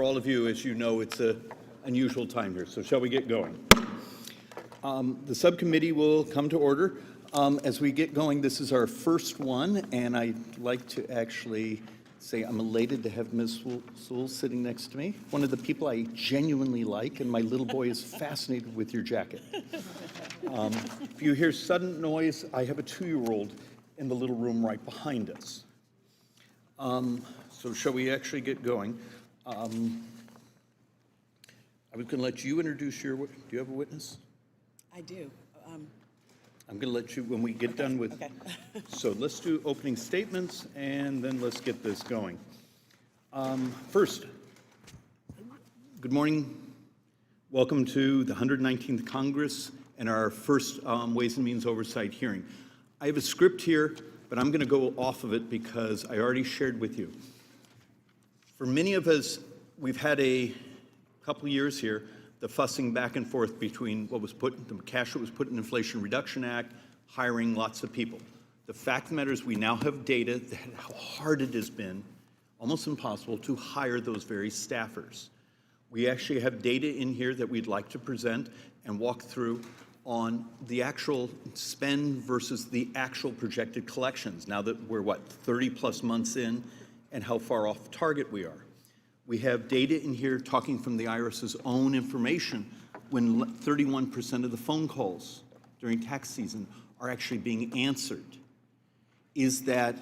For all of you, as you know, it's an unusual time here, so shall we get going? The subcommittee will come to order. As we get going, this is our first one, and I'd like to actually say I'm elated to have Ms. Sewell sitting next to me, one of the people I genuinely like, and my little boy is fascinated with your jacket. If you hear sudden noise, I have a 2-year-old in the little room right behind us. So shall we actually get going? I was going to let you introduce your, do you have a witness? I do. I'm going to let you, when we get done with, so let's do opening statements and then let's get this going. First, good morning. Welcome to the 119th Congress and our first Ways and Means Oversight hearing. I have a script here, but I'm going to go off of it because I already shared with you. For many of us, we've had a couple of years here, the fussing back and forth between what was put, the cash that was put in the Inflation Reduction Act, hiring lots of people. The fact of the matter is we now have data that how hard it has been, almost impossible, to hire those very staffers. We actually have data in here that we'd like to present and walk through on the actual spend versus the actual projected collections, now that we're, 30 plus months in, and how far off target we are. We have data in here talking from the IRS's own information when 31% of the phone calls during tax season are actually being answered. Is the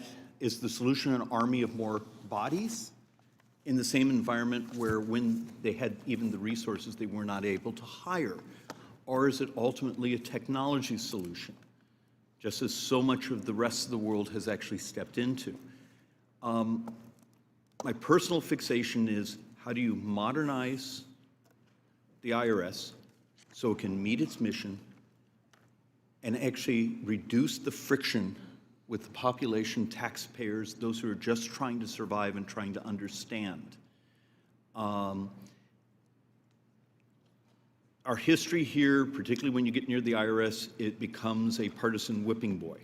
solution an army of more bodies in the same environment where when they had even the resources they were not able to hire? Or is it ultimately a technology solution, just as so much of the rest of the world has actually stepped into? My personal fixation is how do you modernize the IRS so it can meet its mission and actually reduce the friction with the population, taxpayers, those who are just trying to survive and trying to understand. Our history here, particularly when you get near the IRS, it becomes a partisan whipping boy.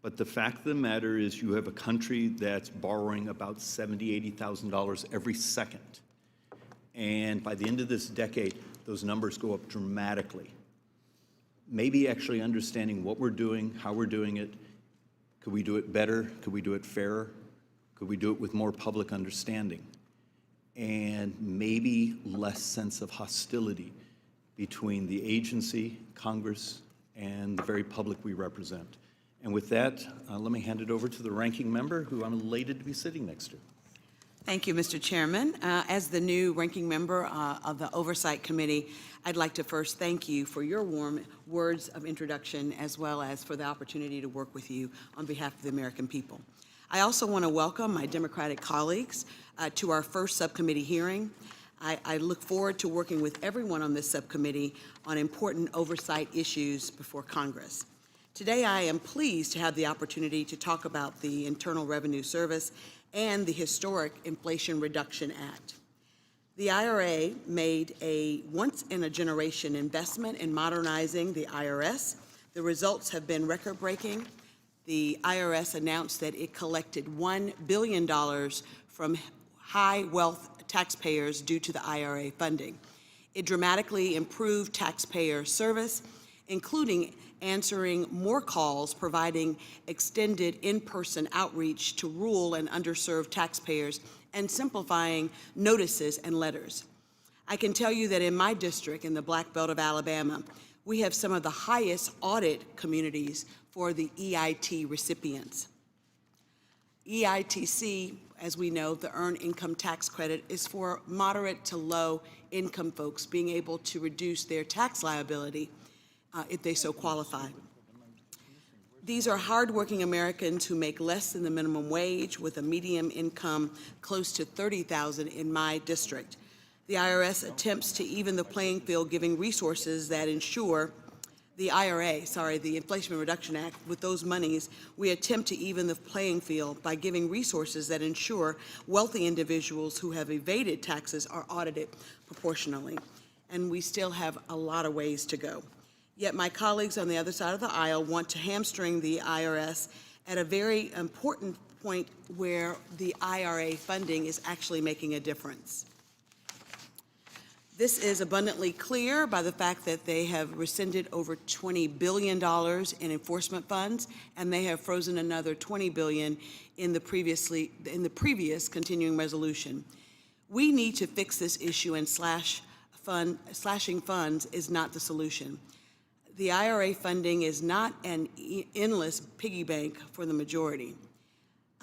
But the fact of the matter is you have a country that's borrowing about $70,000, $80,000 every second. And by the end of this decade, those numbers go up dramatically. Maybe actually understanding what we're doing, how we're doing it. Could we do it better? Could we do it fairer? Could we do it with more public understanding? And maybe less sense of hostility between the agency, Congress, and the very public we represent. And with that, let me hand it over to the ranking member, who I'm elated to be sitting next to. Thank you, Mr. Chairman. As the new ranking member of the Oversight Committee, I'd like to first thank you for your warm words of introduction, as well as for the opportunity to work with you on behalf of the American people. I also want to welcome my Democratic colleagues to our first subcommittee hearing. I look forward to working with everyone on this subcommittee on important oversight issues before Congress. Today, I am pleased to have the opportunity to talk about the Internal Revenue Service and the historic Inflation Reduction Act. The IRA made a once-in-a-generation investment in modernizing the IRS. The results have been record-breaking. The IRS announced that it collected $1 billion from high-wealth taxpayers due to the IRA funding. It dramatically improved taxpayer service, including answering more calls, providing extended in-person outreach to rural and underserved taxpayers, and simplifying notices and letters. I can tell you that in my district, in the Black Belt of Alabama, we have some of the highest audit communities for the EIT recipients. EITC, as we know, the Earned Income Tax Credit, is for moderate to low income folks being able to reduce their tax liability if they so qualify. These are hardworking Americans who make less than the minimum wage with a median income close to $30,000 in my district. The IRS attempts to even the playing field, giving resources that ensure the the Inflation Reduction Act, with those monies, we attempt to even the playing field by giving resources that ensure wealthy individuals who have evaded taxes are audited proportionally. And we still have a lot of ways to go. Yet my colleagues on the other side of the aisle want to hamstring the IRS at a very important point where the IRA funding is actually making a difference. This is abundantly clear by the fact that they have rescinded over $20 billion in enforcement funds, and they have frozen another $20 billion in the previous continuing resolution. We need to fix this issue, and slashing funds is not the solution. The IRA funding is not an endless piggy bank for the majority.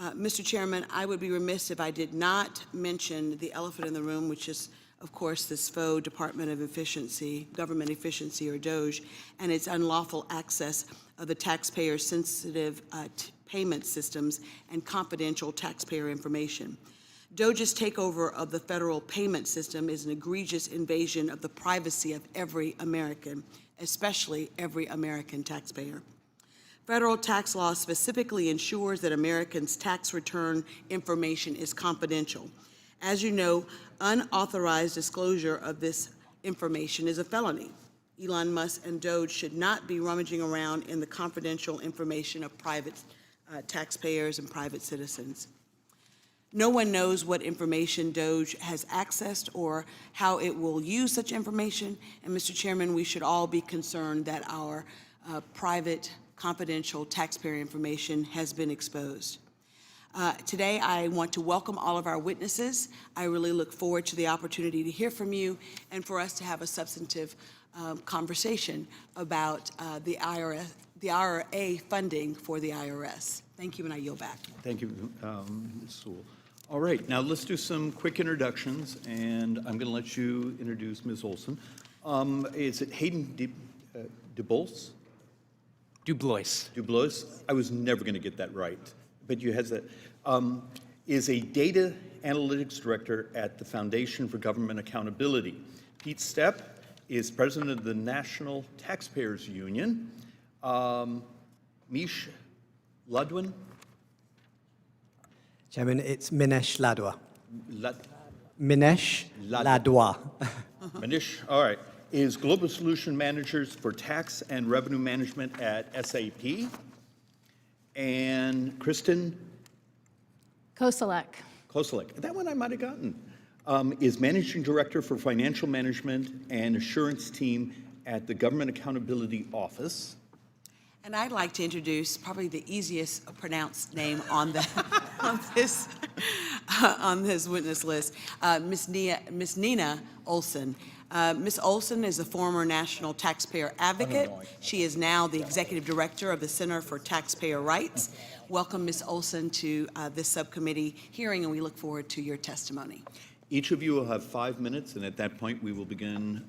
Mr. Chairman, I would be remiss if I did not mention the elephant in the room, which is, of course, this faux Department of Efficiency, Government Efficiency, or DOGE, and its unlawful access of the taxpayer-sensitive payment systems and confidential taxpayer information. DOGE's takeover of the federal payment system is an egregious invasion of the privacy of every American, especially every American taxpayer. Federal tax law specifically ensures that Americans' tax return information is confidential. As you know, unauthorized disclosure of this information is a felony. Elon Musk and DOGE should not be rummaging around in the confidential information of private taxpayers and private citizens. No one knows what information DOGE has accessed or how it will use such information. And Mr. Chairman, we should all be concerned that our private, confidential taxpayer information has been exposed. Today, I want to welcome all of our witnesses. I really look forward to the opportunity to hear from you and for us to have a substantive conversation about the IRA funding for the IRS. Thank you, and I yield back. Thank you, Ms. Sewell. All right, now let's do some quick introductions, and I'm going to let you introduce Ms. Olson. Is it Hayden Dublois? Dublois. Dublois? I was never going to get that right, but you had that. Is a data analytics director at the Foundation for Government Accountability. Pete Sepp is president of the National Taxpayers Union. Minesh Ladwa. Chairman, it's Minesh Ladwa. Lad- Minesh Ladwa. Minesh, all right, is Global Solution Managers for Tax and Revenue Management at SAP. And Kristen Kociolek. Kociolek, that one I might have gotten, is Managing Director for Financial Management and Assurance Team at the Government Accountability Office. And I'd like to introduce probably the easiest pronounced name on the on this witness list, Miss Nina Olson. Ms. Olson is a former national taxpayer advocate. She is now the executive director of the Center for Taxpayer Rights. Welcome, Ms. Olson, to this subcommittee hearing, and we look forward to your testimony. Each of you will have 5 minutes, and at that point, we will begin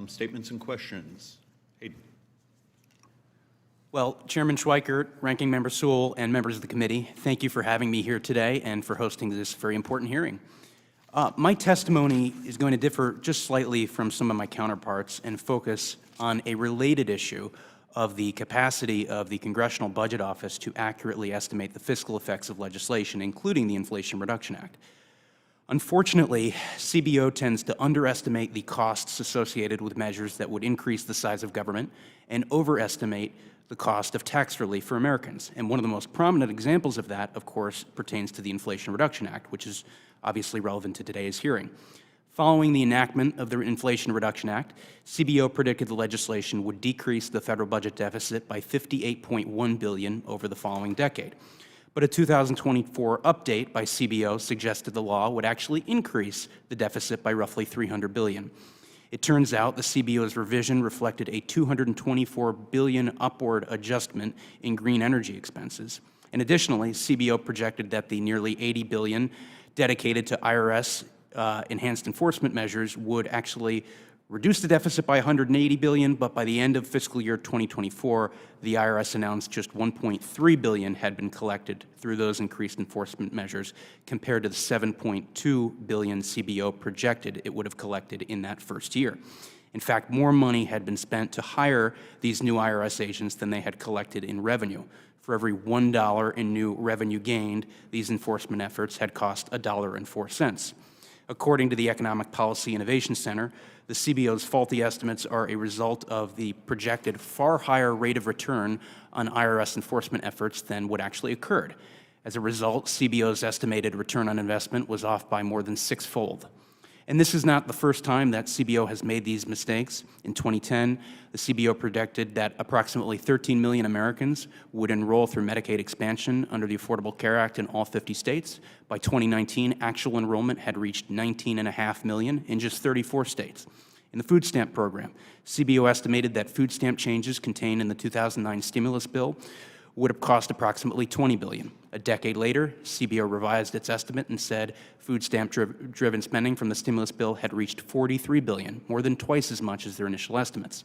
statements and questions. Hayden. Well, Chairman Schweikert, Ranking Member Sewell, and members of the committee, thank you for having me here today and for hosting this very important hearing. My testimony is going to differ just slightly from some of my counterparts and focus on a related issue of the capacity of the Congressional Budget Office to accurately estimate the fiscal effects of legislation, including the Inflation Reduction Act. Unfortunately, CBO tends to underestimate the costs associated with measures that would increase the size of government and overestimate the cost of tax relief for Americans. And one of the most prominent examples of that, of course, pertains to the Inflation Reduction Act, which is obviously relevant to today's hearing. Following the enactment of the Inflation Reduction Act, CBO predicted the legislation would decrease the federal budget deficit by $58.1 billion over the following decade. But a 2024 update by CBO suggested the law would actually increase the deficit by roughly $300 billion. It turns out the CBO's revision reflected a $224 billion upward adjustment in green energy expenses. And additionally, CBO projected that the nearly $80 billion dedicated to IRS enhanced enforcement measures would actually reduce the deficit by $180 billion, but by the end of fiscal year 2024, the IRS announced just $1.3 billion had been collected through those increased enforcement measures, compared to the $7.2 billion CBO projected it would have collected in that first year. In fact, more money had been spent to hire these new IRS agents than they had collected in revenue. For every $1 in new revenue gained, these enforcement efforts had cost $1.04. According to the Economic Policy Innovation Center, the CBO's faulty estimates are a result of the projected far higher rate of return on IRS enforcement efforts than what actually occurred. As a result, CBO's estimated return on investment was off by more than sixfold. And this is not the first time that CBO has made these mistakes. In 2010, the CBO predicted that approximately 13 million Americans would enroll through Medicaid expansion under the Affordable Care Act in all 50 states. By 2019, actual enrollment had reached 19.5 million in just 34 states. In the food stamp program, CBO estimated that food stamp changes contained in the 2009 stimulus bill would have cost approximately $20 billion. A decade later, CBO revised its estimate and said food stamp-driven spending from the stimulus bill had reached $43 billion, more than twice as much as their initial estimates.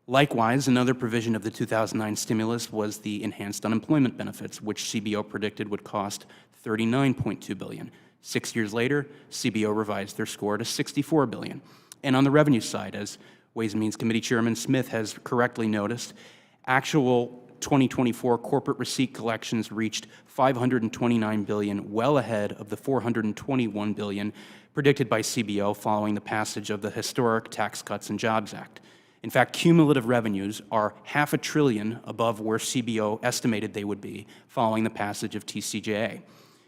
Likewise, another provision of the 2009 stimulus was the enhanced unemployment benefits, which CBO predicted would cost $39.2 billion. 6 years later, CBO revised their score to $64 billion. And on the revenue side, as Ways and Means Committee Chairman Smith has correctly noticed, actual 2024 corporate receipt collections reached $529 billion, well ahead of the $421 billion predicted by CBO following the passage of the historic Tax Cuts and Jobs Act. In fact, cumulative revenues are $500 billion above where CBO estimated they would be following the passage of TCJA.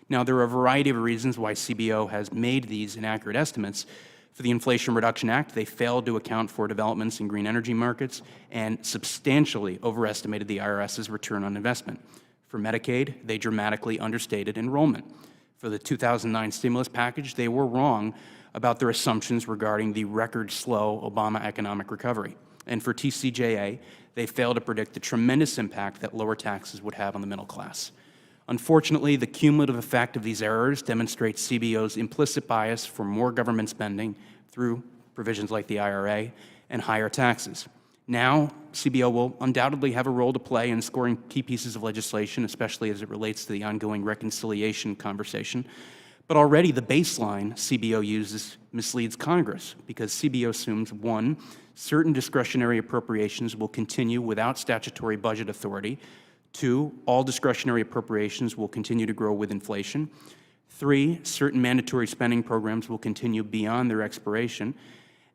Now, there are a variety of reasons why CBO has made these inaccurate estimates. For the Inflation Reduction Act, they failed to account for developments in green energy markets and substantially overestimated the IRS's return on investment. For Medicaid, they dramatically understated enrollment. For the 2009 stimulus package, they were wrong about their assumptions regarding the record-slow Obama economic recovery. And for TCJA, they failed to predict the tremendous impact that lower taxes would have on the middle class. Unfortunately, the cumulative effect of these errors demonstrates CBO's implicit bias for more government spending through provisions like the IRA and higher taxes. Now, CBO will undoubtedly have a role to play in scoring key pieces of legislation, especially as it relates to the ongoing reconciliation conversation. But already the baseline CBO uses misleads Congress because CBO assumes, one, certain discretionary appropriations will continue without statutory budget authority. 2, all discretionary appropriations will continue to grow with inflation. 3, certain mandatory spending programs will continue beyond their expiration.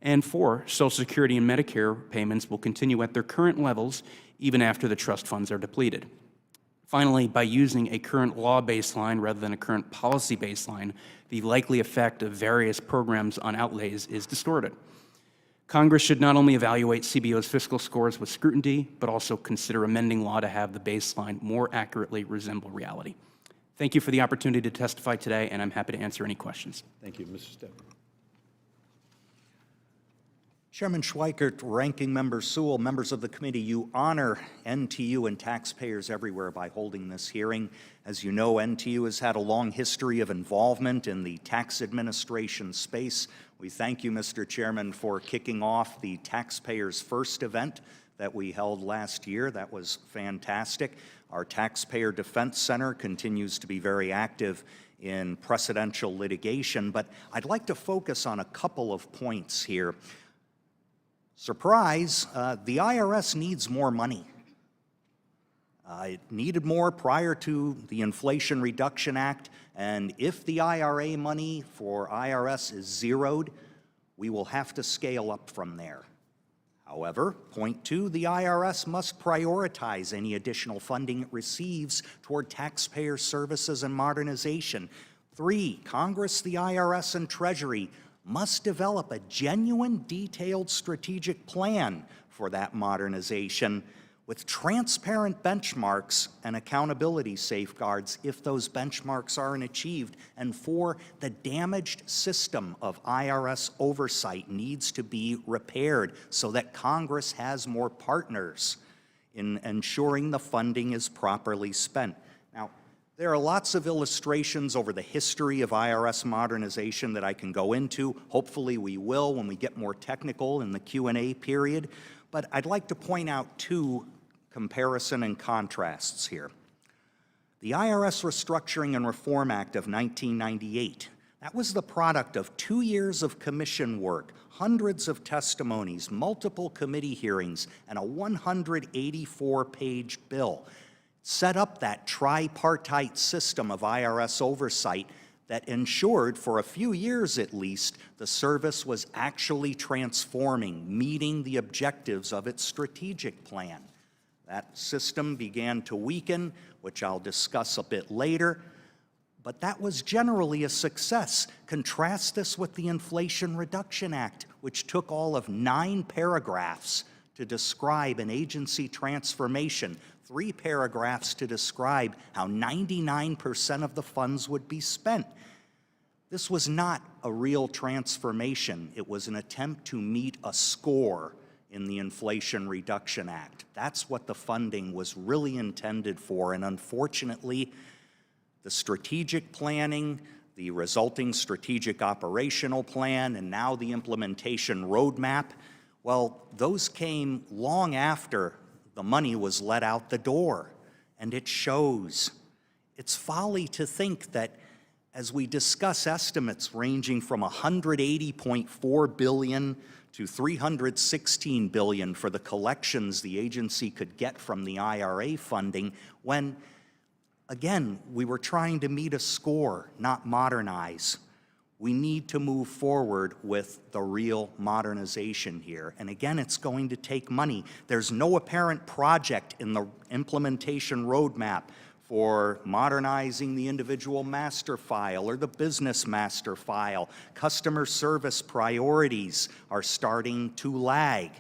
And 4, Social Security and Medicare payments will continue at their current levels even after the trust funds are depleted. Finally, by using a current law baseline rather than a current policy baseline, the likely effect of various programs on outlays is distorted. Congress should not only evaluate CBO's fiscal scores with scrutiny, but also consider amending law to have the baseline more accurately resemble reality. Thank you for the opportunity to testify today, and I'm happy to answer any questions. Thank you, Mr. Stepp. Chairman Schweikert, Ranking Member Sewell, members of the committee, you honor NTU and taxpayers everywhere by holding this hearing. As you know, NTU has had a long history of involvement in the tax administration space. We thank you, Mr. Chairman, for kicking off the Taxpayers First event that we held last year. That was fantastic. Our Taxpayer Defense Center continues to be very active in precedential litigation, but I'd like to focus on a couple of points here. Surprise, the IRS needs more money. It needed more prior to the Inflation Reduction Act, and if the IRA money for IRS is zeroed, we will have to scale up from there. However, point 2, the IRS must prioritize any additional funding it receives toward taxpayer services and modernization. 3, Congress, the IRS, and Treasury must develop a genuine, detailed strategic plan for that modernization with transparent benchmarks and accountability safeguards if those benchmarks aren't achieved. And 4, the damaged system of IRS oversight needs to be repaired so that Congress has more partners in ensuring the funding is properly spent. Now, there are lots of illustrations over the history of IRS modernization that I can go into. Hopefully we will when we get more technical in the Q&A period. But I'd like to point out 2 comparison and contrasts here. The IRS Restructuring and Reform Act of 1998, that was the product of 2 years of commission work, hundreds of testimonies, multiple committee hearings, and a 184-page bill. Set up that tripartite system of IRS oversight that ensured, for a few years at least, the service was actually transforming, meeting the objectives of its strategic plan. That system began to weaken, which I'll discuss a bit later. but that was generally a success. Contrast this with the Inflation Reduction Act, which took all of 9 paragraphs to describe an agency transformation, 3 paragraphs to describe how 99% of the funds would be spent. This was not a real transformation. It was an attempt to meet a score in the Inflation Reduction Act. That's what the funding was really intended for, and unfortunately, the strategic planning, the resulting strategic operational plan, and now the implementation roadmap, well, those came long after the money was let out the door, and it shows. It's folly to think that as we discuss estimates ranging from $180.4 billion to $316 billion for the collections the agency could get from the IRA funding, when again, we were trying to meet a score, not modernize. We need to move forward with the real modernization here. And again, it's going to take money. There's no apparent project in the implementation roadmap for modernizing the individual master file or the business master file. Customer service priorities are starting to lag.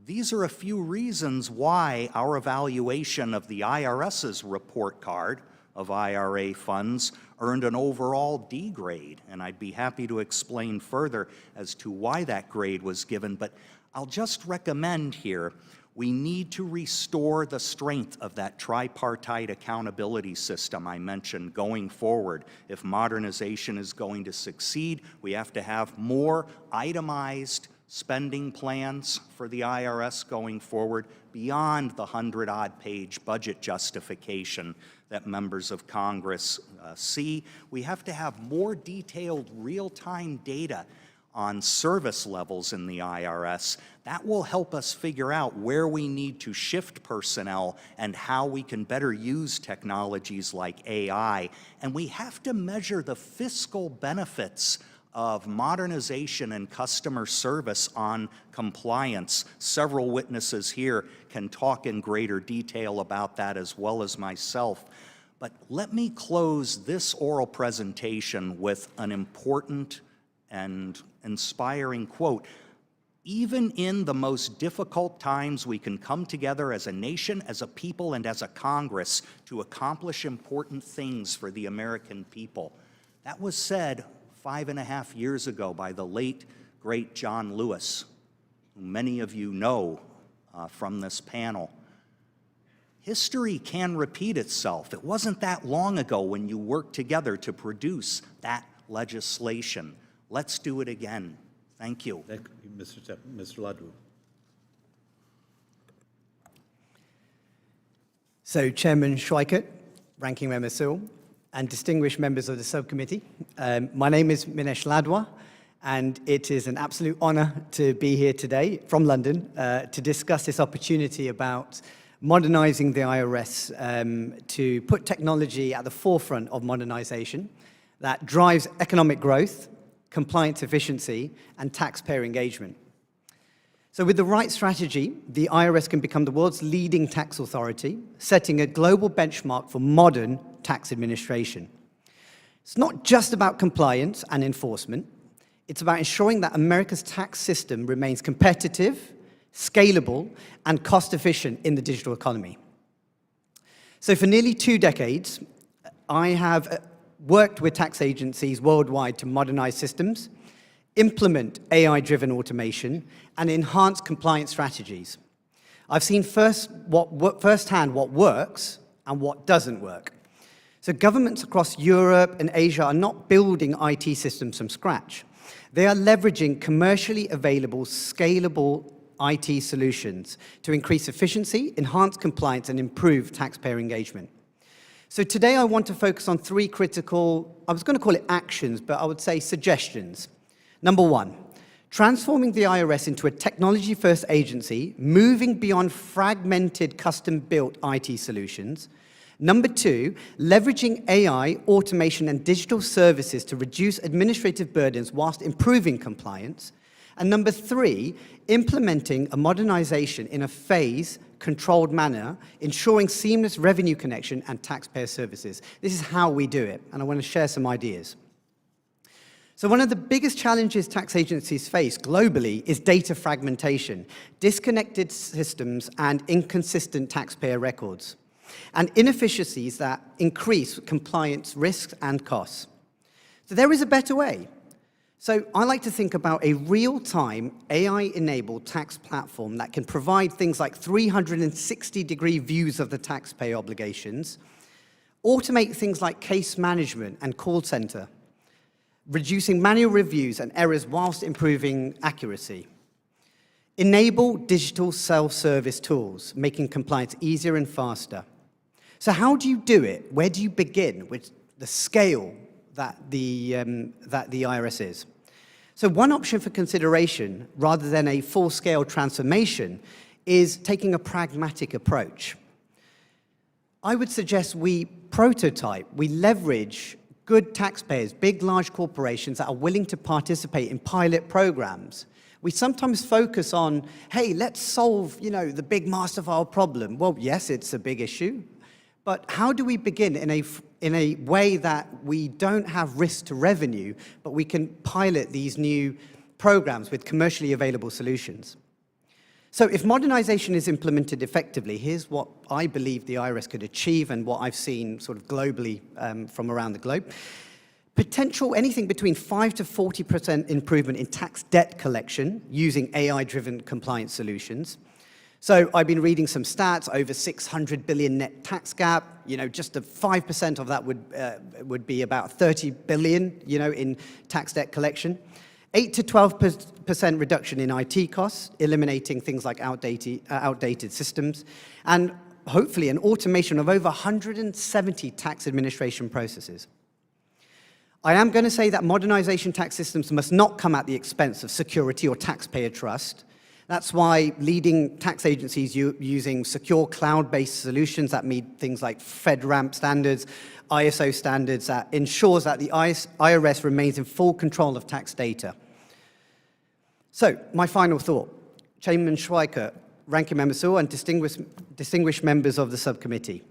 These are a few reasons why our evaluation of the IRS's report card of IRA funds earned an overall D grade, and I'd be happy to explain further as to why that grade was given, but I'll just recommend here we need to restore the strength of that tripartite accountability system I mentioned going forward. If modernization is going to succeed, we have to have more itemized spending plans for the IRS going forward beyond the 100-odd page budget justification that members of Congress see. We have to have more detailed real-time data on service levels in the IRS. That will help us figure out where we need to shift personnel and how we can better use technologies like AI. And we have to measure the fiscal benefits of modernization and customer service on compliance. Several witnesses here can talk in greater detail about that as well as myself. But let me close this oral presentation with an important and inspiring quote. Even in the most difficult times, we can come together as a nation, as a people, and as a Congress to accomplish important things for the American people. That was said 5.5 years ago by the late, great John Lewis, who many of you know from this panel. History can repeat itself. It wasn't that long ago when you worked together to produce that legislation. Let's do it again. Thank you. Thank you, Mr. Sepp. Mr. Ladwa. So, Chairman Schweikert, Ranking Member Sewell, and distinguished members of the subcommittee, my name is Minesh Ladwa, and it is an absolute honor to be here today from London to discuss this opportunity about modernizing the IRS to put technology at the forefront of modernization that drives economic growth, compliance efficiency, and taxpayer engagement. So with the right strategy, the IRS can become the world's leading tax authority, setting a global benchmark for modern tax administration. It's not just about compliance and enforcement. It's about ensuring that America's tax system remains competitive, scalable, and cost-efficient in the digital economy. So for nearly 2 decades, I have worked with tax agencies worldwide to modernize systems, implement AI-driven automation, and enhance compliance strategies. I've seen firsthand what works and what doesn't work. So governments across Europe and Asia are not building IT systems from scratch. They are leveraging commercially available, scalable IT solutions to increase efficiency, enhance compliance, and improve taxpayer engagement. So today I want to focus on 3 critical, I was going to call it actions, but I would say suggestions. Number 1, transforming the IRS into a technology-first agency, moving beyond fragmented, custom-built IT solutions. Number 2, leveraging AI, automation, and digital services to reduce administrative burdens whilst improving compliance. And number 3, implementing a modernization in a phase-controlled manner, ensuring seamless revenue connection and taxpayer services. This is how we do it, and I want to share some ideas. So one of the biggest challenges tax agencies face globally is data fragmentation, disconnected systems, and inconsistent taxpayer records, and inefficiencies that increase compliance risks and costs. So there is a better way. So I like to think about a real-time AI-enabled tax platform that can provide things like 360-degree views of the taxpayer obligations, automate things like case management and call center, reducing manual reviews and errors whilst improving accuracy. Enable digital self-service tools, making compliance easier and faster. So how do you do it? Where do you begin with the scale that the IRS is? So one option for consideration, rather than a full-scale transformation, is taking a pragmatic approach. I would suggest we prototype, we leverage good taxpayers, big, large corporations that are willing to participate in pilot programs. We sometimes focus on, hey, let's solve, the big master file problem. Well, yes, it's a big issue, but how do we begin in a way that we don't have risk to revenue, but we can pilot these new programs with commercially available solutions? So if modernization is implemented effectively, here's what I believe the IRS could achieve and what I've seen sort of globally from around the globe. Potential anything between 5 to 40% improvement in tax debt collection using AI-driven compliance solutions. So I've been reading some stats, over 600 billion net tax gap, just a 5% of that would be about 30 billion, in tax debt collection. 8 to 12% reduction in IT costs, eliminating things like outdated systems, and hopefully an automation of over 170 tax administration processes. I am going to say that modernization tax systems must not come at the expense of security or taxpayer trust. That's why leading tax agencies using secure cloud-based solutions that meet things like FedRAMP standards, ISO standards, that ensures that the IRS remains in full control of tax data. So, my final thought. Chairman Schweiker, Ranking Member Sewell, and distinguished members of the subcommittee.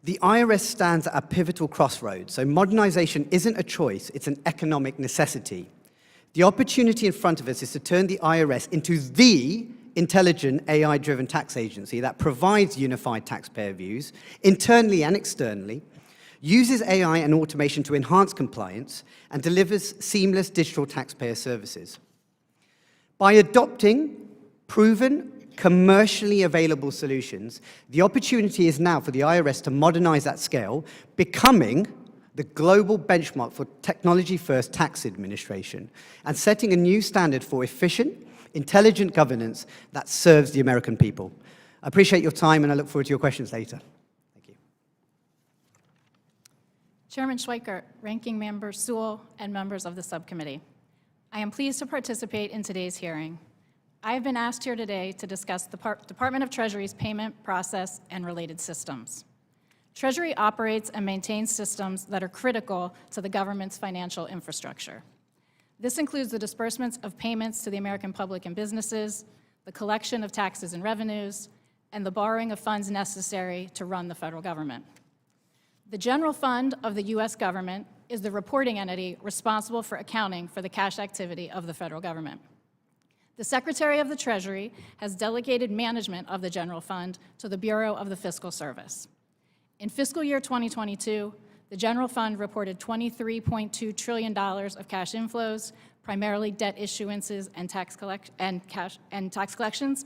The IRS stands at a pivotal crossroads, so modernization isn't a choice, it's an economic necessity. The opportunity in front of us is to turn the IRS into the intelligent AI-driven tax agency that provides unified taxpayer views, internally and externally, uses AI and automation to enhance compliance, and delivers seamless digital taxpayer services. By adopting proven, commercially available solutions, the opportunity is now for the IRS to modernize at scale, becoming the global benchmark for technology-first tax administration, and setting a new standard for efficient, intelligent governance that serves the American people. I appreciate your time, and I look forward to your questions later. Thank you. Chairman Schweiker, Ranking Member Sewell, and members of the subcommittee. I am pleased to participate in today's hearing. I have been asked here today to discuss the Department of Treasury's payment process and related systems. Treasury operates and maintains systems that are critical to the government's financial infrastructure. This includes the disbursements of payments to the American public and businesses, the collection of taxes and revenues, and the borrowing of funds necessary to run the federal government. The general fund of the U.S. government is the reporting entity responsible for accounting for the cash activity of the federal government. The Secretary of the Treasury has delegated management of the general fund to the Bureau of the Fiscal Service. In fiscal year 2022, the general fund reported $23.2 trillion of cash inflows, primarily debt issuances and tax collections,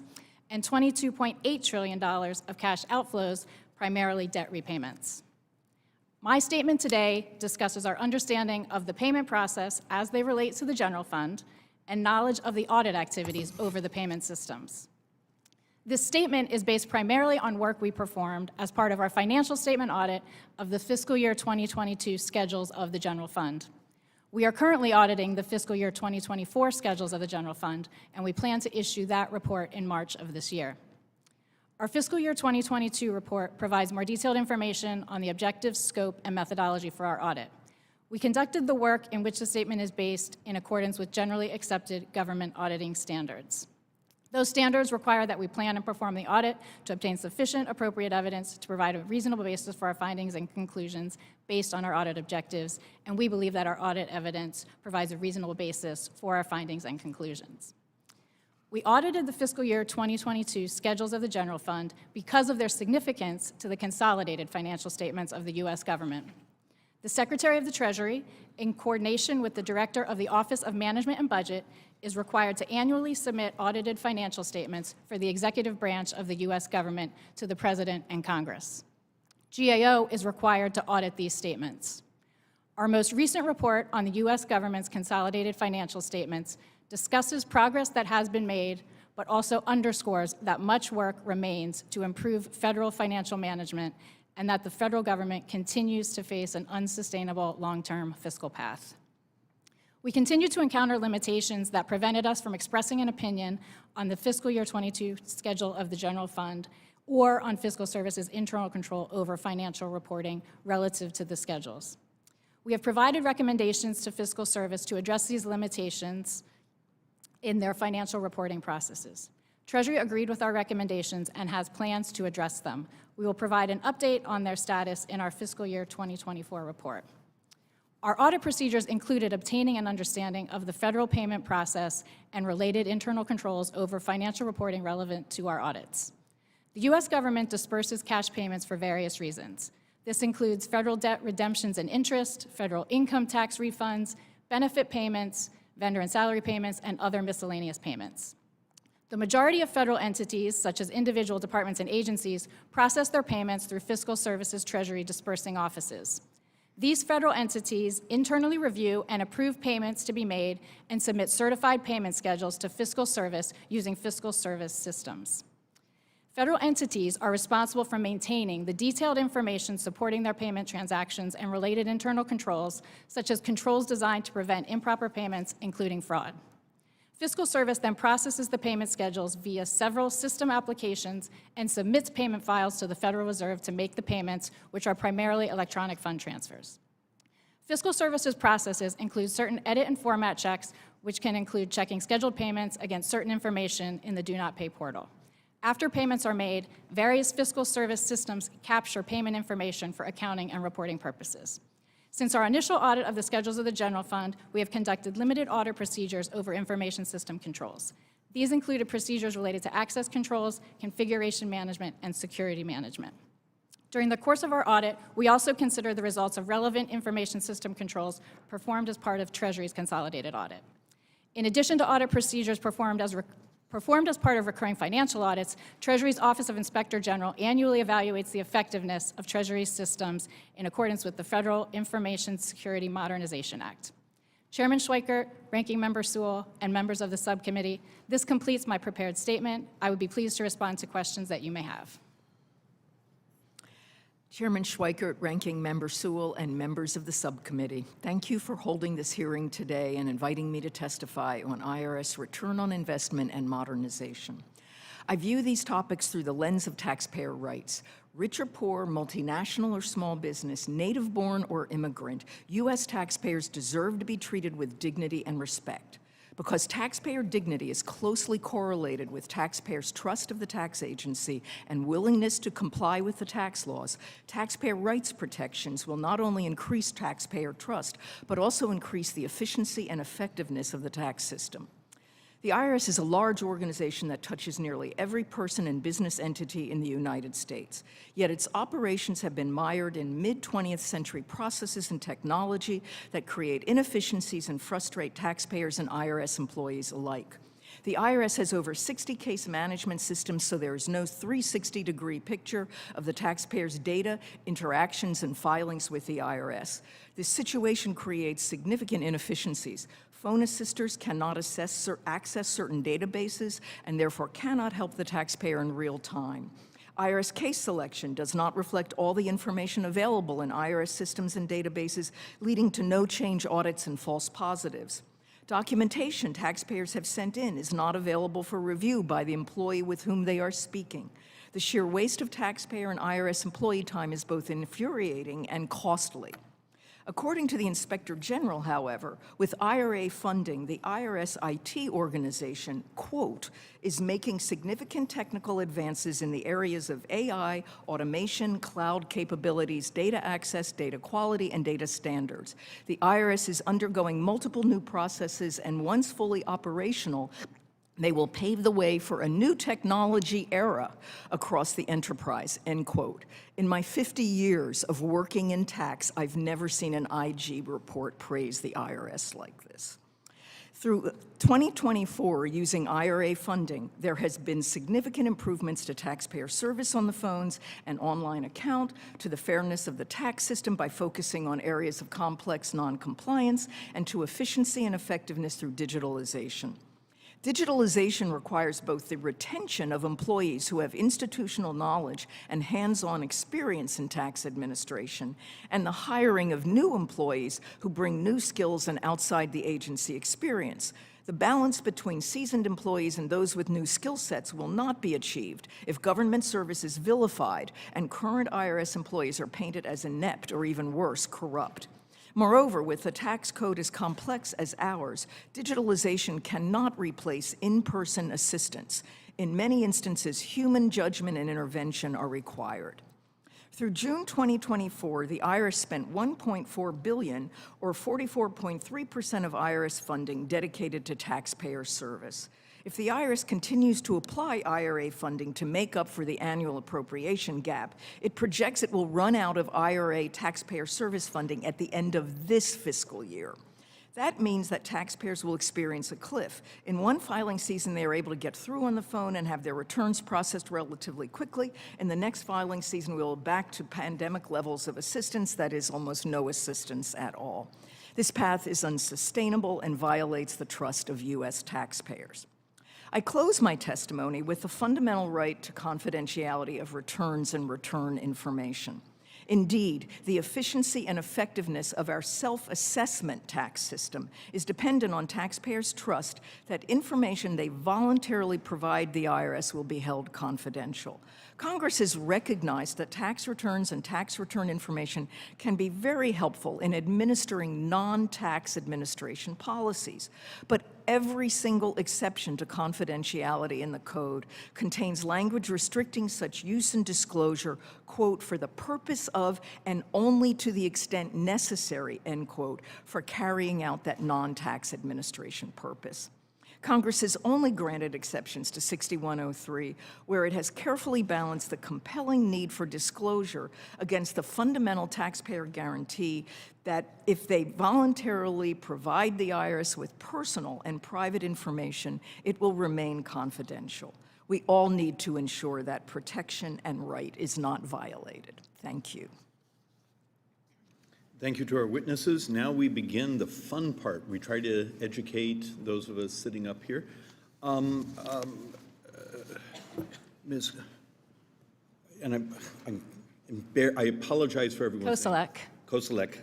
and $22.8 trillion of cash outflows, primarily debt repayments. My statement today discusses our understanding of the payment process as they relate to the general fund and knowledge of the audit activities over the payment systems. This statement is based primarily on work we performed as part of our financial statement audit of the fiscal year 2022 schedules of the general fund. We are currently auditing the fiscal year 2024 schedules of the general fund, and we plan to issue that report in March of this year. Our fiscal year 2022 report provides more detailed information on the objectives, scope, and methodology for our audit. We conducted the work in which the statement is based in accordance with generally accepted government auditing standards. Those standards require that we plan and perform the audit to obtain sufficient appropriate evidence to provide a reasonable basis for our findings and conclusions based on our audit objectives, and we believe that our audit evidence provides a reasonable basis for our findings and conclusions. We audited the fiscal year 2022 schedules of the general fund because of their significance to the consolidated financial statements of the U.S. government. The Secretary of the Treasury, in coordination with the Director of the Office of Management and Budget, is required to annually submit audited financial statements for the executive branch of the U.S. government to the President and Congress. GAO is required to audit these statements. Our most recent report on the U.S. government's consolidated financial statements discusses progress that has been made, but also underscores that much work remains to improve federal financial management and that the federal government continues to face an unsustainable long-term fiscal path. We continue to encounter limitations that prevented us from expressing an opinion on the fiscal year 22 schedule of the general fund or on fiscal services' internal control over financial reporting relative to the schedules. We have provided recommendations to fiscal service to address these limitations in their financial reporting processes. Treasury agreed with our recommendations and has plans to address them. We will provide an update on their status in our fiscal year 2024 report. Our audit procedures included obtaining an understanding of the federal payment process and related internal controls over financial reporting relevant to our audits. The U.S. government disperses cash payments for various reasons. This includes federal debt redemptions and interest, federal income tax refunds, benefit payments, vendor and salary payments, and other miscellaneous payments. The majority of federal entities, such as individual departments and agencies, process their payments through Fiscal Services Treasury dispersing offices. These federal entities internally review and approve payments to be made and submit certified payment schedules to Fiscal Service using Fiscal Service systems. Federal entities are responsible for maintaining the detailed information supporting their payment transactions and related internal controls, such as controls designed to prevent improper payments, including fraud. Fiscal Service then processes the payment schedules via several system applications and submits payment files to the Federal Reserve to make the payments, which are primarily electronic fund transfers. Fiscal Service's processes include certain edit and format checks, which can include checking scheduled payments against certain information in the Do Not Pay portal. After payments are made, various Fiscal Service systems capture payment information for accounting and reporting purposes. Since our initial audit of the schedules of the general fund, we have conducted limited audit procedures over information system controls. These included procedures related to access controls, configuration management, and security management. During the course of our audit, we also considered the results of relevant information system controls performed as part of Treasury's consolidated audit. In addition to audit procedures performed as part of recurring financial audits, Treasury's Office of Inspector General annually evaluates the effectiveness of Treasury's systems in accordance with the Federal Information Security Modernization Act. Chairman Schweikert, Ranking Member Sewell, and members of the subcommittee, this completes my prepared statement. I would be pleased to respond to questions that you may have. Chairman Schweikert, Ranking Member Sewell, and members of the subcommittee, thank you for holding this hearing today and inviting me to testify on IRS return on investment and modernization. I view these topics through the lens of taxpayer rights. Rich or poor, multinational or small business, native-born or immigrant, U.S. taxpayers deserve to be treated with dignity and respect. Because taxpayer dignity is closely correlated with taxpayers' trust of the tax agency and willingness to comply with the tax laws, taxpayer rights protections will not only increase taxpayer trust, but also increase the efficiency and effectiveness of the tax system. The IRS is a large organization that touches nearly every person and business entity in the United States. Yet its operations have been mired in mid-20th century processes and technology that create inefficiencies and frustrate taxpayers and IRS employees alike. The IRS has over 60 case management systems, so there is no 360-degree picture of the taxpayer's data, interactions, and filings with the IRS. This situation creates significant inefficiencies. Phone assisters cannot access certain databases and therefore cannot help the taxpayer in real time. IRS case selection does not reflect all the information available in IRS systems and databases, leading to no-change audits and false positives. Documentation taxpayers have sent in is not available for review by the employee with whom they are speaking. The sheer waste of taxpayer and IRS employee time is both infuriating and costly. According to the Inspector General, however, with IRA funding, the IRS IT organization, quote, is making significant technical advances in the areas of AI, automation, cloud capabilities, data access, data quality, and data standards. The IRS is undergoing multiple new processes, and once fully operational, they will pave the way for a new technology era across the enterprise, end quote. In my 50 years of working in tax, I've never seen an IG report praise the IRS like this. Through 2024, using IRA funding, there has been significant improvements to taxpayer service on the phones and online account, to the fairness of the tax system by focusing on areas of complex non-compliance, and to efficiency and effectiveness through digitalization. Digitalization requires both the retention of employees who have institutional knowledge and hands-on experience in tax administration, and the hiring of new employees who bring new skills and outside the agency experience. The balance between seasoned employees and those with new skill sets will not be achieved if government service is vilified and current IRS employees are painted as inept or even worse, corrupt. Moreover, with a tax code as complex as ours, digitalization cannot replace in-person assistance. In many instances, human judgment and intervention are required. Through June 2024, the IRS spent $1.4 billion, or 44.3% of IRS funding, dedicated to taxpayer service. If the IRS continues to apply IRA funding to make up for the annual appropriation gap, it projects it will run out of IRA taxpayer service funding at the end of this fiscal year. That means that taxpayers will experience a cliff. In one filing season, they are able to get through on the phone and have their returns processed relatively quickly. In the next filing season, we will be back to pandemic levels of assistance, that is, almost no assistance at all. This path is unsustainable and violates the trust of U.S. taxpayers. I close my testimony with the fundamental right to confidentiality of returns and return information. Indeed, the efficiency and effectiveness of our self-assessment tax system is dependent on taxpayers' trust that information they voluntarily provide the IRS will be held confidential. Congress has recognized that tax returns and tax return information can be very helpful in administering non-tax administration policies, but every single exception to confidentiality in the code contains language restricting such use and disclosure, quote, for the purpose of and only to the extent necessary, end quote, for carrying out that non-tax administration purpose. Congress has only granted exceptions to 6103, where it has carefully balanced the compelling need for disclosure against the fundamental taxpayer guarantee that if they voluntarily provide the IRS with personal and private information, it will remain confidential. We all need to ensure that protection and right is not violated. Thank you. Thank you to our witnesses. Now we begin the fun part. We try to educate those of us sitting up here. Ms. And I apologize for everyone. Kociolek.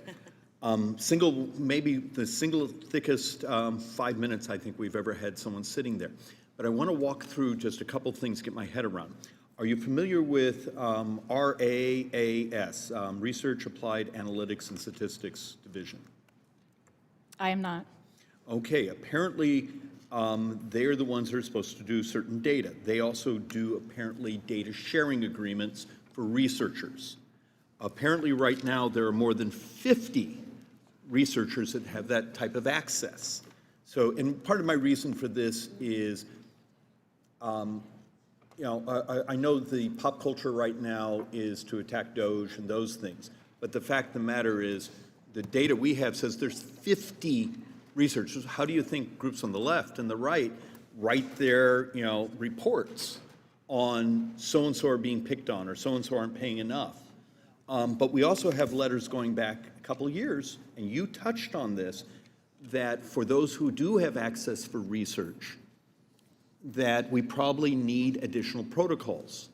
Maybe the single thickest 5 minutes I think we've ever had someone sitting there. But I want to walk through just a couple things to get my head around. Are you familiar with RAAS, Research Applied Analytics and Statistics Division? I am not. Okay, apparently they're the ones that are supposed to do certain data. They also do apparently data sharing agreements for researchers. Apparently right now there are more than 50 researchers that have that type of access. So, and part of my reason for this is, I know the pop culture right now is to attack Doge and those things, but the fact of the matter is the data we have says there's 50 researchers. How do you think groups on the left and the right write their, reports on so-and-so are being picked on or so-and-so aren't paying enough? But we also have letters going back a couple of years, and you touched on this, that for those who do have access for research, that we probably need additional protocols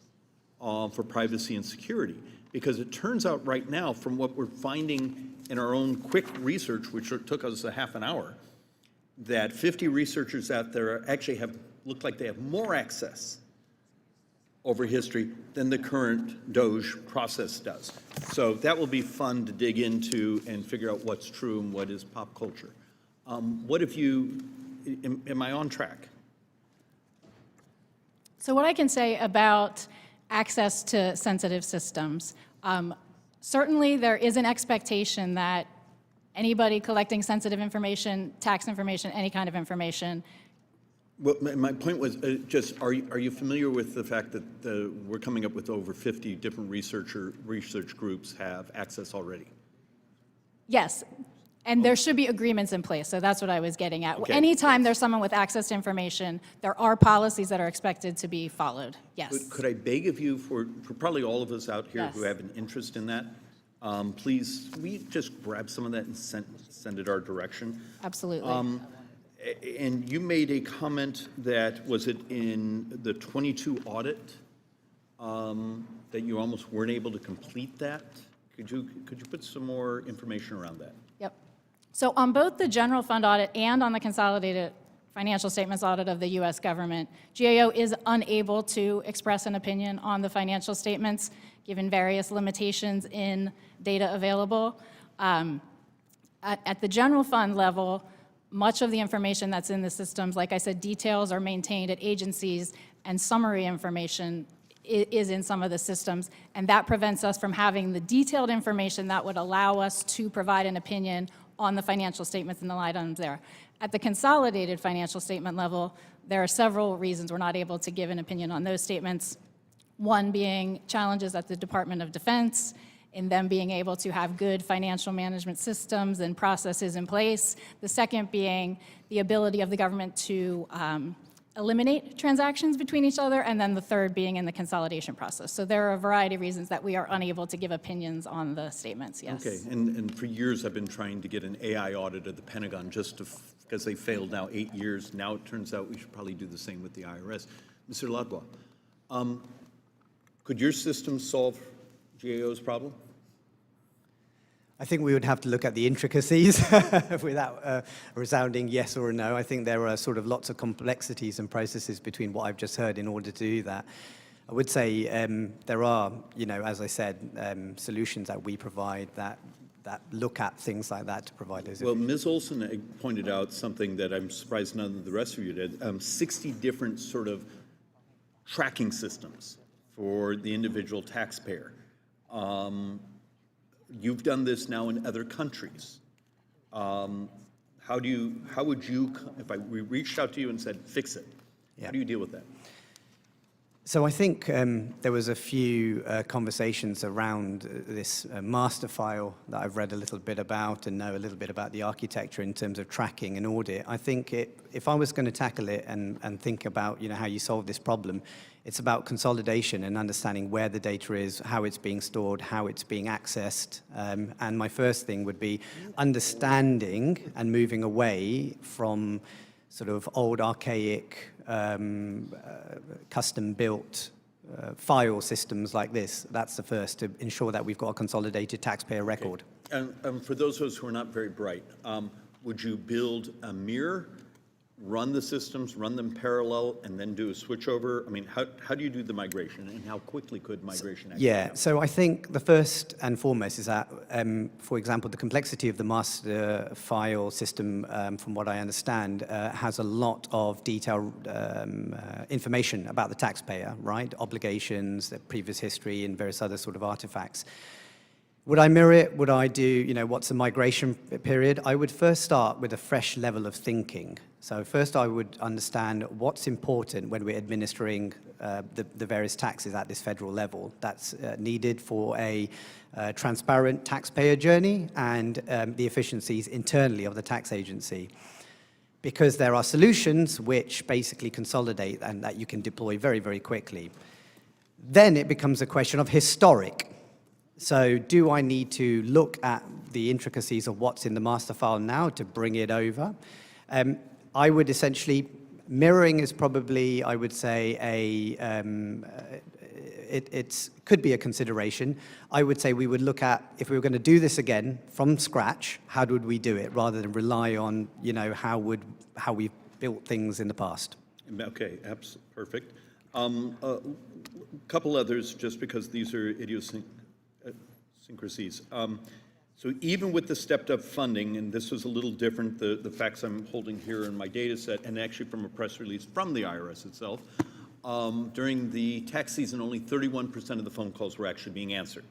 for privacy and security. Because it turns out right now, from what we're finding in our own quick research, which took us a half an hour, that 50 researchers out there actually look like they have more access over history than the current DOGE process does. So that will be fun to dig into and figure out what's true and what is pop culture. What if you, am I on track? So what I can say about access to sensitive systems, certainly there is an expectation that anybody collecting sensitive information, tax information, any kind of information. Well, my point was just, are you familiar with the fact that we're coming up with over 50 different research groups have access already? Yes, and there should be agreements in place, so that's what I was getting at. Okay. Anytime there's someone with access to information, there are policies that are expected to be followed, yes. Could I beg of you, for probably all of us out here who Yes. have an interest in that, please, we just grab some of that and send it our direction? Absolutely. And you made a comment that, was it in the 22 audit, that you almost weren't able to complete that? Could you put some more information around that? Yep. So on both the general fund audit and on the consolidated financial statements audit of the U.S. government, GAO is unable to express an opinion on the financial statements, given various limitations in data available. At the general fund level, much of the information that's in the systems, like I said, details are maintained at agencies, and summary information is in some of the systems, and that prevents us from having the detailed information that would allow us to provide an opinion on the financial statements and the line items there. At the consolidated financial statement level, there are several reasons we're not able to give an opinion on those statements. One being challenges at the Department of Defense, in them being able to have good financial management systems and processes in place. The second being the ability of the government to eliminate transactions between each other, and then the third being in the consolidation process. So there are a variety of reasons that we are unable to give opinions on the statements, yes. Okay, and for years I've been trying to get an AI audit of the Pentagon just to, because they failed now 8 years. Now it turns out we should probably do the same with the IRS. Mr. Ladwa, could your system solve GAO's problem? I think we would have to look at the intricacies without a resounding yes or a no. I think there are sort of lots of complexities and processes between what I've just heard in order to do that. I would say there are, as I said, solutions that we provide that look at things like that to provide those. Well, Ms. Olson pointed out something that I'm surprised none of the rest of you did, 60 different sort of tracking systems for the individual taxpayer. You've done this now in other countries. How would you, if we reached out to you and said, fix it, how do you deal with that? So I think there was a few conversations around this master file that I've read a little bit about and know a little bit about the architecture in terms of tracking and audit. I think if I was going to tackle it and think about how you solve this problem, it's about consolidation and understanding where the data is, how it's being stored, how it's being accessed. And my first thing would be understanding and moving away from sort of old, archaic, custom-built file systems like this. That's the first, to ensure that we've got a consolidated taxpayer record. Okay. And for those of us who are not very bright, would you build a mirror, run the systems, run them parallel, and then do a switchover? I mean, how do you do the migration, and how quickly could migration actually happen? So I think the first and foremost is that, for example, the complexity of the master file system, from what I understand, has a lot of detailed information about the taxpayer, right? Obligations, their previous history, and various other sort of artifacts. Would I mirror it? Would I do, what's the migration period? I would first start with a fresh level of thinking. So first I would understand what's important when we're administering the various taxes at this federal level. That's needed for a transparent taxpayer journey and the efficiencies internally of the tax agency. Because there are solutions which basically consolidate and that you can deploy very, very quickly. Then it becomes a question of historic. So do I need to look at the intricacies of what's in the master file now to bring it over? I would essentially, mirroring is probably, I would say, it could be a consideration. I would say we would look at, if we were going to do this again from scratch, how would we do it, rather than rely on, how we've built things in the past. Okay, perfect. couple others, just because these are idiosyncrasies. So even with the stepped-up funding, and this was a little different, the facts I'm holding here in my data set, and actually from a press release from the IRS itself, during the tax season, only 31% of the phone calls were actually being answered.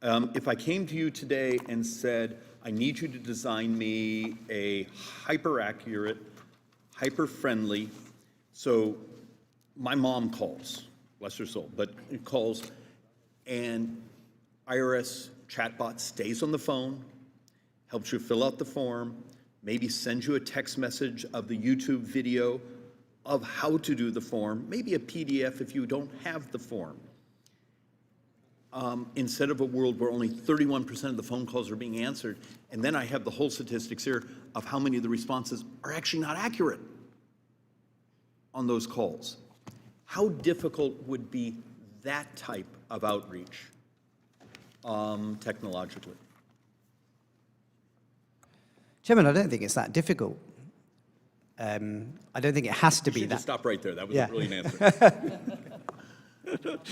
If I came to you today and said, I need you to design me a hyper-accurate, hyper-friendly, so my mom calls, bless her soul, but it calls, and IRS chatbot stays on the phone, helps you fill out the form, maybe sends you a text message of the YouTube video of how to do the form, maybe a PDF if you don't have the form. Instead of a world where only 31% of the phone calls are being answered, and then I have the whole statistics here of how many of the responses are actually not accurate on those calls. How difficult would be that type of outreach technologically? Chairman, I don't think it's that difficult. I don't think it has to You be should that. just stop right there. That was Yeah. a brilliant answer.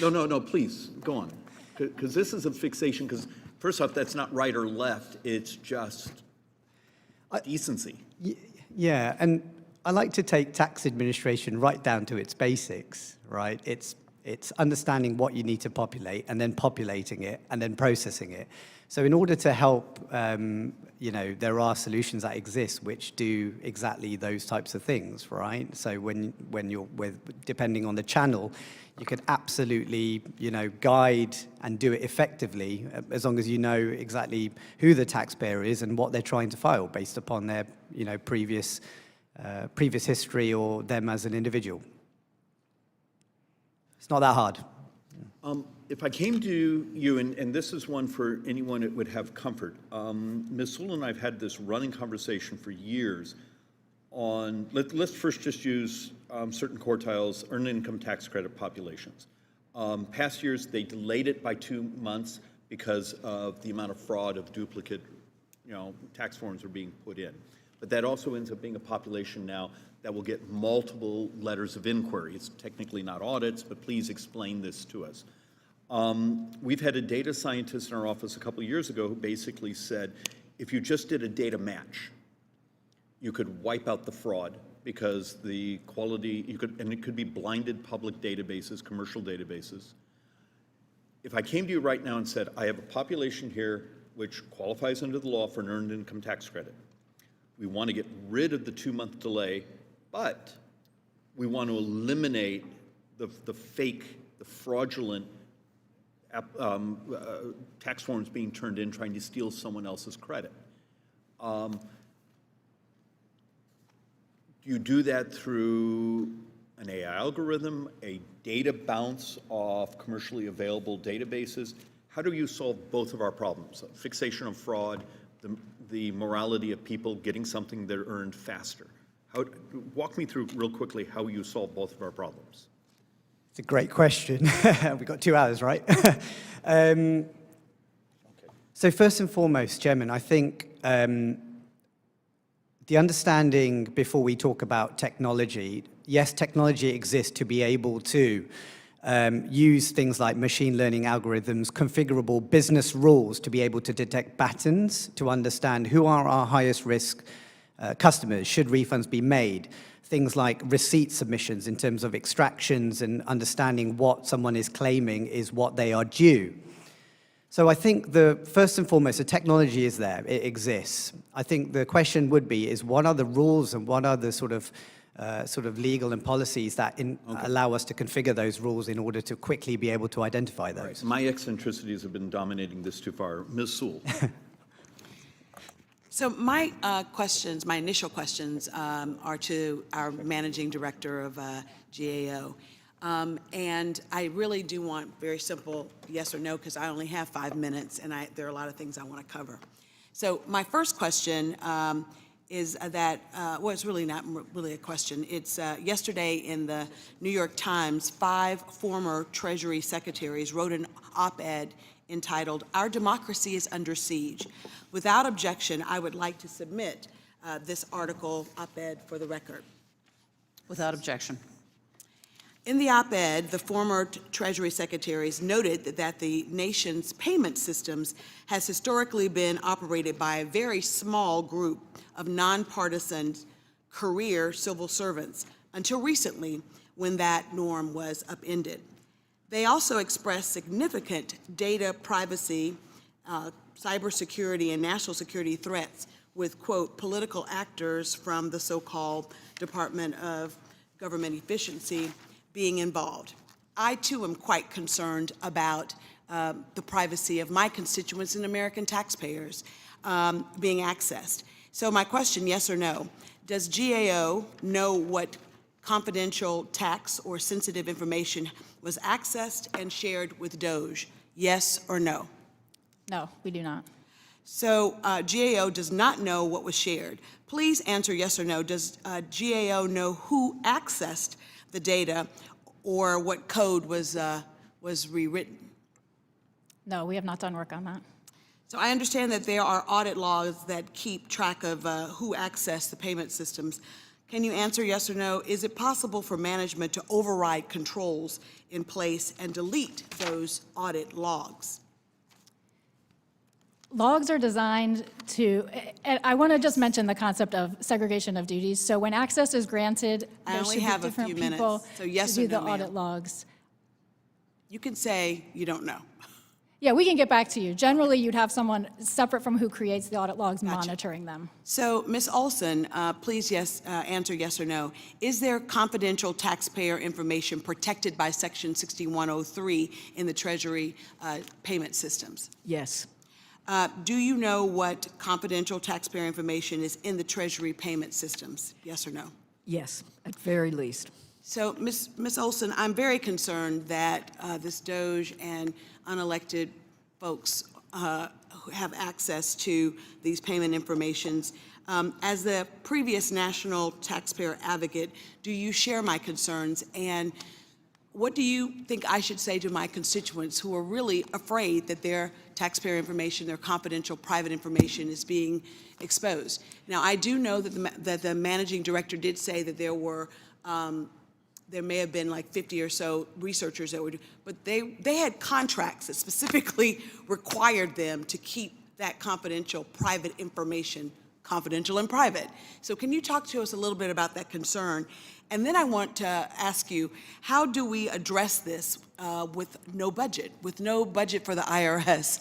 No, please, go on. Because this is a fixation, because first off, that's not right or left, it's just decency. Yeah, and I like to take tax administration right down to its basics, right? It's understanding what you need to populate and then populating it and then processing it. So in order to help, there are solutions that exist which do exactly those types of things, right? So when you're depending on the channel, you could absolutely, guide and do it effectively as long as you know exactly who the taxpayer is and what they're trying to file based upon their, previous history or them as an individual. It's not that hard. If I came to you, and this is one for anyone that would have comfort, Ms. Sewell and I have had this running conversation for years on, let's first just use certain quartiles, earned income tax credit populations. Past years, they delayed it by 2 months because of the amount of fraud of duplicate, tax forms are being put in. But that also ends up being a population now that will get multiple letters of inquiry. It's technically not audits, but please explain this to us. We've had a data scientist in our office a couple of years ago who basically said, if you just did a data match, you could wipe out the fraud because the quality, and it could be blinded public databases, commercial databases. If I came to you right now and said, I have a population here which qualifies under the law for an earned income tax credit. We want to get rid of the 2-month delay, but we want to eliminate the fake, the fraudulent tax forms being turned in trying to steal someone else's credit. Do you do that through an AI algorithm, a data bounce off commercially available databases? How do you solve both of our problems? Fixation of fraud, the morality of people getting something they're earned faster. Walk me through real quickly how you solve both of our problems. It's a great question. We've got 2 hours, right? So first and foremost, Chairman, I think the understanding before we talk about technology, yes, technology exists to be able to use things like machine learning algorithms, configurable business rules to be able to detect patterns, to understand who are our highest risk customers, should refunds be made, things like receipt submissions in terms of extractions and understanding what someone is claiming is what they are due. So I think first and foremost, the technology is there, it exists. I think the question would be is what are the rules and what are the sort of legal and policies that allow us to configure those rules in order to quickly be able to identify those. Right. My eccentricities have been dominating this too far. Ms. Sewell. So my initial questions are to our managing director of GAO. And I really do want very simple yes or no, because I only have 5 minutes and there are a lot of things I want to cover. So my first question is that, well, it's really not really a question. It's yesterday in the New York Times, 5 former Treasury secretaries wrote an op-ed entitled, "Our Democracy is Under Siege." Without objection, I would like to submit this article op-ed for the record. Without objection. In the op-ed, the former Treasury secretaries noted that the nation's payment systems has historically been operated by a very small group of nonpartisan career civil servants until recently, when that norm was upended. They also expressed significant data privacy, cybersecurity, and national security threats with, quote, political actors from the so-called Department of Government Efficiency being involved. I, too, am quite concerned about the privacy of my constituents and American taxpayers being accessed. So my question, yes or no, does GAO know what confidential tax or sensitive information was accessed and shared with DOJ? Yes or no? No, we do not. So GAO does not know what was shared. Please answer yes or no. Does GAO know who accessed the data or what code was rewritten? No, we have not done work on that. So I understand that there are audit laws that keep track of who accessed the payment systems. Can you answer yes or no? Is it possible for management to override controls in place and delete those audit logs? Logs are designed to, and I want to just mention the concept of segregation of duties. So when access is granted, I there only should be have a different few minutes, people so yes to or do the no, ma'am. audit logs. You can say you don't know. Yeah, we can get back to you. Generally, you'd have someone separate from who creates the audit logs monitoring them. So, Ms. Olson, please answer yes or no. Is there confidential taxpayer information protected by Section 6103 in the Treasury payment systems? Yes. Do you know what confidential taxpayer information is in the Treasury payment systems? Yes or no? Yes, at very least. So, Ms. Olson, I'm very concerned that this DOJ and unelected folks who have access to these payment informations. As the previous national taxpayer advocate, do you share my concerns? And what do you think I should say to my constituents who are really afraid that their taxpayer information, their confidential private information is being exposed? Now, I do know that the managing director did say that there were there may have been like 50 or so researchers that would, but they had contracts that specifically required them to keep that confidential private information confidential and private. So can you talk to us a little bit about that concern? And then I want to ask you, how do we address this with no budget for the IRS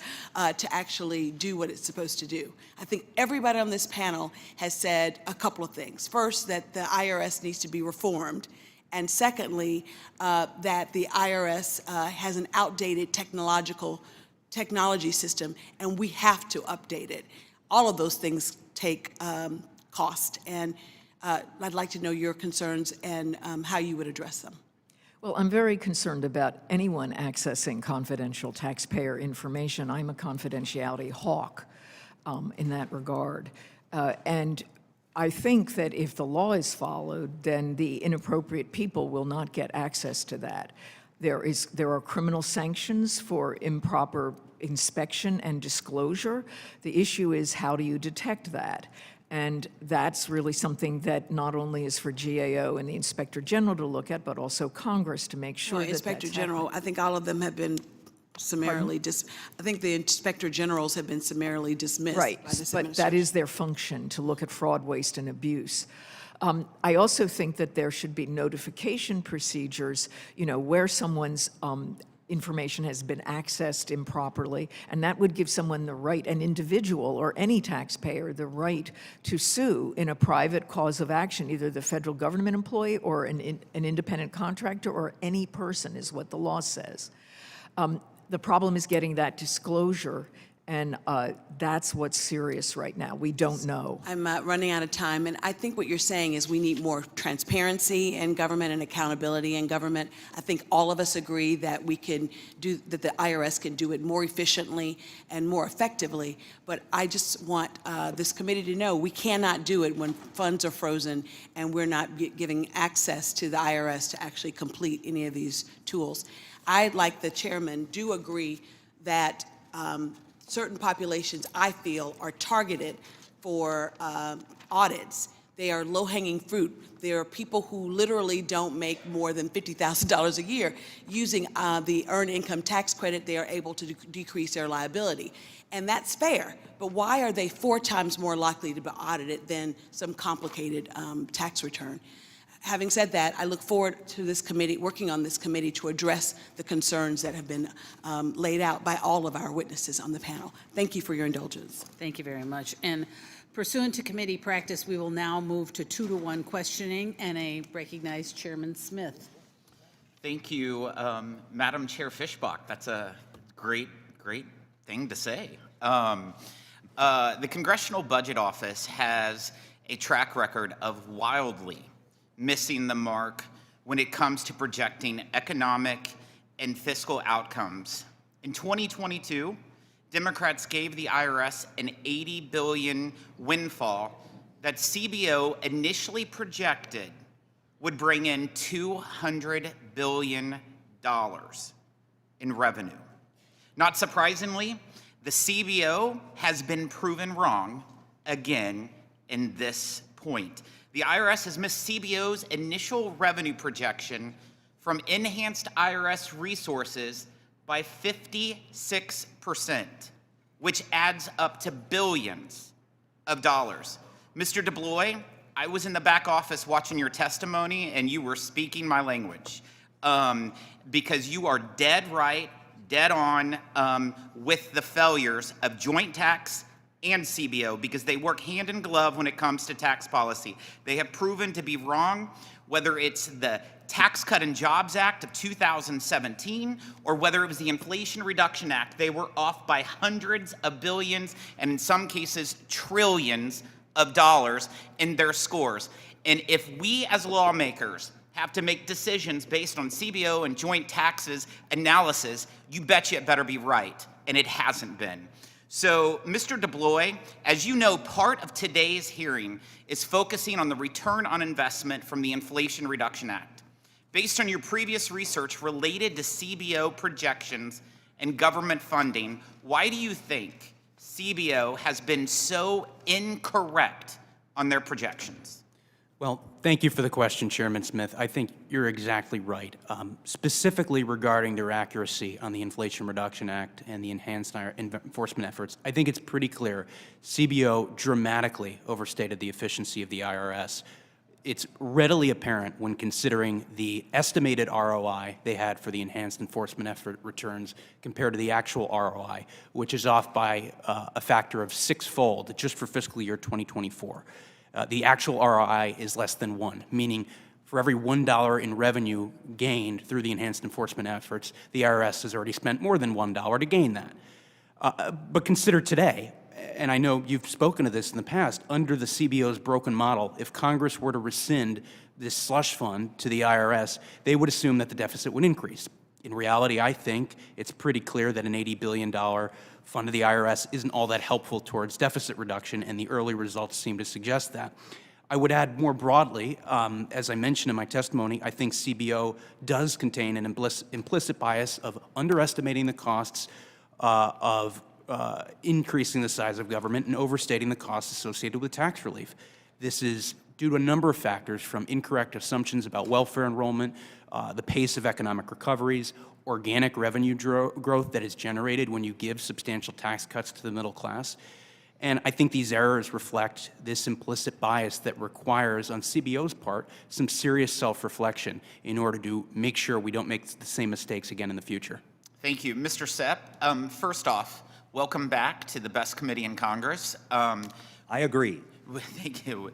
to actually do what it's supposed to do? I think everybody on this panel has said a couple of things. First, that the IRS needs to be reformed. And secondly, that the IRS has an outdated technology system, and we have to update it. All of those things take cost, and I'd like to know your concerns and how you would address them. Well, I'm very concerned about anyone accessing confidential taxpayer information. I'm a confidentiality hawk in that regard. And I think that if the law is followed, then the inappropriate people will not get access to that. There are criminal sanctions for improper inspection and disclosure. The issue is, how do you detect that? And that's really something that not only is for GAO and the Inspector General to look at, but also Congress to make sure that Inspector General, I think all of them have been summarily I think the Inspector Generals have been summarily dismissed right, by this but that is their function, to look at fraud, waste, and abuse. I also think that there should be notification procedures, where someone's information has been accessed improperly, and that would give someone the right, an individual or any taxpayer, the right to sue in a private cause of action, either the federal government employee or an independent contractor or any person, is what the law says. The problem is getting that disclosure, and that's what's serious right now. We don't know. I'm running out of time, and I think what you're saying is we need more transparency in government and accountability in government. I think all of us agree that that the IRS can do it more efficiently and more effectively, but I just want this committee to know we cannot do it when funds are frozen and we're not giving access to the IRS to actually complete any of these tools. I, like the chairman, do agree that certain populations, I feel, are targeted for audits They are low-hanging fruit. There are people who literally don't make more than $50,000 a year. Using the earned income tax credit, they are able to decrease their liability. And that's fair, but why are they 4 times more likely to be audited than some complicated tax return? Having said that, I look forward to this committee, working on this committee to address the concerns that have been laid out by all of our witnesses on the panel. Thank you for your indulgence. Thank you very much. And pursuant to committee practice, we will now move to 2-to-1 questioning, and I recognize Chairman Smith. Thank you, Madam Chair Fishbach. That's a great thing to say. The Congressional Budget Office has a track record of wildly missing the mark when it comes to projecting economic and fiscal outcomes. In 2022, Democrats gave the IRS an $80 billion windfall that CBO initially projected would bring in $200 billion in revenue. Not surprisingly, the CBO has been proven wrong again in this point. The IRS has missed CBO's initial revenue projection from enhanced IRS resources by 56%, which adds up to billions of dollars. Mr. Dublois, I was in the back office watching your testimony, and you were speaking my language, because you are dead right, dead on with the failures of joint tax and CBO, because they work hand in glove when it comes to tax policy. They have proven to be wrong, whether it's the Tax Cut and Jobs Act of 2017, or whether it was the Inflation Reduction Act. They were off by hundreds of billions, and in some cases, trillions of dollars in their scores. And if we as lawmakers have to make decisions based on CBO and joint taxes analysis, you bet you it better be right, and it hasn't been. So, Mr. Dublois, as you know, part of today's hearing is focusing on the return on investment from the Inflation Reduction Act. Based on your previous research related to CBO projections and government funding, why do you think CBO has been so incorrect on their projections? Well, thank you for the question, Chairman Smith. I think you're exactly right. Specifically regarding their accuracy on the Inflation Reduction Act and the enhanced enforcement efforts, I think it's pretty clear CBO dramatically overstated the efficiency of the IRS. It's readily apparent when considering the estimated ROI they had for the enhanced enforcement effort returns compared to the actual ROI, which is off by a factor of 6-fold just for fiscal year 2024. The actual ROI is less than 1, meaning for every $1 in revenue gained through the enhanced enforcement efforts, the IRS has already spent more than $1 to gain that. But consider today, and I know you've spoken to this in the past, under the CBO's broken model, if Congress were to rescind this slush fund to the IRS, they would assume that the deficit would increase. In reality, I think it's pretty clear that an $80 billion fund to the IRS isn't all that helpful towards deficit reduction, and the early results seem to suggest that. I would add more broadly, as I mentioned in my testimony, I think CBO does contain an implicit bias of underestimating the costs of increasing the size of government and overstating the costs associated with tax relief. This is due to a number of factors, from incorrect assumptions about welfare enrollment, the pace of economic recoveries, organic revenue growth that is generated when you give substantial tax cuts to the middle class. And I think these errors reflect this implicit bias that requires, on CBO's part, some serious self-reflection in order to make sure we don't make the same mistakes again in the future. Thank you. Mr. Sepp, first off, welcome back to the best committee in Congress. I agree. Thank you.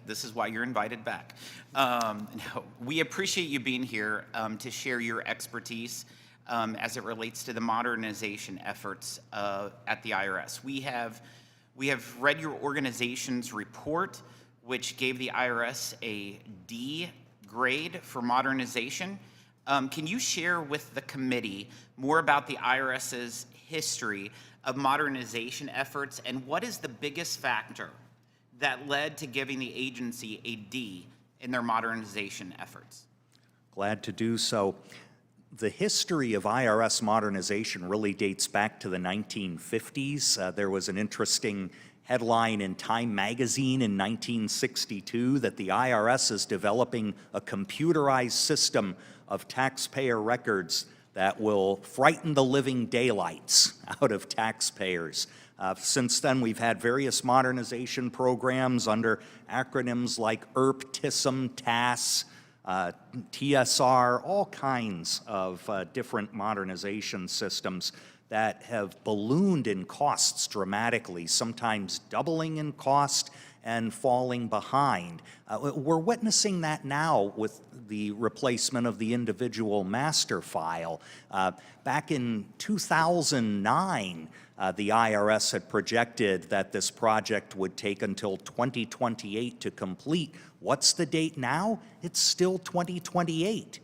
This is why you're invited back. No, we appreciate you being here to share your expertise as it relates to the modernization efforts at the IRS. We have read your organization's report, which gave the IRS a D grade for modernization. Can you share with the committee more about the IRS's history of modernization efforts, and what is the biggest factor that led to giving the agency a D in their modernization efforts? Glad to do so. The history of IRS modernization really dates back to the 1950s. There was an interesting headline in Time magazine in 1962 that the IRS is developing a computerized system of taxpayer records that will frighten the living daylights out of taxpayers. Since then, we've had various modernization programs under acronyms like ERP, TISM, TAS, TSR, all kinds of different modernization systems that have ballooned in costs dramatically, sometimes doubling in cost and falling behind. We're witnessing that now with the replacement of the individual master file. Back in 2009, the IRS had projected that this project would take until 2028 to complete. What's the date now? It's still 2028.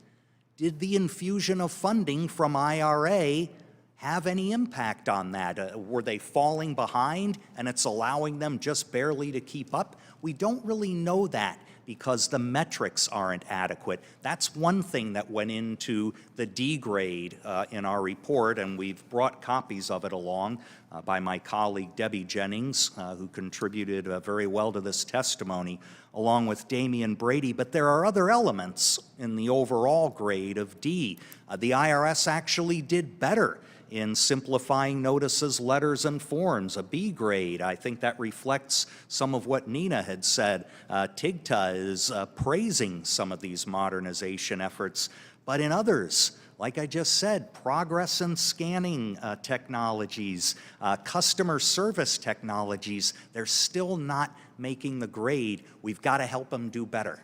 Did the infusion of funding from IRA have any impact on that? Were they falling behind and it's allowing them just barely to keep up? We don't really know that because the metrics aren't adequate. That's one thing that went into the D grade in our report, and we've brought copies of it along by my colleague Debbie Jennings, who contributed very well to this testimony, along with Damian Brady. But there are other elements in the overall grade of D. The IRS actually did better in simplifying notices, letters, and forms, a B grade. I think that reflects some of what Nina had said. TIGTA is praising some of these modernization efforts, but in others, like I just said, progress in scanning technologies, customer service technologies, they're still not making the grade. We've got to help them do better.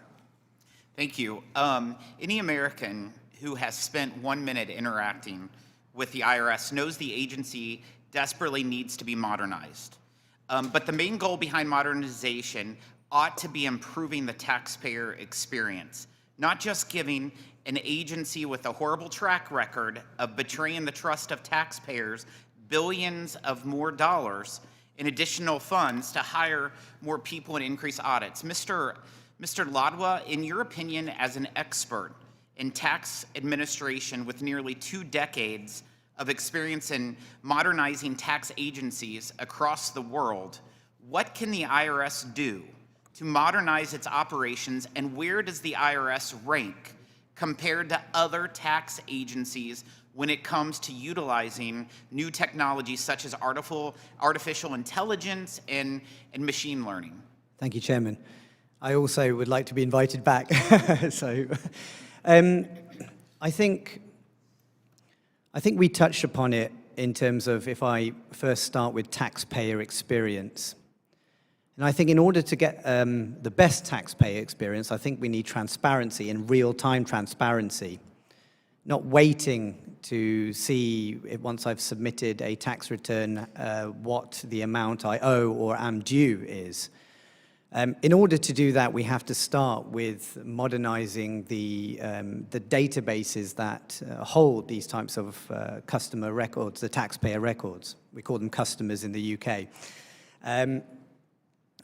Thank you. Any American who has spent 1 minute interacting with the IRS knows the agency desperately needs to be modernized. But the main goal behind modernization ought to be improving the taxpayer experience, not just giving an agency with a horrible track record of betraying the trust of taxpayers billions of more dollars in additional funds to hire more people and increase audits. Mr. Ladwa, in your opinion as an expert in tax administration with nearly 2 decades of experience in modernizing tax agencies across the world, what can the IRS do to modernize its operations, and where does the IRS rank compared to other tax agencies when it comes to utilizing new technologies such as artificial intelligence and machine learning? Thank you, Chairman. I also would like to be invited back. I think we touched upon it in terms of, if I first start with taxpayer experience. And I think in order to get the best taxpayer experience, I think we need transparency and real-time transparency, not waiting to see, once I've submitted a tax return, what the amount I owe or am due is. In order to do that, we have to start with modernizing the databases that hold these types of customer records, the taxpayer records. We call them customers in the UK.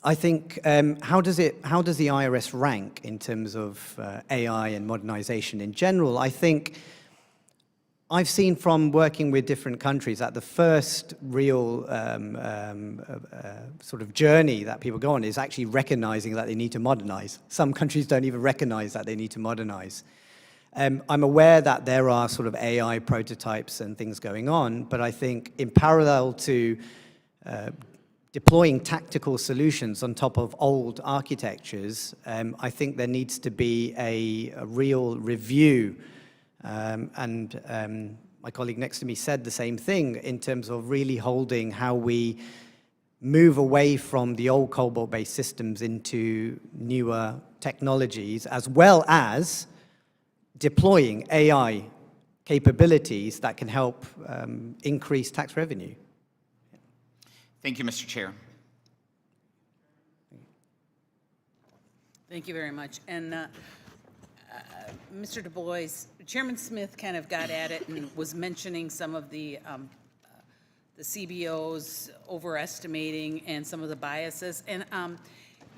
I think, how does the IRS rank in terms of AI and modernization in general? I think I've seen from working with different countries that the first real sort of journey that people go on is actually recognizing that they need to modernize. Some countries don't even recognize that they need to modernize. I'm aware that there are sort of AI prototypes and things going on, but I think in parallel to deploying tactical solutions on top of old architectures, I think there needs to be a real review. My colleague next to me said the same thing in terms of really holding how we move away from the old COBOL-based systems into newer technologies, as well as deploying AI capabilities that can help increase tax revenue. Thank you, Mr. Chair. Thank you very much. And Mr. Dublois, Chairman Smith kind of got at it and was mentioning some of the CBOs overestimating and some of the biases. And,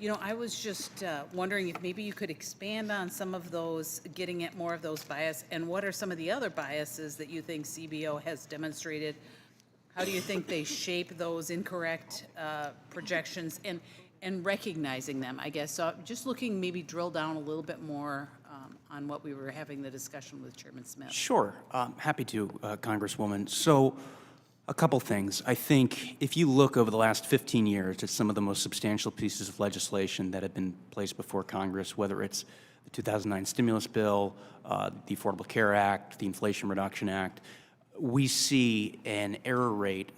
you know, I was just wondering if maybe you could expand on some of those, getting at more of those bias, and what are some of the other biases that you think CBO has demonstrated how do you think they shape those incorrect projections and recognizing them, I guess? So just looking, maybe drill down a little bit more on what we were having the discussion with Chairman Smith. Sure, happy to, Congresswoman. So, a couple things. I think if you look over the last 15 years at some of the most substantial pieces of legislation that have been placed before Congress, whether it's the 2009 stimulus bill, the Affordable Care Act, the Inflation Reduction Act, we see an error rate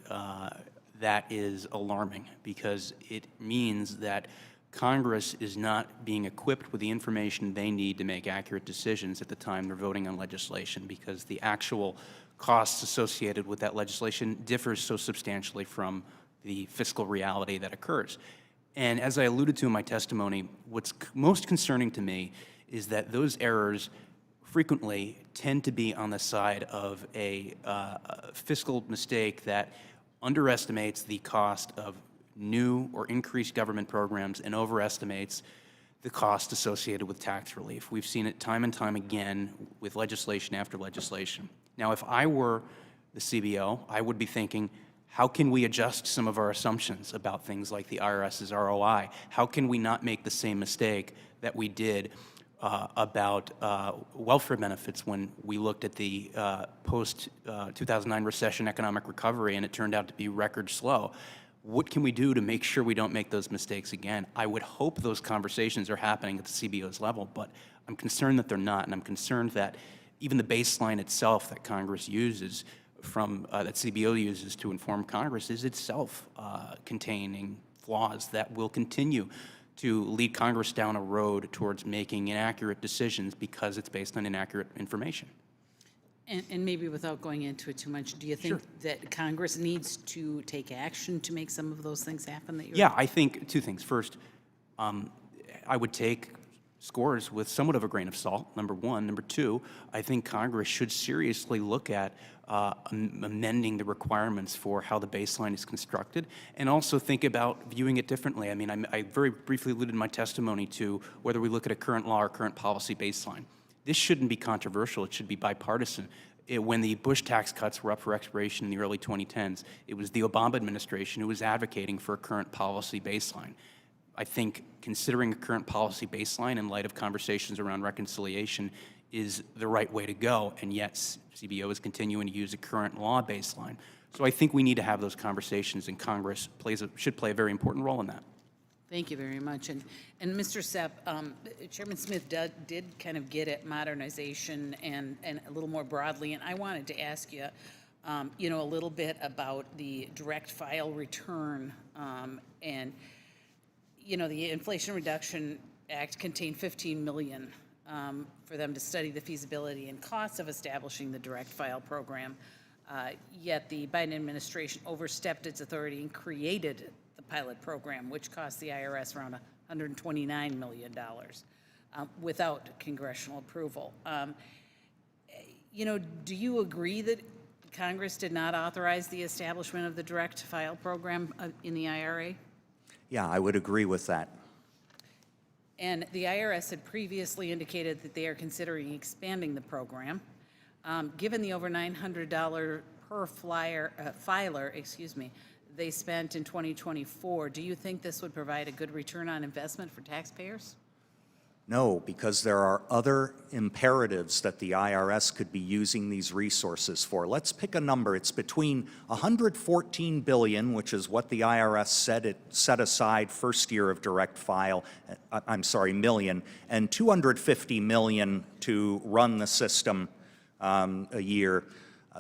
that is alarming, because it means that Congress is not being equipped with the information they need to make accurate decisions at the time they're voting on legislation, because the actual costs associated with that legislation differs so substantially from the fiscal reality that occurs. And as I alluded to in my testimony, what's most concerning to me is that those errors frequently tend to be on the side of a fiscal mistake that underestimates the cost of new or increased government programs and overestimates the cost associated with tax relief. We've seen it time and time again with legislation after legislation. Now, if I were the CBO, I would be thinking, how can we adjust some of our assumptions about things like the IRS's ROI? How can we not make the same mistake that we did about welfare benefits when we looked at the post-2009 recession economic recovery and it turned out to be record slow? What can we do to make sure we don't make those mistakes again? I would hope those conversations are happening at the CBO's level, but I'm concerned that they're not, and I'm concerned that even the baseline itself that Congress uses that CBO uses to inform Congress is itself containing flaws that will continue to lead Congress down a road towards making inaccurate decisions because it's based on inaccurate information. And maybe without going into it too much, do you think that Congress needs to take action to make some of those things happen that you're... Yeah, I think two things. First, I would take scores with somewhat of a grain of salt, number one. Number two, I think Congress should seriously look at amending the requirements for how the baseline is constructed, and also think about viewing it differently. I mean, I very briefly alluded in my testimony to whether we look at a current law or current policy baseline. This shouldn't be controversial. It should be bipartisan. When the Bush tax cuts were up for expiration in the early 2010s, it was the Obama administration who was advocating for a current policy baseline. I think considering a current policy baseline in light of conversations around reconciliation is the right way to go, and yet CBO is continuing to use a current law baseline. So I think we need to have those conversations, and Congress should play a very important role in that. Thank you very much. And Mr. Sepp, Chairman Smith did kind of get at modernization and a little more broadly, and I wanted to ask you, you know, a little bit about the direct file return and, you know, the Inflation Reduction Act contained $15 million for them to study the feasibility and costs of establishing the direct file program, yet the Biden administration overstepped its authority and created the pilot program, which cost the IRS around $129 million without congressional approval. You know, do you agree that Congress did not authorize the establishment of the direct file program in the IRA? Yeah, I would agree with that. And the IRS had previously indicated that they are considering expanding the program. Given the over $900 per filer, they spent in 2024, do you think this would provide a good return on investment for taxpayers? No, because there are other imperatives that the IRS could be using these resources for. Let's pick a number. It's between $114 billion, which is what the IRS said it set aside first year of direct file, million, and $250 million to run the system a year.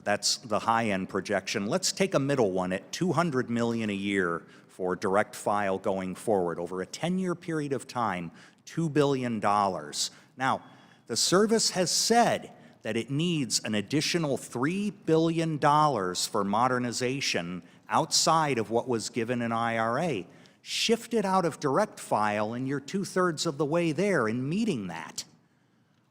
That's the high-end projection. Let's take a middle one at $200 million a year for direct file going forward over a 10-year period of time. $2 billion. Now, the service has said that it needs an additional $3 billion for modernization outside of what was given in IRA. Shift it out of direct file and you're 2/3 of the way there in meeting that.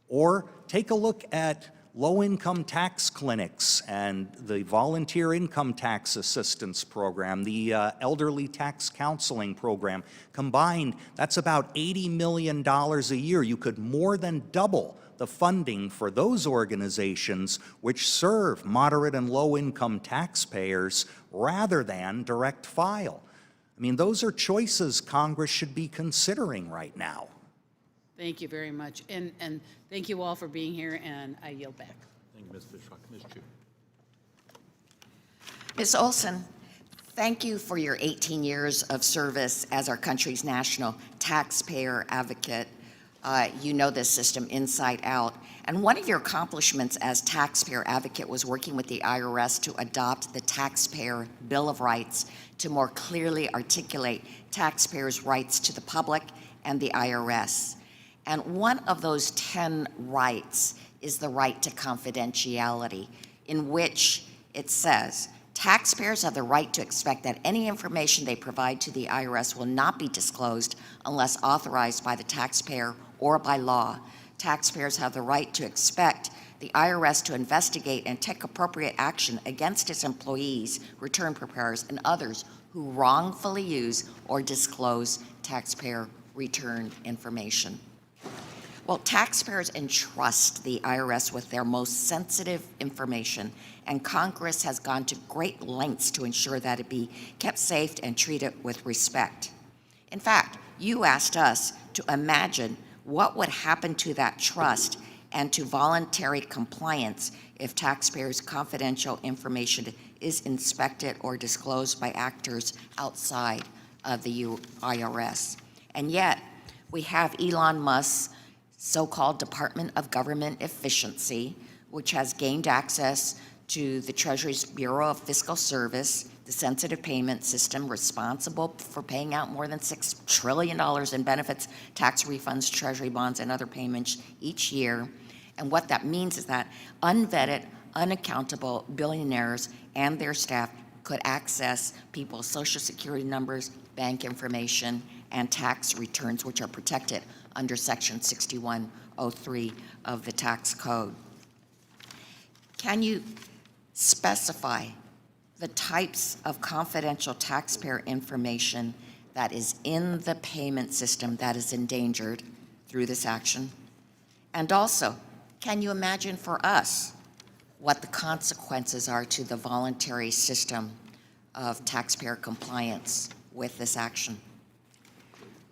Or take a look at low-income tax clinics and the volunteer income tax assistance program, the elderly tax counseling program. Combined, that's about $80 million a year. You could more than double the funding for those organizations which serve moderate and low-income taxpayers rather than direct file. I mean, those are choices Congress should be considering right now. Thank you very much. And thank you all for being here, and I yield back. Thank you, Ms. Fishbach. Ms. Chu. Ms. Olson, thank you for your 18 years of service as our country's national taxpayer advocate. You know this system inside out. And one of your accomplishments as taxpayer advocate was working with the IRS to adopt the Taxpayer Bill of Rights to more clearly articulate taxpayers' rights to the public and the IRS. And one of those 10 rights is the right to confidentiality, in which it says, taxpayers have the right to expect that any information they provide to the IRS will not be disclosed unless authorized by the taxpayer or by law. Taxpayers have the right to expect the IRS to investigate and take appropriate action against its employees, return preparers, and others who wrongfully use or disclose taxpayer return information. Well, taxpayers entrust the IRS with their most sensitive information, and Congress has gone to great lengths to ensure that it be kept safe and treated with respect. In fact, you asked us to imagine what would happen to that trust and to voluntary compliance if taxpayers' confidential information is inspected or disclosed by actors outside of the IRS. And yet, we have Elon Musk's so-called Department of Government Efficiency, which has gained access to the Treasury's Bureau of Fiscal Service, the sensitive payment system responsible for paying out more than $6 trillion in benefits, tax refunds, Treasury bonds, and other payments each year. And what that means is that unvetted, unaccountable billionaires and their staff could access people's Social Security numbers, bank information, and tax returns, which are protected under Section 6103 of the tax code. Can you specify the types of confidential taxpayer information that is in the payment system that is endangered through this action? And also, can you imagine for us what the consequences are to the voluntary system of taxpayer compliance with this action?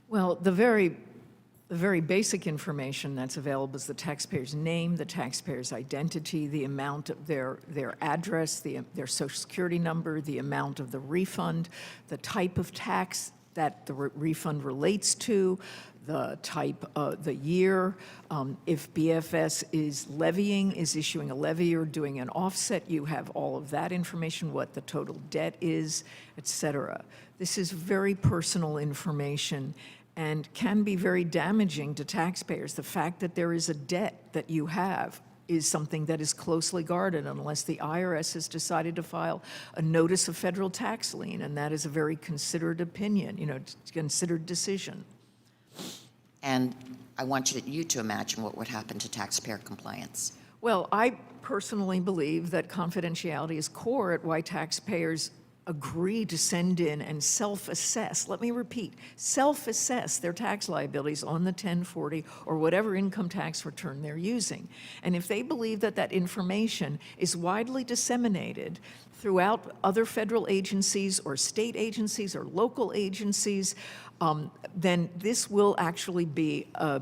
Well, the very basic information that's available is the taxpayer's name, the taxpayer's identity, the amount of their address, their Social Security number, the amount of the refund, the type of tax that the refund relates to, the type, the year. If BFS is issuing a levy or doing an offset, you have all of that information, what the total debt is, et cetera. This is very personal information and can be very damaging to taxpayers. The fact that there is a debt that you have is something that is closely guarded unless the IRS has decided to file a notice of federal tax lien, and that is a very considered opinion, considered decision. And I want you to imagine what would happen to taxpayer compliance. Well, I personally believe that confidentiality is core at why taxpayers agree to send in and self-assess, let me repeat, self-assess their tax liabilities on the 1040 or whatever income tax return they're using. And if they believe that that information is widely disseminated throughout other federal agencies or state agencies or local agencies, then this will actually be a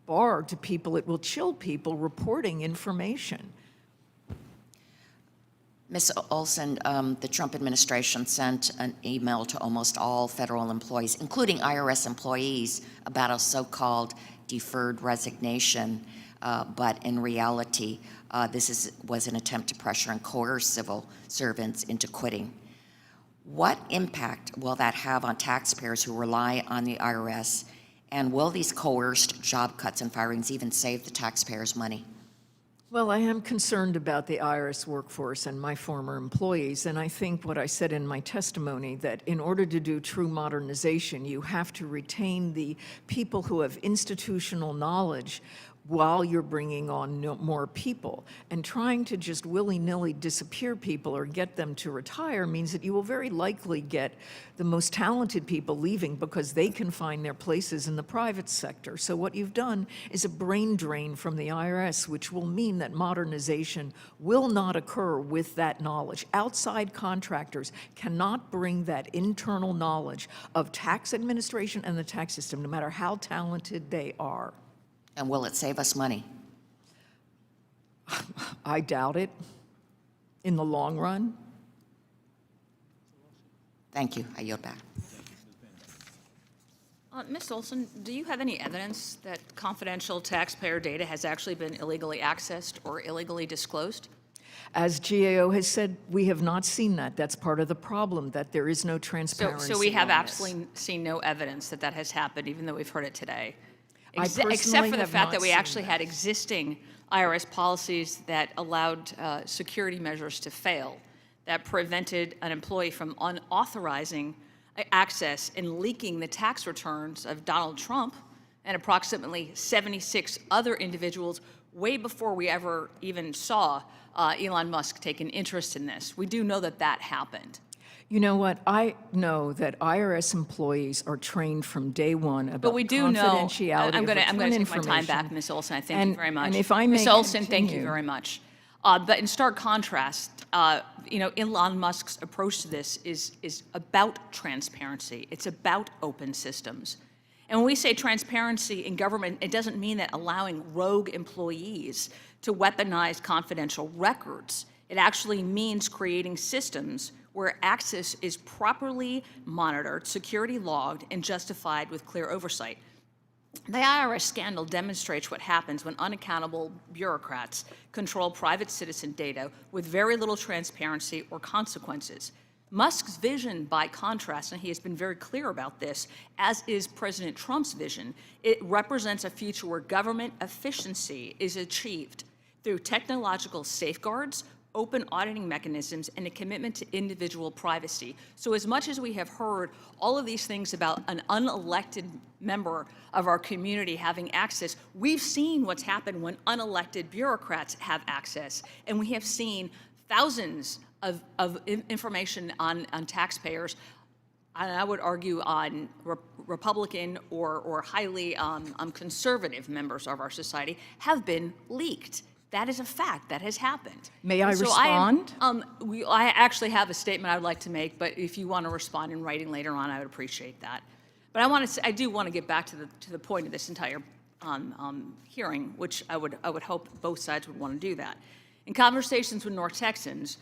bar to people. It will chill people reporting information. Ms. Olson, the Trump administration sent an email to almost all federal employees, including IRS employees, about a so-called deferred resignation, but in reality, this was an attempt to pressure and coerce civil servants into quitting. What impact will that have on taxpayers who rely on the IRS, and will these coerced job cuts and firings even save the taxpayers' money? Well, I am concerned about the IRS workforce and my former employees, and I think what I said in my testimony, that in order to do true modernization, you have to retain the people who have institutional knowledge while you're bringing on more people. And trying to just willy-nilly disappear people or get them to retire means that you will very likely get the most talented people leaving because they can find their places in the private sector. So what you've done is a brain drain from the IRS, which will mean that modernization will not occur with that knowledge. Outside contractors cannot bring that internal knowledge of tax administration and the tax system, no matter how talented they are. And will it save us money? I doubt it in the long run. Thank you. I yield back. Ms. Olson, do you have any evidence that confidential taxpayer data has actually been illegally accessed or illegally disclosed? As GAO has said, we have not seen that. That's part of the problem, that there is no transparency. So we have on this. absolutely seen no evidence that that has happened, even though we've heard it today. I Except personally for the have fact not that we seen actually that. had existing IRS policies that allowed security measures to fail, that prevented an employee from unauthorizing access and leaking the tax returns of Donald Trump and approximately 76 other individuals way before we ever even saw Elon Musk take an interest in this. We do know that that happened. You know what? I know that IRS employees are trained from day one about But we do know, confidentiality I'm going of to return take my time back, information. Ms. Olson. I thank you very much. And if I may Ms. Olson, thank you continue. very much. But in stark contrast, Elon Musk's approach to this is about transparency. It's about open systems. And when we say transparency in government, it doesn't mean that allowing rogue employees to weaponize confidential records. It actually means creating systems where access is properly monitored, security logged, and justified with clear oversight. The IRS scandal demonstrates what happens when unaccountable bureaucrats control private citizen data with very little transparency or consequences. Musk's vision, by contrast, and he has been very clear about this, as is President Trump's vision, it represents a future where government efficiency is achieved through technological safeguards, open auditing mechanisms, and a commitment to individual privacy. So as much as we have heard all of these things about an unelected member of our community having access, we've seen what's happened when unelected bureaucrats have access. And we have seen thousands of information on taxpayers, and I would argue on Republican or highly conservative members of our society, have been leaked. That is a fact. That has happened. May I So respond? I actually have a statement I would like to make, but if you want to respond in writing later on, I would appreciate that. But I do want to get back to the point of this entire hearing, which I would hope both sides would want to do that. In conversations with North Texans,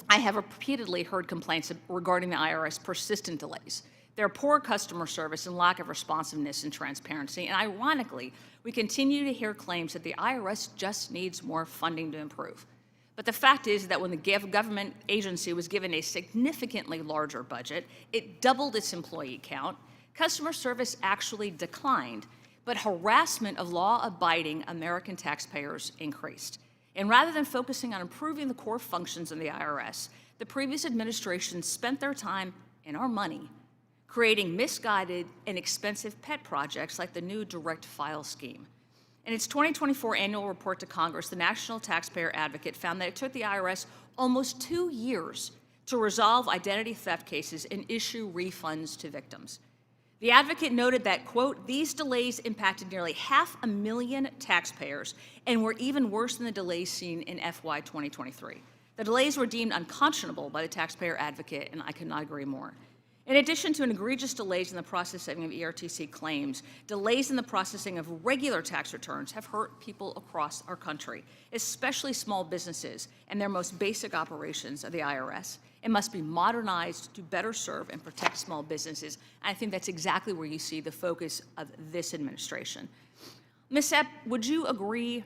I have repeatedly heard complaints regarding the IRS persistent delays, their poor customer service and lack of responsiveness and transparency. And ironically, we continue to hear claims that the IRS just needs more funding to improve. But the fact is that when the government agency was given a significantly larger budget, it doubled its employee count, customer service actually declined, but harassment of law-abiding American taxpayers increased. And rather than focusing on improving the core functions of the IRS, the previous administration spent their time and our money creating misguided and expensive pet projects like the new direct file scheme. In its 2024 annual report to Congress, the National Taxpayer Advocate found that it took the IRS almost 2 years to resolve identity theft cases and issue refunds to victims. The advocate noted that, quote, these delays impacted nearly 500,000 taxpayers and were even worse than the delays seen in FY 2023. The delays were deemed unconscionable by the taxpayer advocate, and I could not agree more. In addition to an egregious delays in the processing of ERTC claims, delays in the processing of regular tax returns have hurt people across our country, especially small businesses and their most basic operations of the IRS. It must be modernized to better serve and protect small businesses. And I think that's exactly where you see the focus of this administration. Ms. Sepp, would you agree,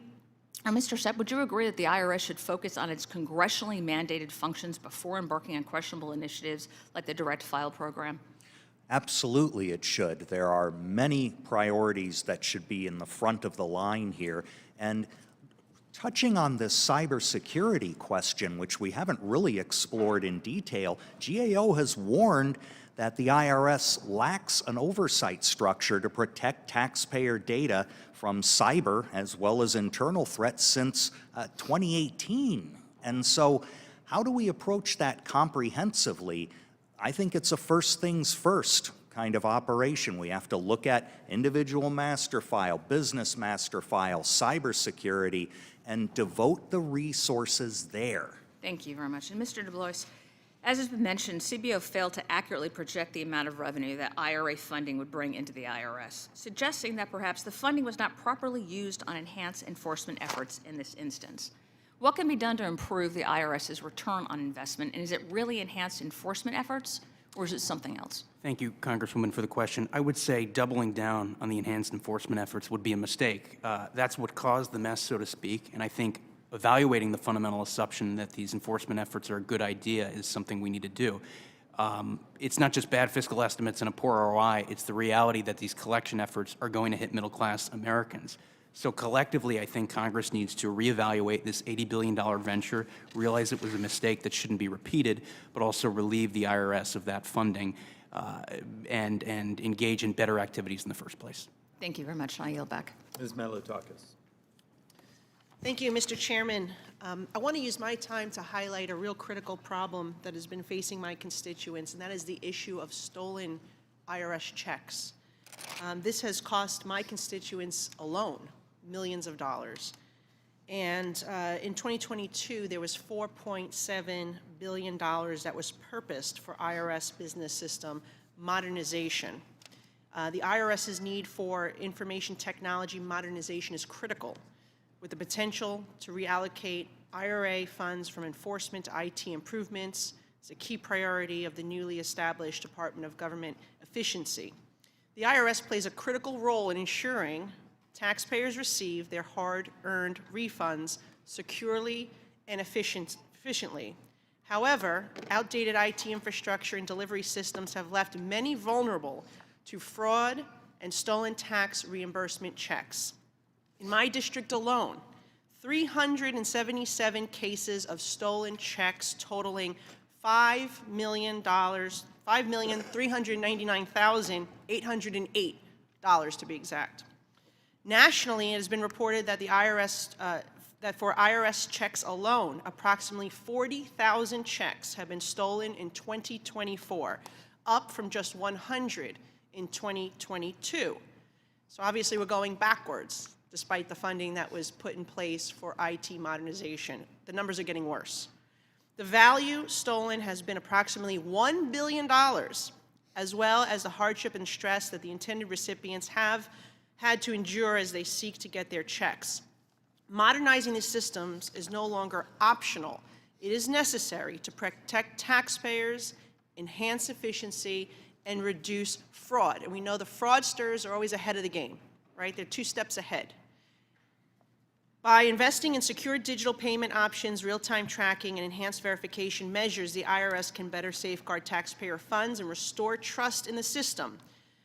or Mr. Sepp, would you agree that the IRS should focus on its congressionally mandated functions before embarking on questionable initiatives like the direct file program? Absolutely, it should. There are many priorities that should be in the front of the line here. And touching on this cybersecurity question, which we haven't really explored in detail, GAO has warned that the IRS lacks an oversight structure to protect taxpayer data from cyber as well as internal threats since 2018. And so how do we approach that comprehensively? I think it's a first things first kind of operation. We have to look at individual master file, business master file, cybersecurity, and devote the resources there. Thank you very much. And Mr. Dublois, as has been mentioned, CBO failed to accurately project the amount of revenue that IRA funding would bring into the IRS, suggesting that perhaps the funding was not properly used on enhanced enforcement efforts in this instance. What can be done to improve the IRS's return on investment, and is it really enhanced enforcement efforts, or is it something else? Thank you, Congresswoman, for the question. I would say doubling down on the enhanced enforcement efforts would be a mistake. That's what caused the mess, so to speak, and I think evaluating the fundamental assumption that these enforcement efforts are a good idea is something we need to do. It's not just bad fiscal estimates and a poor ROI, it's the reality that these collection efforts are going to hit middle-class Americans. So collectively, I think Congress needs to reevaluate this $80 billion venture, realize it was a mistake that shouldn't be repeated, but also relieve the IRS of that funding and engage in better activities in the first place. Thank you very much. I yield back. Ms. Malotakis. Thank you, Mr. Chairman. I want to use my time to highlight a real critical problem that has been facing my constituents, and that is the issue of stolen IRS checks. This has cost my constituents alone millions of dollars. And in 2022, there was $4.7 billion that was purposed for IRS business system modernization. The IRS's need for information technology modernization is critical, with the potential to reallocate IRA funds from enforcement to IT improvements. It's a key priority of the newly established Department of Government Efficiency. The IRS plays a critical role in ensuring taxpayers receive their hard-earned refunds securely and efficiently. However, outdated IT infrastructure and delivery systems have left many vulnerable to fraud and stolen tax reimbursement checks. In my district alone, 377 cases of stolen checks totaling $5,399,808 to be exact. Nationally, it has been reported that the IRS, that for IRS checks alone, approximately 40,000 checks have been stolen in 2024, up from just 100 in 2022. So obviously, we're going backwards, despite the funding that was put in place for IT modernization. The numbers are getting worse. The value stolen has been approximately $1 billion, as well as the hardship and stress that the intended recipients have had to endure as they seek to get their checks. Modernizing these systems is no longer optional. It is necessary to protect taxpayers, enhance efficiency, and reduce fraud. And we know the fraudsters are always ahead of the game, right? They're 2 steps ahead. By investing in secure digital payment options, real-time tracking, and enhanced verification measures, the IRS can better safeguard taxpayer funds and restore trust in the system.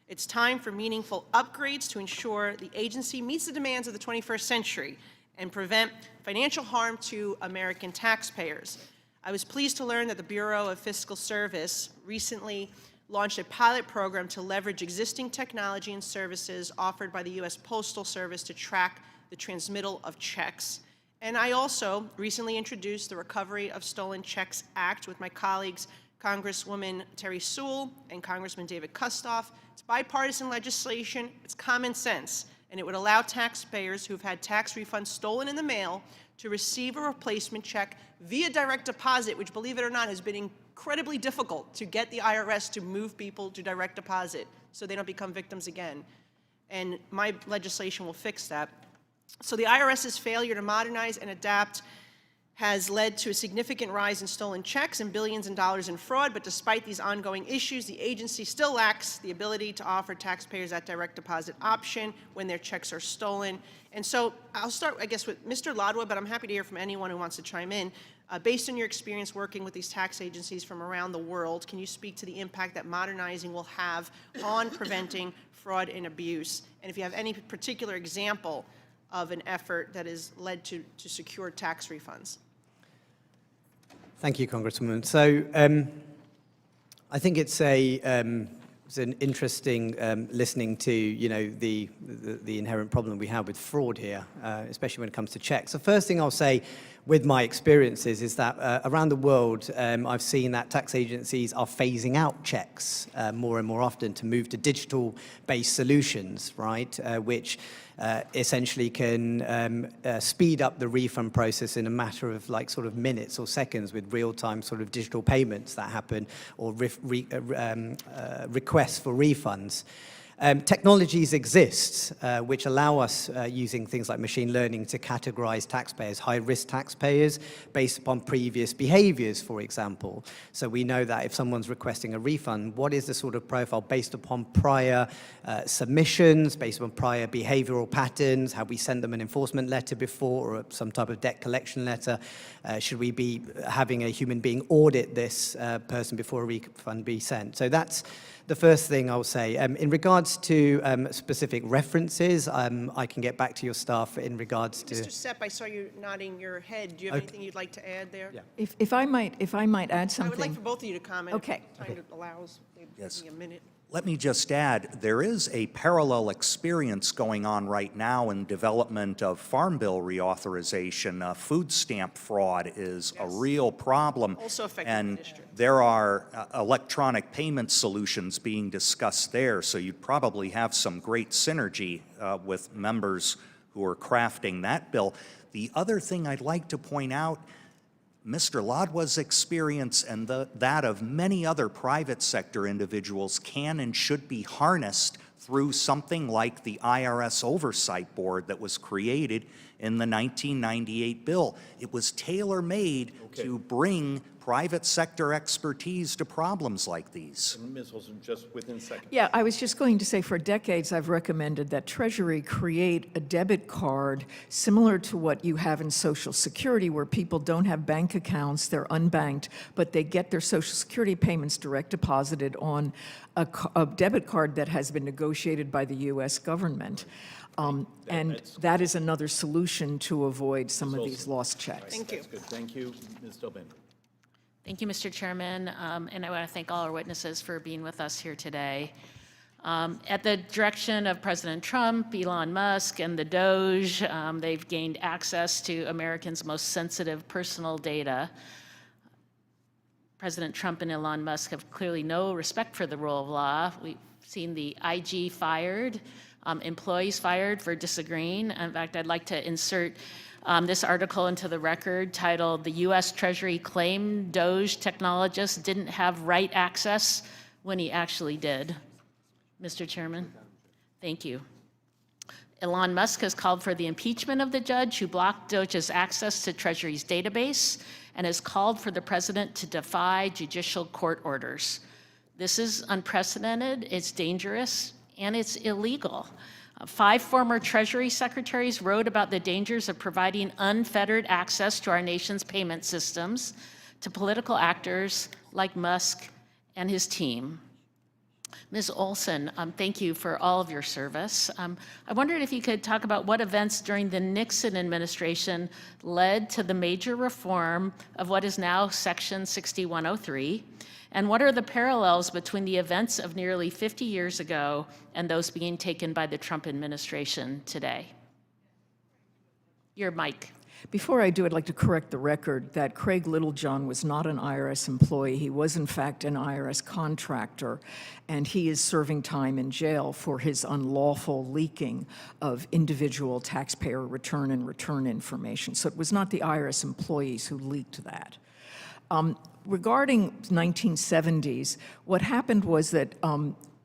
It's time for meaningful upgrades to ensure the agency meets the demands of the 21st century and prevent financial harm to American taxpayers. I was pleased to learn that the Bureau of Fiscal Service recently launched a pilot program to leverage existing technology and services offered by the U.S. Postal Service to track the transmittal of checks. And I also recently introduced the Recovery of Stolen Checks Act with my colleagues, Congresswoman Terry Sewell and Congressman David Kustoff. It's bipartisan legislation, it's common sense, and it would allow taxpayers who've had tax refunds stolen in the mail to receive a replacement check via direct deposit, which, believe it or not, has been incredibly difficult to get the IRS to move people to direct deposit so they don't become victims again. And my legislation will fix that. So the IRS's failure to modernize and adapt has led to a significant rise in stolen checks and billions in dollars in fraud, but despite these ongoing issues, the agency still lacks the ability to offer taxpayers that direct deposit option when their checks are stolen. And so I'll start, I guess, with Mr. Ladwa, but I'm happy to hear from anyone who wants to chime in. Based on your experience working with these tax agencies from around the world, can you speak to the impact that modernizing will have on preventing fraud and abuse? And if you have any particular example of an effort that has led to secure tax refunds. Thank you, Congresswoman. So I think it's it's an interesting listening to the inherent problem we have with fraud here, especially when it comes to checks. The first thing I'll say with my experiences is that around the world, I've seen that tax agencies are phasing out checks more and more often to move to digital-based solutions, right, which essentially can speed up the refund process in a matter of sort of minutes or seconds with real-time sort of digital payments that happen or requests for refunds. Technologies exist which allow us, using things like machine learning, to categorize taxpayers, high-risk taxpayers, based upon previous behaviors, for example. So we know that if someone's requesting a refund, what is the sort of profile based upon prior submissions, based upon prior behavioral patterns? Have we sent them an enforcement letter before or some type of debt collection letter? Should we be having a human being audit this person before a refund be sent? So that's the first thing I'll say. In regards to specific references, I can get back to your staff in regards to... Mr. Sepp, I saw you nodding your head. Do you have anything you'd like to add there? Yeah. If I might add something. I would like for both of you to comment. Okay. If time allows, maybe Yes. a minute. Let me just add, there is a parallel experience going on right now in development of Farm Bill reauthorization. Food stamp fraud is a real problem. Also affecting the and district. there are electronic payment solutions being discussed there, so you'd probably have some great synergy with members who are crafting that bill. The other thing I'd like to point out, Mr. Ladwa's experience and that of many other private sector individuals can and should be harnessed through something like the IRS Oversight Board that was created in the 1998 bill. It was tailor-made to bring private sector expertise to problems like these. Ms. Olson, just within seconds. Yeah, I was just going to say, for decades, I've recommended that Treasury create a debit card similar to what you have in Social Security, where people don't have bank accounts, they're unbanked, but they get their Social Security payments direct deposited on a debit card that has been negotiated by the U.S. government. And that is another solution to avoid some of these lost checks. Thank you. That's good. Thank you. Ms. Delbin. Thank you, Mr. Chairman, and I want to thank all our witnesses for being with us here today. At the direction of President Trump, Elon Musk, and the Doge, they've gained access to Americans' most sensitive personal data. President Trump and Elon Musk have clearly no respect for the rule of law. We've seen the IG fired, employees fired for disagreeing. In fact, I'd like to insert this article into the record titled, "The U.S. Treasury Claimed Doge Technologist Didn't Have Right Access When He Actually Did." Mr. Chairman, thank you. Elon Musk has called for the impeachment of the judge who blocked Doge's access to Treasury's database and has called for the president to defy judicial court orders. This is unprecedented, it's dangerous, and it's illegal. 5 former Treasury secretaries wrote about the dangers of providing unfettered access to our nation's payment systems to political actors like Musk and his team. Ms. Olson, thank you for all of your service. I wondered if you could talk about what events during the Nixon administration led to the major reform of what is now Section 6103, and what are the parallels between the events of nearly 50 years ago and those being taken by the Trump administration today? Your mic. Before I do, I'd like to correct the record that Craig Littlejohn was not an IRS employee. He was, in fact, an IRS contractor, and he is serving time in jail for his unlawful leaking of individual taxpayer return and return information. So it was not the IRS employees who leaked that. Regarding 1970s, what happened was that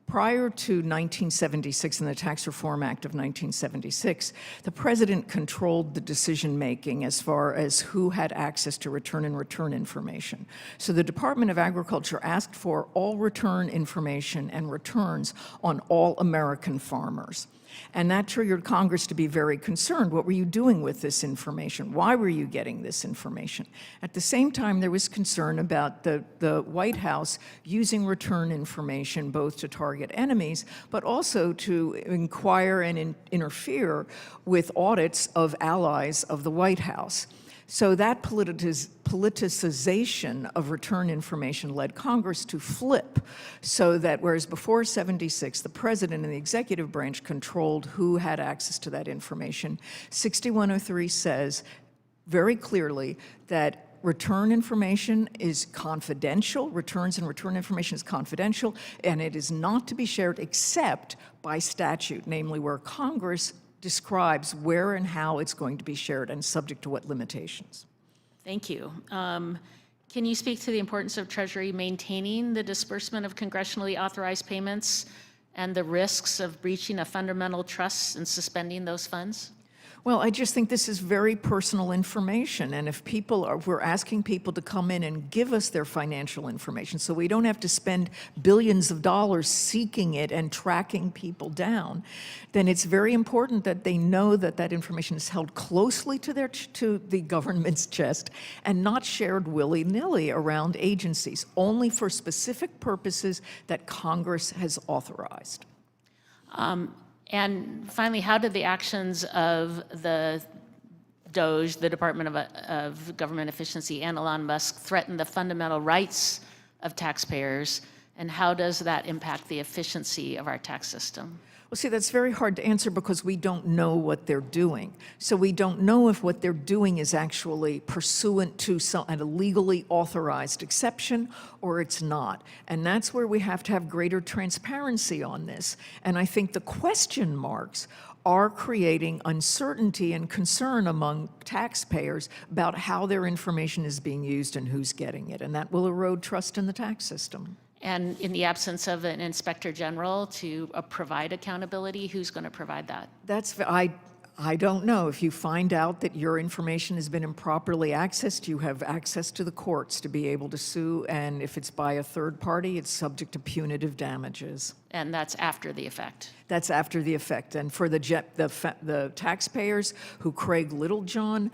prior to 1976 and the Tax Reform Act of 1976, the president controlled the decision-making as far as who had access to return and return information. So the Department of Agriculture asked for all return information and returns on all American farmers. And that triggered Congress to be very concerned. What were you doing with this information? Why were you getting this information? At the same time, there was concern about the White House using return information both to target enemies, but also to inquire and interfere with audits of allies of the White House. So that politicization of return information led Congress to flip, so that whereas before 76, the president and the executive branch controlled who had access to that information, 6103 says very clearly that return information is confidential, returns and return information is confidential, and it is not to be shared except by statute, namely where Congress describes where and how it's going to be shared and subject to what limitations. Thank you. Can you speak to the importance of Treasury maintaining the disbursement of congressionally authorized payments and the risks of breaching a fundamental trust and suspending those funds? Well, I just think this is very personal information, and if we're asking people to come in and give us their financial information so we don't have to spend billions of dollars seeking it and tracking people down, then it's very important that they know that that information is held closely to the government's chest and not shared willy-nilly around agencies, only for specific purposes that Congress has authorized. And finally, how did the actions of the DOGE, the Department of Government Efficiency, and Elon Musk threaten the fundamental rights of taxpayers, and how does that impact the efficiency of our tax system? Well, see, that's very hard to answer because we don't know what they're doing. So we don't know if what they're doing is actually pursuant to a legally authorized exception or it's not. And that's where we have to have greater transparency on this. And I think the question marks are creating uncertainty and concern among taxpayers about how their information is being used and who's getting it. And that will erode trust in the tax system. And in the absence of an inspector general to provide accountability, who's going to provide that? I don't know. If you find out that your information has been improperly accessed, you have access to the courts to be able to sue, and if it's by a third party, it's subject to punitive damages. And that's after the effect? That's after the effect. And for the taxpayers who Craig Littlejohn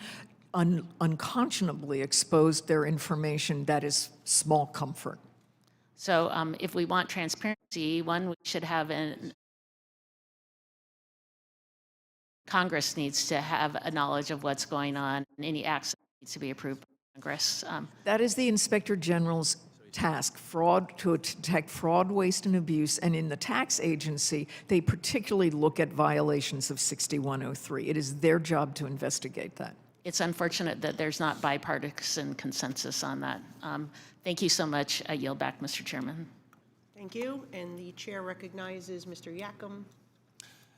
unconscionably exposed their information, that is small comfort. So if we want transparency, one, we should have Congress needs to have a knowledge of what's going on, and any action needs to be approved by Congress. That is the Inspector General's task, to detect fraud, waste, and abuse. And in the tax agency, they particularly look at violations of 6103. It is their job to investigate that. It's unfortunate that there's not bipartisan consensus on that. Thank you so much. I yield back, Mr. Chairman. Thank you. And the chair recognizes Mr. Yacom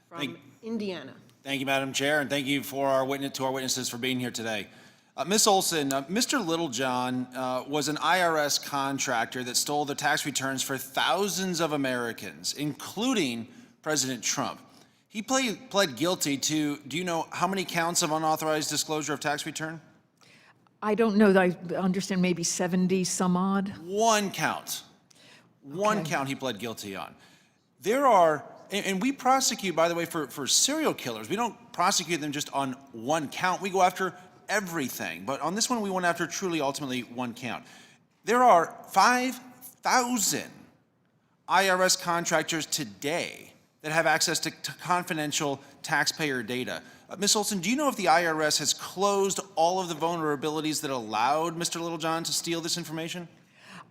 from Indiana. Thank you, Madam Chair, and thank you to our witnesses for being here today. Ms. Olson, Mr. Littlejohn was an IRS contractor that stole the tax returns for thousands of Americans, including President Trump. He pled guilty to, do you know how many counts of unauthorized disclosure of tax return? I don't know that I understand, maybe 70 some odd? One count. One count he pled guilty on. There are, and we prosecute, by the way, for serial killers. We don't prosecute them just on one count. We go after everything. But on this one, we went after truly, ultimately, one count. There are 5,000 IRS contractors today that have access to confidential taxpayer data. Ms. Olson, do you know if the IRS has closed all of the vulnerabilities that allowed Mr. Littlejohn to steal this information?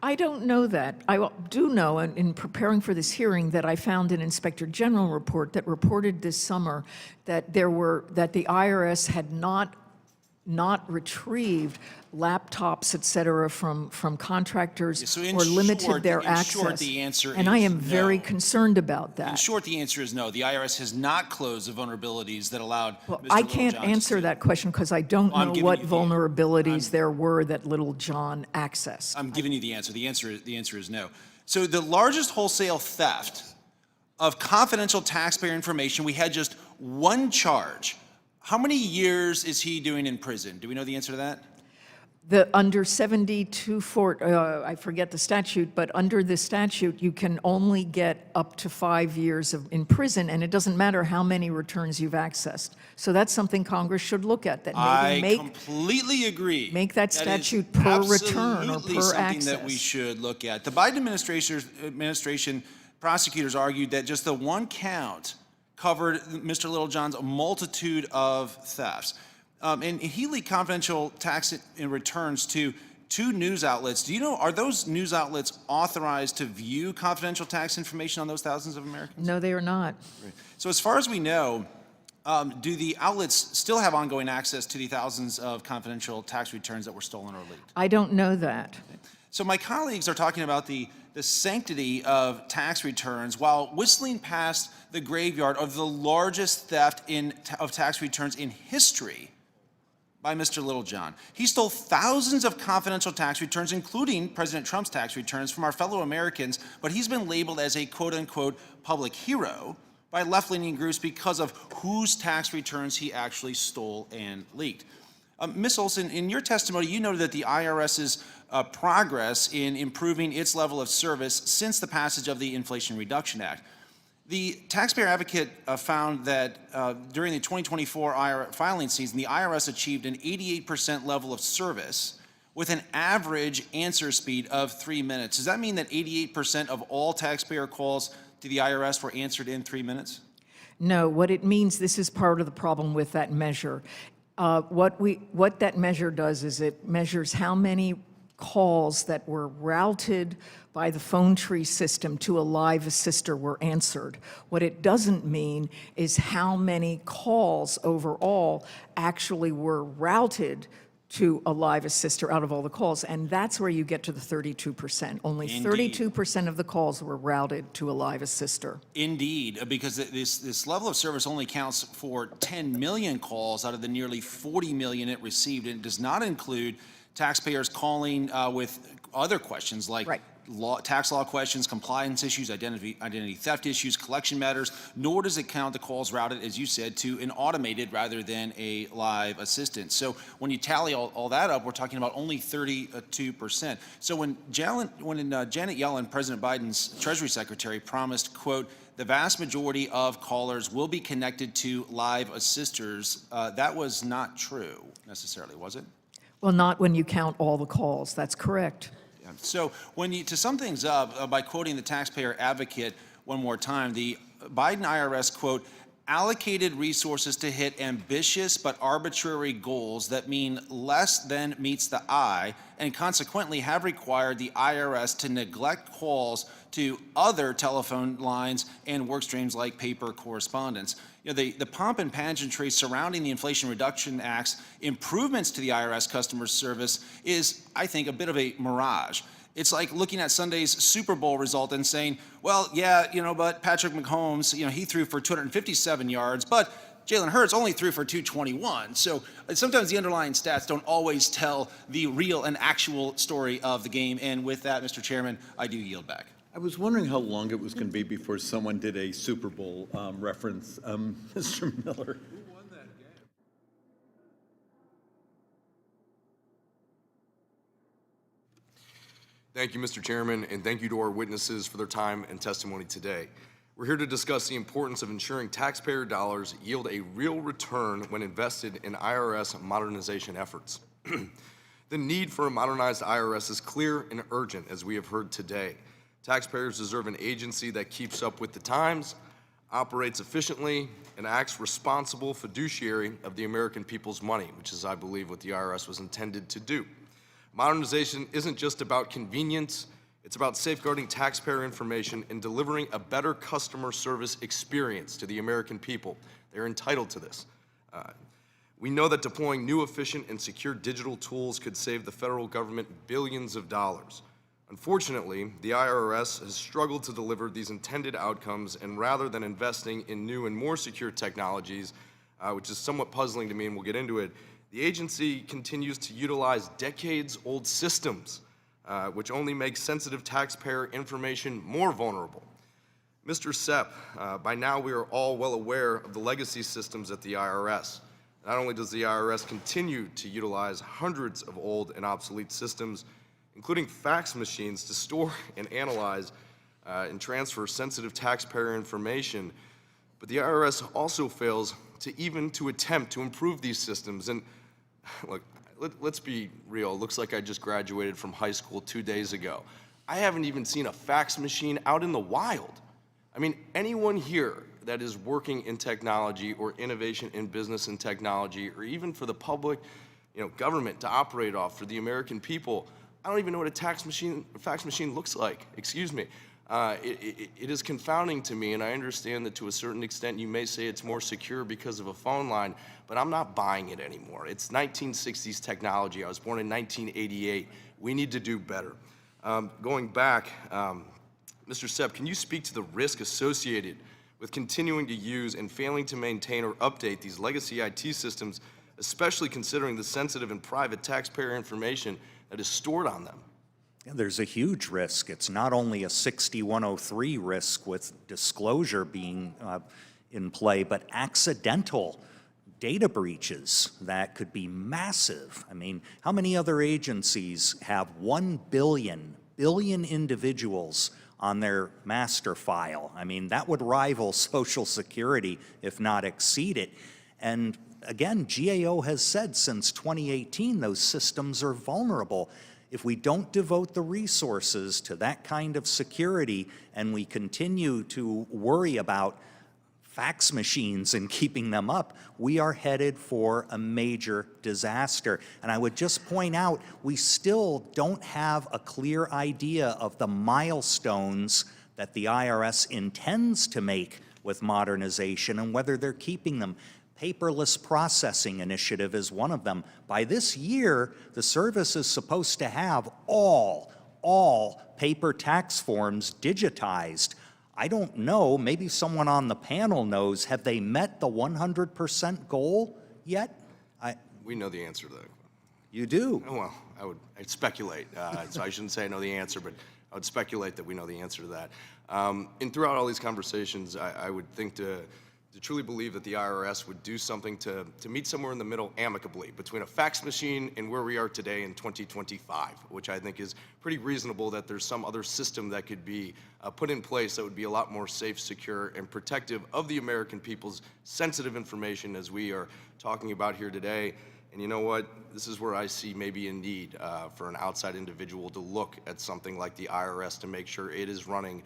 I don't know that. I do know, in preparing for this hearing, that I found an Inspector General report that reported this summer that the IRS had not retrieved laptops, et cetera, from contractors or limited their access. In short, the answer and is I am no. very concerned about that. In short, the answer is no. The IRS has not closed the vulnerabilities that allowed Well, Mr. I Littlejohn can't answer that question because I don't know what vulnerabilities there were that Littlejohn accessed. I'm giving you the answer. The answer is no. So the largest wholesale theft of confidential taxpayer information, we had just one charge. How many years is he doing in prison? Do we know the answer to that? Under 72, I forget the statute, but under the statute, you can only get up to 5 years in prison, and it doesn't matter how many returns you've accessed. So that's something Congress should look at. That maybe completely agree. Make that statute per return or per something access. that we should look at. The Biden administration prosecutors argued that just the one count covered Mr. Littlejohn's multitude of thefts. And he leaked confidential tax returns to 2 news outlets. Do you know, are those news outlets authorized to view confidential tax information on those thousands of Americans? No, they are not. So as far as we know, do the outlets still have ongoing access to the thousands of confidential tax returns that were stolen or leaked? I don't know that. So my colleagues are talking about the sanctity of tax returns while whistling past the graveyard of the largest theft of tax returns in history by Mr. Littlejohn. He stole thousands of confidential tax returns, including President Trump's tax returns, from our fellow Americans, but he's been labeled as a quote-unquote public hero by left-leaning groups because of whose tax returns he actually stole and leaked. Ms. Olson, in your testimony, you noted that the IRS's progress in improving its level of service since the passage of the Inflation Reduction Act. The Taxpayer Advocate found that during the 2024 filing season, the IRS achieved an 88% level of service with an average answer speed of 3 minutes. Does that mean that 88% of all taxpayer calls to the IRS were answered in 3 minutes? No, what it means, this is part of the problem with that measure. What that measure does is it measures how many calls that were routed by the phone tree system to a live assister were answered. What it doesn't mean is how many calls overall actually were routed to a live assister out of all the calls, and that's where you get to the 32%. Only 32% of the calls were routed to a live assister. Indeed, because this level of service only counts for 10 million calls out of the nearly 40 million it received, and it does not include taxpayers calling with other questions like tax law questions, compliance issues, identity theft issues, collection matters, nor does it count the calls routed, as you said, to an automated rather than a live assistant. So when you tally all that up, we're talking about only 32%. So when Janet Yellen, President Biden's Treasury Secretary, promised, quote, the vast majority of callers will be connected to live assisters, that was not true necessarily, was it? Well, not when you count all the calls, that's correct. So when you, to sum things up, by quoting the Taxpayer Advocate one more time, the Biden IRS, quote, allocated resources to hit ambitious but arbitrary goals that mean less than meets the eye, and consequently have required the IRS to neglect calls to other telephone lines and work streams like paper correspondence. You know, the pomp and pageantry surrounding the Inflation Reduction Act's improvements to the IRS customer service is, I think, a bit of a mirage. It's like looking at Sunday's Super Bowl result and saying, well, yeah, but Patrick Mahomes, he threw for 257 yards, but Jalen Hurts only threw for 221. So sometimes the underlying stats don't always tell the real and actual story of the game. And with that, Mr. Chairman, I do yield back. I was wondering how long it was going to be before someone did a Super Bowl reference. Mr. Miller. Who won that game? Thank you, Mr. Chairman, and thank you to our witnesses for their time and testimony today. We're here to discuss the importance of ensuring taxpayer dollars yield a real return when invested in IRS modernization efforts. The need for a modernized IRS is clear and urgent, as we have heard today. Taxpayers deserve an agency that keeps up with the times, operates efficiently, and acts responsible fiduciary of the American people's money, which is, I believe, what the IRS was intended to do. Modernization isn't just about convenience, it's about safeguarding taxpayer information and delivering a better customer service experience to the American people. They're entitled to this. We know that deploying new, efficient, and secure digital tools could save the federal government billions of dollars. Unfortunately, the IRS has struggled to deliver these intended outcomes, and rather than investing in new and more secure technologies, which is somewhat puzzling to me, and we'll get into it, the agency continues to utilize decades-old systems, which only make sensitive taxpayer information more vulnerable. Mr. Sepp, by now we are all well aware of the legacy systems at the IRS. Not only does the IRS continue to utilize hundreds of old and obsolete systems, including fax machines to store and analyze and transfer sensitive taxpayer information, but the IRS also fails to attempt to improve these systems. And look, let's be real, it looks like I just graduated from high school 2 days ago. I haven't even seen a fax machine out in the wild. I mean, anyone here that is working in technology or innovation in business and technology, or even for the public, government to operate off for the American people. I don't even know what a fax machine looks like. Excuse me. It is confounding to me, and I understand that to a certain extent you may say it's more secure because of a phone line, but I'm not buying it anymore. It's 1960s technology. I was born in 1988. We need to do better. Going back, Mr. Sepp, can you speak to the risk associated with continuing to use and failing to maintain or update these legacy IT systems, especially considering the sensitive and private taxpayer information that is stored on them? Yeah, there's a huge risk. It's not only a 6103 risk with disclosure being in play, but accidental data breaches that could be massive. I mean, how many other agencies have 1 billion individuals on their master file? I mean, that would rival Social Security, if not exceed it. And again, GAO has said since 2018 those systems are vulnerable. If we don't devote the resources to that kind of security and we continue to worry about fax machines and keeping them up, we are headed for a major disaster. And I would just point out, we still don't have a clear idea of the milestones that the IRS intends to make with modernization and whether they're keeping them. Paperless processing initiative is one of them. By this year, the service is supposed to have all paper tax forms digitized. I don't know, maybe someone on the panel knows, have they met the 100% goal yet? We know the answer to that. You do? Well, I'd speculate, so I shouldn't say I know the answer, but I would speculate that we know the answer to that. And throughout all these conversations, I would think to truly believe that the IRS would do something to meet somewhere in the middle amicably between a fax machine and where we are today in 2025, which I think is pretty reasonable, that there's some other system that could be put in place that would be a lot more safe, secure, and protective of the American people's sensitive information as we are talking about here today. And you know what? This is where I see maybe a need for an outside individual to look at something like the IRS to make sure it is running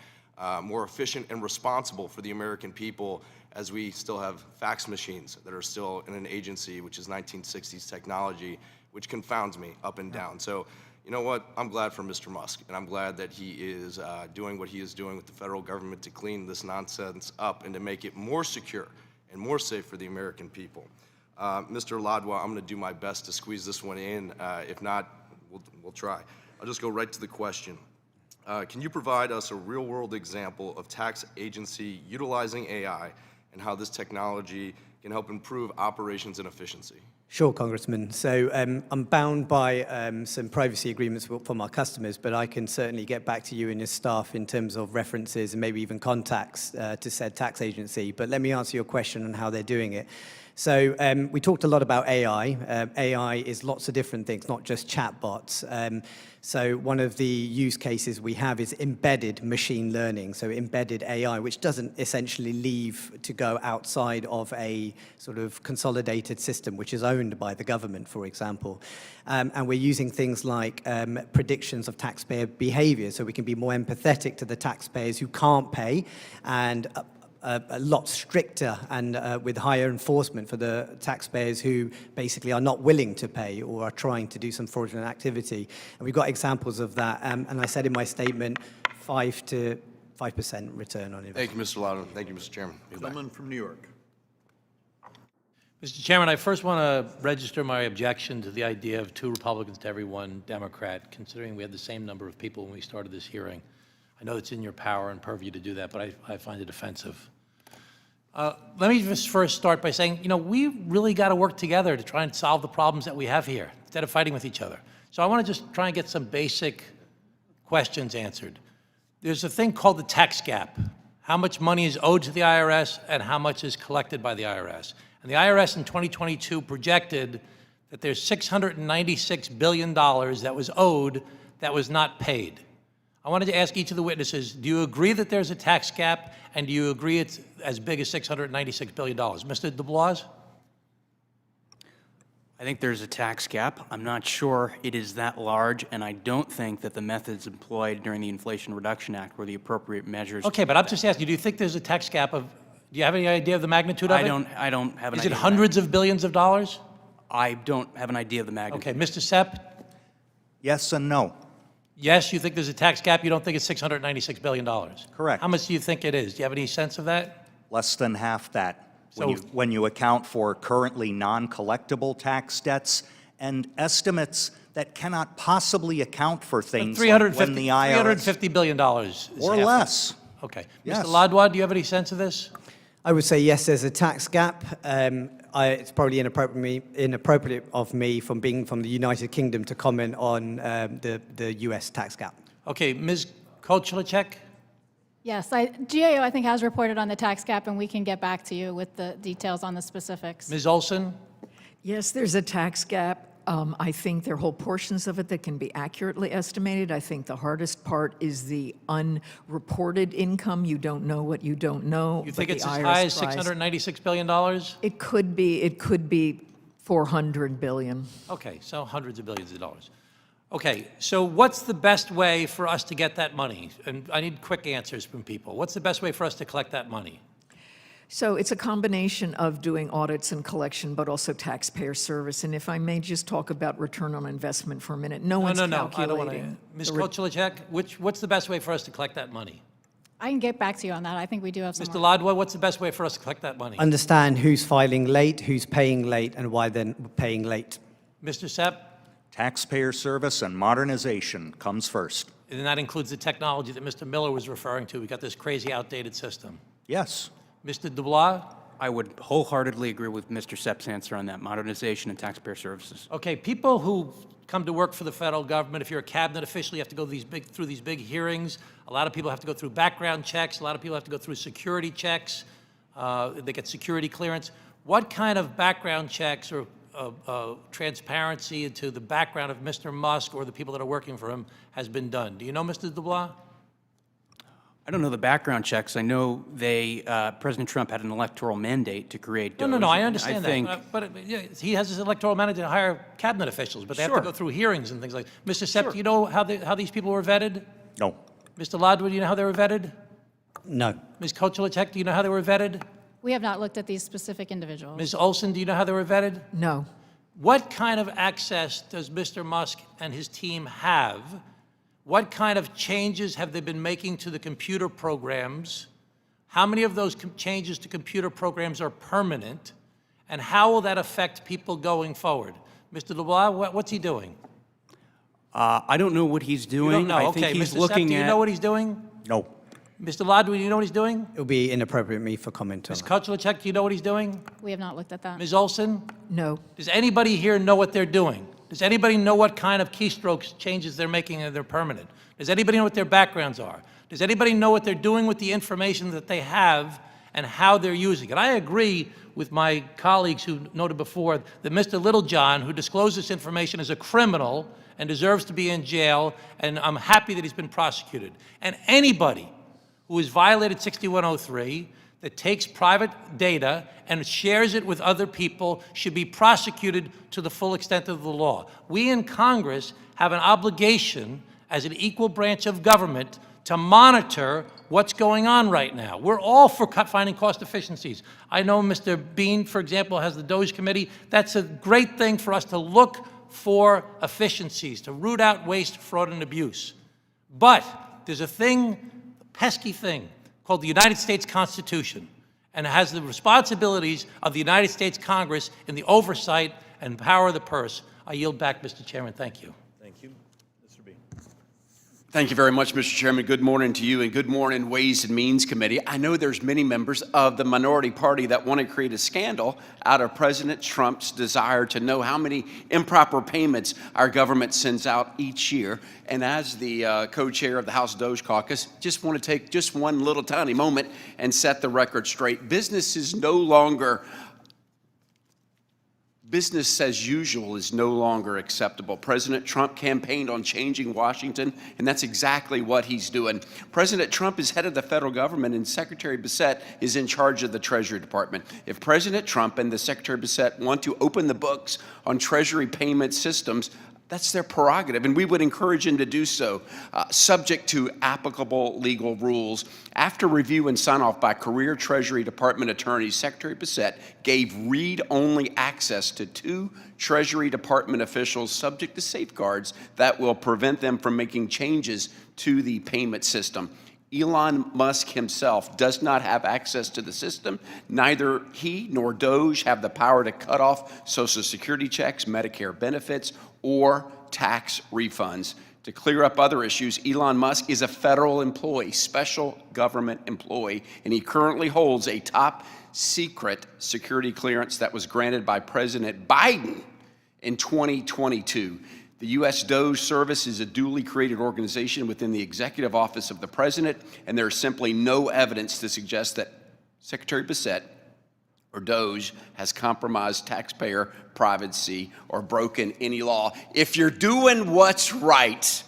more efficient and responsible for the American people, as we still have fax machines that are still in an agency which is 1960s technology, which confounds me up and down. So, you know what? I'm glad for Mr. Musk, and I'm glad that he is doing what he is doing with the federal government to clean this nonsense up and to make it more secure and more safe for the American people. Mr. Ladwa, I'm going to do my best to squeeze this one in. If not, we'll try. I'll just go right to the question. Can you provide us a real-world example of tax agency utilizing AI and how this technology can help improve operations and efficiency? Sure, Congressman. So I'm bound by some privacy agreements from our customers, but I can certainly get back to you and your staff in terms of references and maybe even contacts to said tax agency. But let me answer your question on how they're doing it. So we talked a lot about AI. AI is lots of different things, not just chatbots. So one of the use cases we have is embedded machine learning, so embedded AI, which doesn't essentially leave to go outside of a sort of consolidated system, which is owned by the government, for example. And we're using things like predictions of taxpayer behavior, so we can be more empathetic to the taxpayers who can't pay, and a lot stricter and with higher enforcement for the taxpayers who basically are not willing to pay or are trying to do some fraudulent activity. And we've got examples of that. And I said in my statement, 5% return on investment. Thank you, Mr. Ladwa. Thank you, Mr. Chairman. Someone from New York. Mr. Chairman, I first want to register my objection to the idea of 2 Republicans to every 1 Democrat, considering we had the same number of people when we started this hearing. I know it's in your power and purview to do that, but I find it offensive. Let me just first start by saying, we really got to work together to try and solve the problems that we have here, instead of fighting with each other. So I want to just try and get some basic questions answered. There's a thing called the tax gap. How much money is owed to the IRS and how much is collected by the IRS. And the IRS in 2022 projected that there's $696 billion that was owed that was not paid. I wanted to ask each of the witnesses, do you agree that there's a tax gap, and do you agree it's as big as $696 billion? Mr. Dublois? I think there's a tax gap. I'm not sure it is that large, and I don't think that the methods employed during the Inflation Reduction Act were the appropriate measures. Okay, but I'm just asking, do you think there's a tax gap of Do you have any idea of the magnitude of it? I don't have an idea. Is it hundreds of billions of dollars? I don't have an idea of the magnitude. Okay, Mr. Sepp? Yes and no. Yes, you think there's a tax gap, you don't think it's $696 billion? Correct. How much do you think it is? Do you have any sense of that? Less than half that. So- When you account for currently non-collectible tax debts and estimates that cannot possibly account for things like when the IRS... $350 billion is Or half less. that. Okay. Yes. Mr. Ladwa, do you have any sense of this? I would say yes, there's a tax gap. It's probably inappropriate of me from being from the United Kingdom to comment on the US tax gap. Okay, Ms. Kociolek? Yes, GAO, I think, has reported on the tax gap, and we can get back to you with the details on the specifics. Ms. Olson? Yes, there's a tax gap. I think there are whole portions of it that can be accurately estimated. I think the hardest part is the unreported income. You don't know what you don't know. You think but it's the as IRS high as price- $696 billion? It could be 400 billion. Okay, so hundreds of billions of dollars. Okay, so what's the best way for us to get that money? And I need quick answers from people. What's the best way for us to collect that money? So it's a combination of doing audits and collection, but also taxpayer service. And if I may just talk about return on investment for a minute. No one's I don't want to. calculating. Ms. Kociolek, what's the best way for us to collect that money? I can get back to you on that. I think we do have some. Mr. Ladwa, what's the best way for us to collect that money? Understand who's filing late, who's paying late, and why they're paying late. Mr. Sepp? Taxpayer service and modernization comes first. And that includes the technology that Mr. Miller was referring to. We got this crazy outdated system. Yes. Mr. Dublois? I would wholeheartedly agree with Mr. Sepp's answer on that, modernization and taxpayer services. Okay, people who come to work for the federal government, if you're a cabinet official, you have to go through these big hearings. A lot of people have to go through background checks. A lot of people have to go through security checks. They get security clearance. What kind of background checks or transparency into the background of Mr. Musk or the people that are working for him has been done? Do you know, Mr. Dublois? I don't know the background checks. I know President Trump had an electoral mandate to create those. No, I understand I that. think, But yeah, he has his electoral mandate to hire cabinet officials, but they have to Sure. go through hearings and things like that. Mr. Sepp, do you know how these people were vetted? No. Mr. Ladwa, do you know how they were vetted? No. Ms. Kociolek, do you know how they were vetted? We have not looked at these specific individuals. Ms. Olson, do you know how they were vetted? No. What kind of access does Mr. Musk and his team have? What kind of changes have they been making to the computer programs? How many of those changes to computer programs are permanent? And how will that affect people going forward? Mr. Dublois, what's he doing? I don't know what he's doing. You don't know? I Okay, think he's Mr. Sepp, looking do you at. know what he's doing? No. Mr. Ladwa, do you know what he's doing? It would be inappropriate of me for comment on Ms. that. Kociolek, do you know what he's doing? We have not looked at that. Ms. Olson? No. Does anybody here know what they're doing? Does anybody know what kind of keystrokes changes they're making and they're permanent? Does anybody know what their backgrounds are? Does anybody know what they're doing with the information that they have and how they're using it? I agree with my colleagues who noted before that Mr. Littlejohn, who disclosed this information, is a criminal and deserves to be in jail, and I'm happy that he's been prosecuted. And anybody who has violated 6103, that takes private data and shares it with other people should be prosecuted to the full extent of the law. We in Congress have an obligation as an equal branch of government to monitor what's going on right now. We're all for finding cost efficiencies. I know Mr. Bean, for example, has the DOGE committee. That's a great thing for us to look for efficiencies, to root out waste, fraud, and abuse. But there's a pesky thing, called the United States Constitution, and it has the responsibilities of the United States Congress in the oversight and power of the purse. I yield back, Mr. Chairman. Thank you. Thank you. Mr. B. Thank you very much, Mr. Chairman. Good morning to you, and good morning, Ways and Means Committee. I know there's many members of the minority party that want to create a scandal out of President Trump's desire to know how many improper payments our government sends out each year. And as the co-chair of the House Doge Caucus, just want to take just one little tiny moment and set the record straight. Business as usual is no longer acceptable. President Trump campaigned on changing Washington, and that's exactly what he's doing. President Trump is head of the federal government, and Secretary Bissett is in charge of the Treasury Department. If President Trump and the Secretary Bissett want to open the books on Treasury payment systems, That's their prerogative, and we would encourage them to do so, subject to applicable legal rules. After review and sign-off by career Treasury Department attorneys, Secretary Bissett gave read-only access to 2 Treasury Department officials subject to safeguards that will prevent them from making changes to the payment system. Elon Musk himself does not have access to the system. Neither he nor DOJ have the power to cut off Social Security checks, Medicare benefits, or tax refunds. To clear up other issues, Elon Musk is a federal employee, special government employee, and he currently holds a top secret security clearance that was granted by President Biden in 2022. The U.S. DOJ Service is a duly created organization within the Executive Office of the President, and there is simply no evidence to suggest that Secretary Bissett or DOJ has compromised taxpayer privacy or broken any law. If you're doing what's right,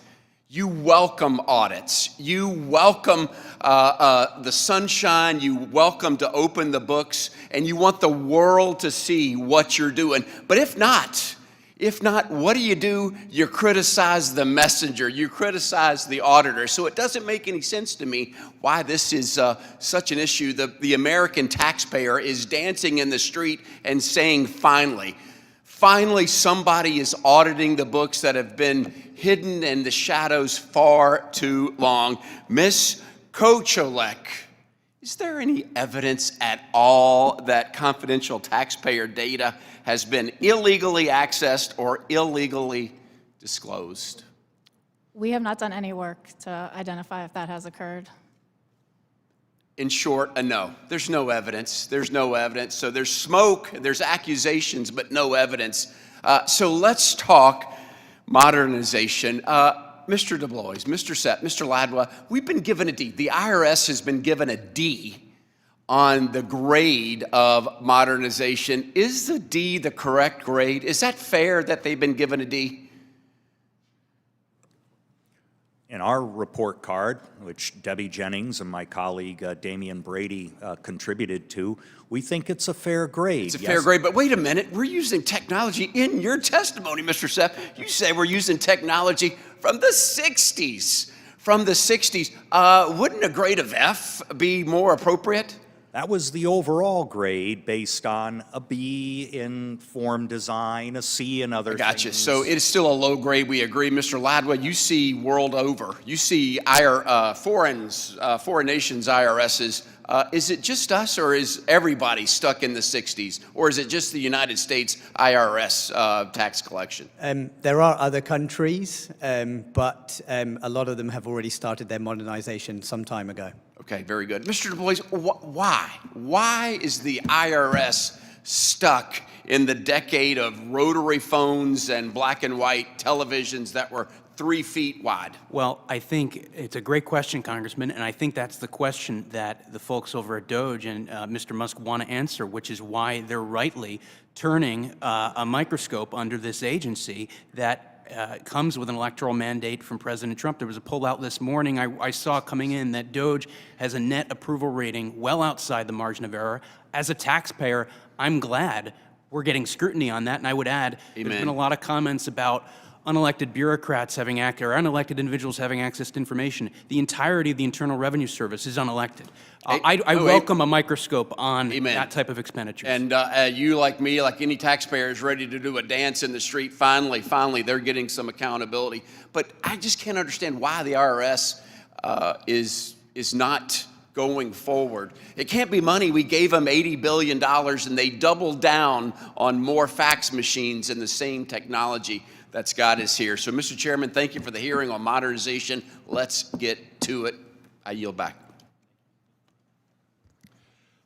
you welcome audits. You welcome the sunshine. You welcome to open the books, and you want the world to see what you're doing. But if not, what do? You criticize the messenger. You criticize the auditor. So it doesn't make any sense to me why this is such an issue. The American taxpayer is dancing in the street and saying, finally somebody is auditing the books that have been hidden in the shadows far too long. Miss Kociolek, is there any evidence at all that confidential taxpayer data has been illegally accessed or illegally disclosed? We have not done any work to identify if that has occurred. In short, a no. There's no evidence. There's no evidence. So there's smoke, there's accusations, but no evidence. So let's talk modernization. Mr. Dublois, Mr. Sepp, Mr. Ladwa, we've been given a D. The IRS has been given a D on the grade of modernization. Is the D the correct grade? Is that fair that they've been given a D? In our report card, which Debbie Jennings and my colleague Damian Brady contributed to, we think it's a fair grade. It's a fair grade, but wait a minute. We're using technology in your testimony, Mr. Sepp. You say we're using technology from the 60s. From the 60s. Wouldn't a grade of F be more appropriate? That was the overall grade based on a B in form design, a C in other Gotcha. things. So it is still a low grade, we agree. Mr. Ladwa, you see world over. You see foreign nations' IRSs. Is it just us, or is everybody stuck in the 60s? Or is it just the United States IRS tax collection? There are other countries, but a lot of them have already started their modernization some time ago. Okay, very good. Mr. Dublois, why? Why is the IRS stuck in the decade of rotary phones and black and white televisions that were 3 feet wide? Well, I think it's a great question, Congressman, and I think that's the question that the folks over at DOJ and Mr. Musk want to answer, which is why they're rightly turning a microscope under this agency that comes with an electoral mandate from President Trump. There was a poll out this morning I saw coming in that DOJ has a net approval rating well outside the margin of error. As a taxpayer, I'm glad we're getting scrutiny on that, and I would add, There's been a lot of comments about unelected bureaucrats having access, or unelected individuals having access to information. The entirety of the Internal Revenue Service is unelected. I welcome a microscope on that type of expenditure. And you, like me, like any taxpayer, is ready to do a dance in the street. Finally, they're getting some accountability. But I just can't understand why the IRS is not going forward. It can't be money. We gave them $80 billion, and they doubled down on more fax machines and the same technology that's got us here. So, Mr. Chairman, thank you for the hearing on modernization. Let's get to it. I yield back.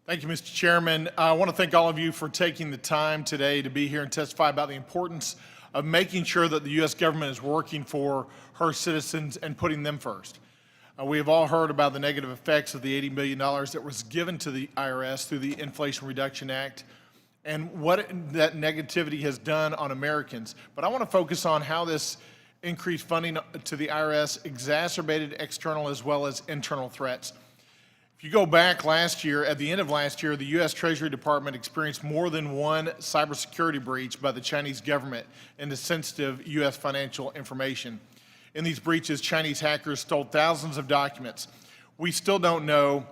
Thank you, Mr. Chairman. I want to thank all of you for taking the time today to be here and testify about the importance of making sure that the U.S. government is working for her citizens and putting them first. We have all heard about the negative effects of the $80 billion that was given to the IRS through the Inflation Reduction Act and what that negativity has done on Americans. But I want to focus on how this increased funding to the IRS exacerbated external as well as internal threats. If you go back last year, at the end of last year, the U.S. Treasury Department experienced more than one cybersecurity breach by the Chinese government into sensitive U.S. financial information. In these breaches, Chinese hackers stole thousands of documents. We still don't know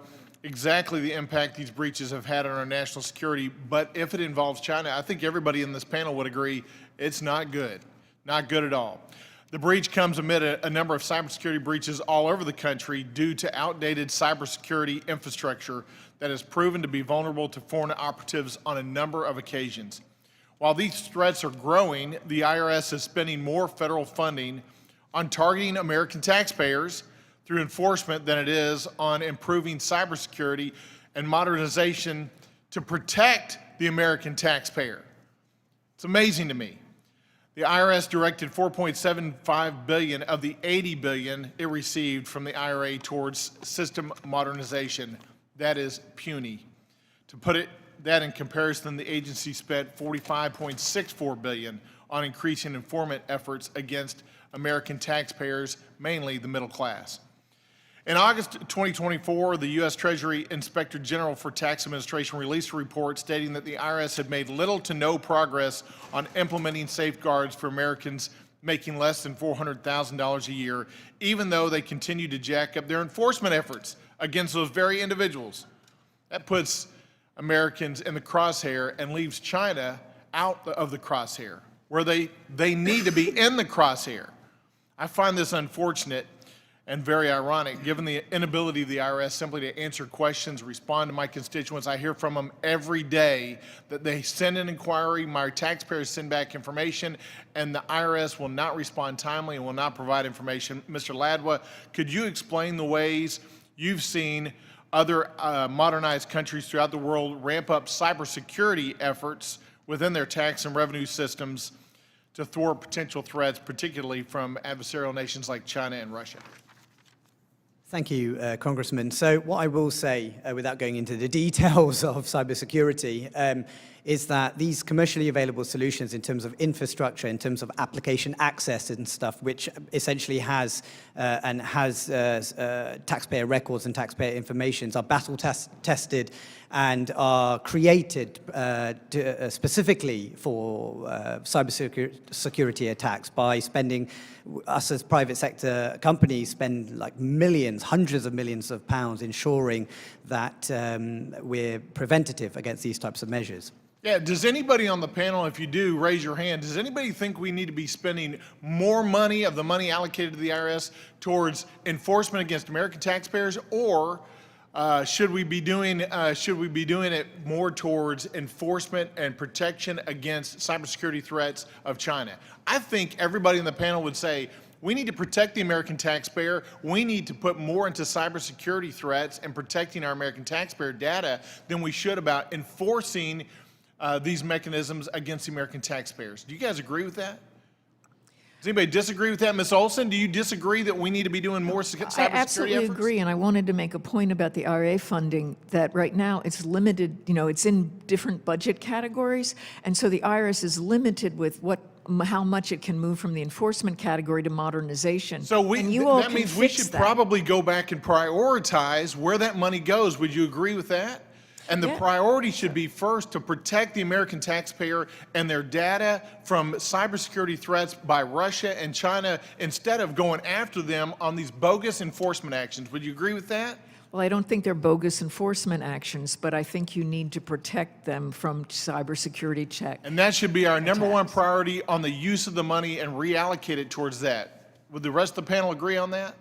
exactly the impact these breaches have had on our national security, but if it involves China, I think everybody in this panel would agree it's not good. Not good at all. The breach comes amid a number of cybersecurity breaches all over the country due to outdated cybersecurity infrastructure that has proven to be vulnerable to foreign operatives on a number of occasions. While these threats are growing, the IRS is spending more federal funding on targeting American taxpayers through enforcement than it is on improving cybersecurity and modernization to protect the American taxpayer. It's amazing to me. The IRS directed $4.75 billion of the $80 billion it received from the IRA towards system modernization. That is puny. To put that in comparison, the agency spent $45.64 billion on increasing enforcement efforts against American taxpayers, mainly the middle class. In August 2024, the U.S. Treasury Inspector General for Tax Administration released a report stating that the IRS had made little to no progress on implementing safeguards for Americans making less than $400,000 a year, even though they continue to jack up their enforcement efforts against those very individuals. That puts Americans in the crosshair and leaves China out of the crosshair, where they need to be in the crosshair. I find this unfortunate and very ironic, given the inability of the IRS simply to answer questions, respond to my constituents. I hear from them every day that they send an inquiry, my taxpayers send back information, and the IRS will not respond timely and will not provide information. Mr. Ladwa, could you explain the ways you've seen other modernized countries throughout the world ramp up cybersecurity efforts within their tax and revenue systems to thwart potential threats, particularly from adversarial nations like China and Russia? Thank you, Congressman. So what I will say, without going into the details of cybersecurity, is that these commercially available solutions in terms of infrastructure, in terms of application access and stuff, which essentially has taxpayer records and taxpayer information, are battle tested and are created specifically for cybersecurity attacks by spending, us as private sector companies spend like millions, hundreds of millions of pounds ensuring that we're preventative against these types of measures. Yeah, does anybody on the panel, if you do, raise your hand, does anybody think we need to be spending more money of the money allocated to the IRS towards enforcement against American taxpayers, or should we be doing it more towards enforcement and protection against cybersecurity threats of China? I think everybody in the panel would say we need to protect the American taxpayer. We need to put more into cybersecurity threats and protecting our American taxpayer data than we should about enforcing these mechanisms against the American taxpayers. Do you guys agree with that? Does anybody disagree with that? Ms. Olson, do you disagree that we need to be doing more cybersecurity efforts? I absolutely agree, and I wanted to make a point about the IRA funding, that right now it's limited, it's in different budget categories, and so the IRS is limited with how much it can move from the enforcement category to modernization. So that means we should that. probably go back and prioritize where that money goes. Would you agree with that? And the priority should be first to protect the American taxpayer and their data from cybersecurity threats by Russia and China instead of going after them on these bogus enforcement actions. Would you agree with that? Well, I don't think they're bogus enforcement actions, but I think you need to protect them from cybersecurity check. And that should be our number one priority on the use of the money and reallocate it towards that. Would the rest of the panel agree on that?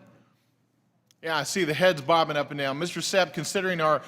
Yeah, I see the heads bobbing up and down. Mr. Sepp, considering our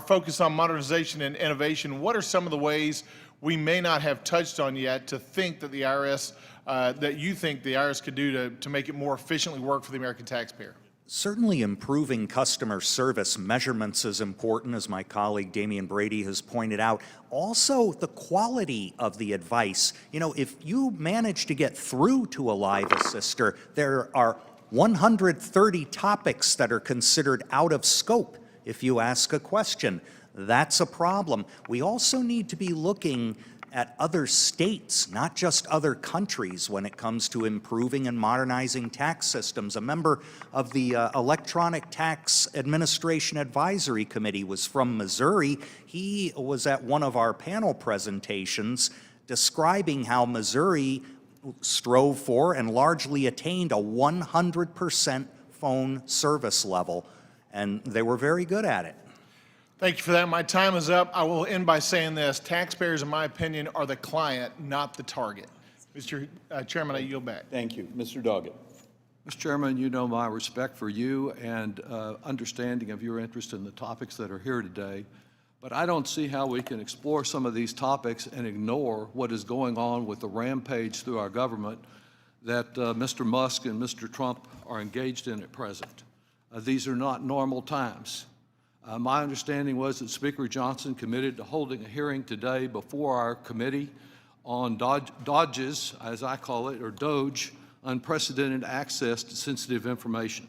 focus on modernization and innovation, what are some of the ways we may not have touched on yet to think that the IRS, that you think the IRS could do to make it more efficiently work for the American taxpayer? Certainly improving customer service measurements is important, as my colleague Damian Brady has pointed out. Also, the quality of the advice. If you manage to get through to a live assister, there are 130 topics that are considered out of scope if you ask a question. That's a problem. We also need to be looking at other states, not just other countries, when it comes to improving and modernizing tax systems. A member of the Electronic Tax Administration Advisory Committee was from Missouri. He was at one of our panel presentations describing how Missouri strove for and largely attained a 100% phone service level, and they were very good at it. Thank you for that. My time is up. I will end by saying this. Taxpayers, in my opinion, are the client, not the target. Mr. Chairman, I yield back. Thank you. Mr. Doggett. Mr. Chairman, you know my respect for you and understanding of your interest in the topics that are here today. But I don't see how we can explore some of these topics and ignore what is going on with the rampage through our government that Mr. Musk and Mr. Trump are engaged in at present. These are not normal times. My understanding was that Speaker Johnson committed to holding a hearing today before our committee on Dodge's, as I call it, or Doge, unprecedented access to sensitive information.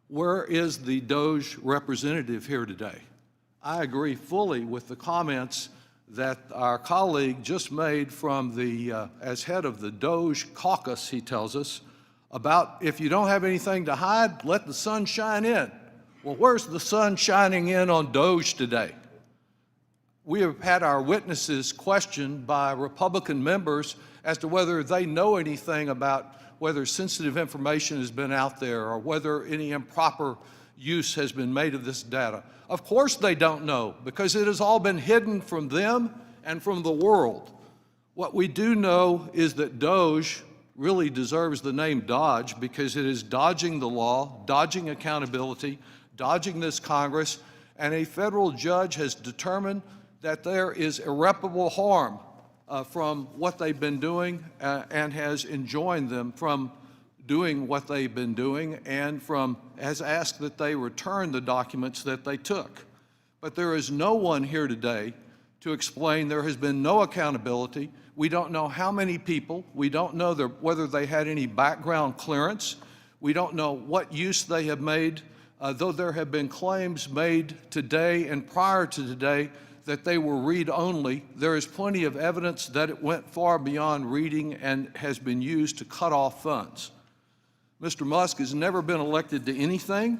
Where is the Doge representative here today? I agree fully with the comments that our colleague just made from the, as head of the Doge caucus, he tells us, about if you don't have anything to hide, let the sun shine in. Well, where's the sun shining in on Doge today? We have had our witnesses questioned by Republican members as to whether they know anything about whether sensitive information has been out there or whether any improper use has been made of this data. Of course they don't know, because it has all been hidden from them and from the world. What we do know is that Doge really deserves the name Dodge because it is dodging the law, dodging accountability, dodging this Congress, and a federal judge has determined that there is irreparable harm from what they've been doing and has enjoined them from doing what they've been doing and has asked that they return the documents that they took. But there is no one here today to explain there has been no accountability. We don't know how many people. We don't know whether they had any background clearance. We don't know what use they have made, though there have been claims made today and prior to today that they were read-only. There is plenty of evidence that it went far beyond reading and has been used to cut off funds. Mr. Musk has never been elected to anything,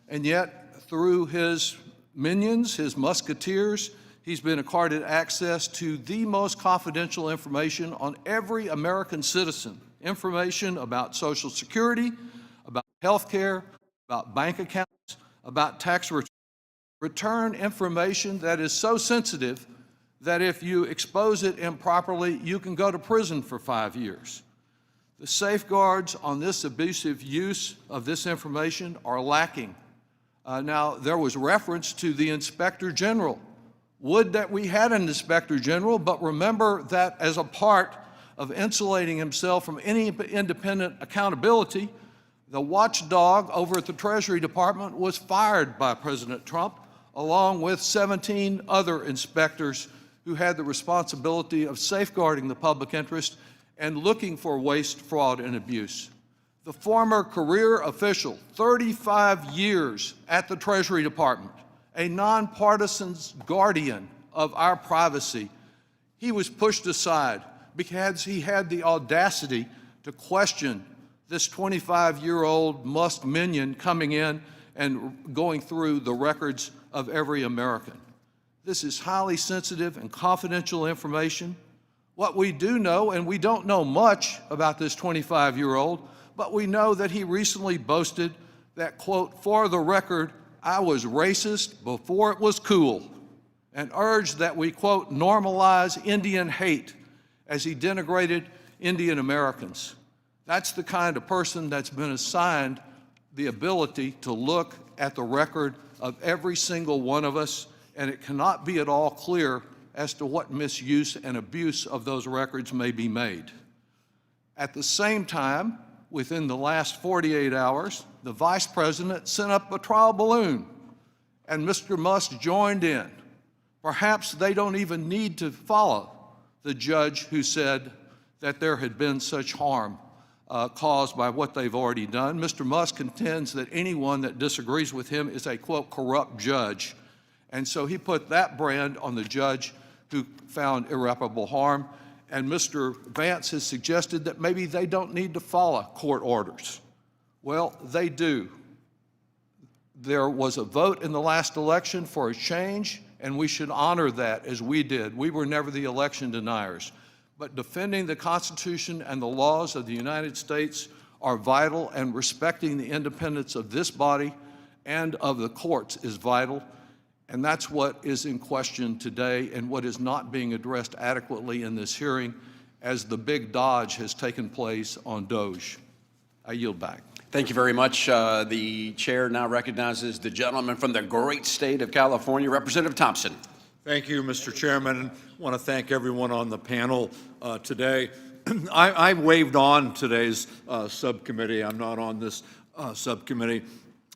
and yet through his minions, his musketeers, he's been accorded access to the most confidential information on every American citizen, information about Social Security, about health care, about bank accounts, about tax return information that is so sensitive that if you expose it improperly, you can go to prison for 5 years. The safeguards on this abusive use of this information are lacking. Now, there was reference to the Inspector General. Would that we had an Inspector General, but remember that as a part of insulating himself from any independent accountability, the watchdog over at the Treasury Department was fired by President Trump, along with 17 other inspectors who had the responsibility of safeguarding the public interest and looking for waste, fraud, and abuse. The former career official, 35 years at the Treasury Department, a nonpartisan guardian of our privacy, he was pushed aside because he had the audacity to question this 25-year-old Musk minion coming in and going through the records of every American. This is highly sensitive and confidential information. What we do know, and we don't know much about this 25-year-old, but we know that he recently boasted that, quote, "For the record, I was racist before it was cool," and urged that we, quote, "normalize Indian hate," as he denigrated Indian Americans. That's the kind of person that's been assigned the ability to look at the record of every single one of us, and it cannot be at all clear as to what misuse and abuse of those records may be made. At the same time, within the last 48 hours, the Vice President sent up a trial balloon, and Mr. Musk joined in. Perhaps they don't even need to follow the judge who said that there had been such harm caused by what they've already done. Mr. Musk contends that anyone that disagrees with him is a, quote, corrupt judge. And so he put that brand on the judge who found irreparable harm. And Mr. Vance has suggested that maybe they don't need to follow court orders. Well, they do. There was a vote in the last election for a change, and we should honor that as we did. We were never the election deniers. But defending the Constitution and the laws of the United States are vital, and respecting the independence of this body and of the courts is vital. And that's what is in question today and what is not being addressed adequately in this hearing as the big dodge has taken place on Doge. I yield back. Thank you very much. The chair now recognizes the gentleman from the great state of California, Representative Thompson. Thank you, Mr. Chairman. And I want to thank everyone on the panel today. I waived on today's subcommittee. I'm not on this subcommittee.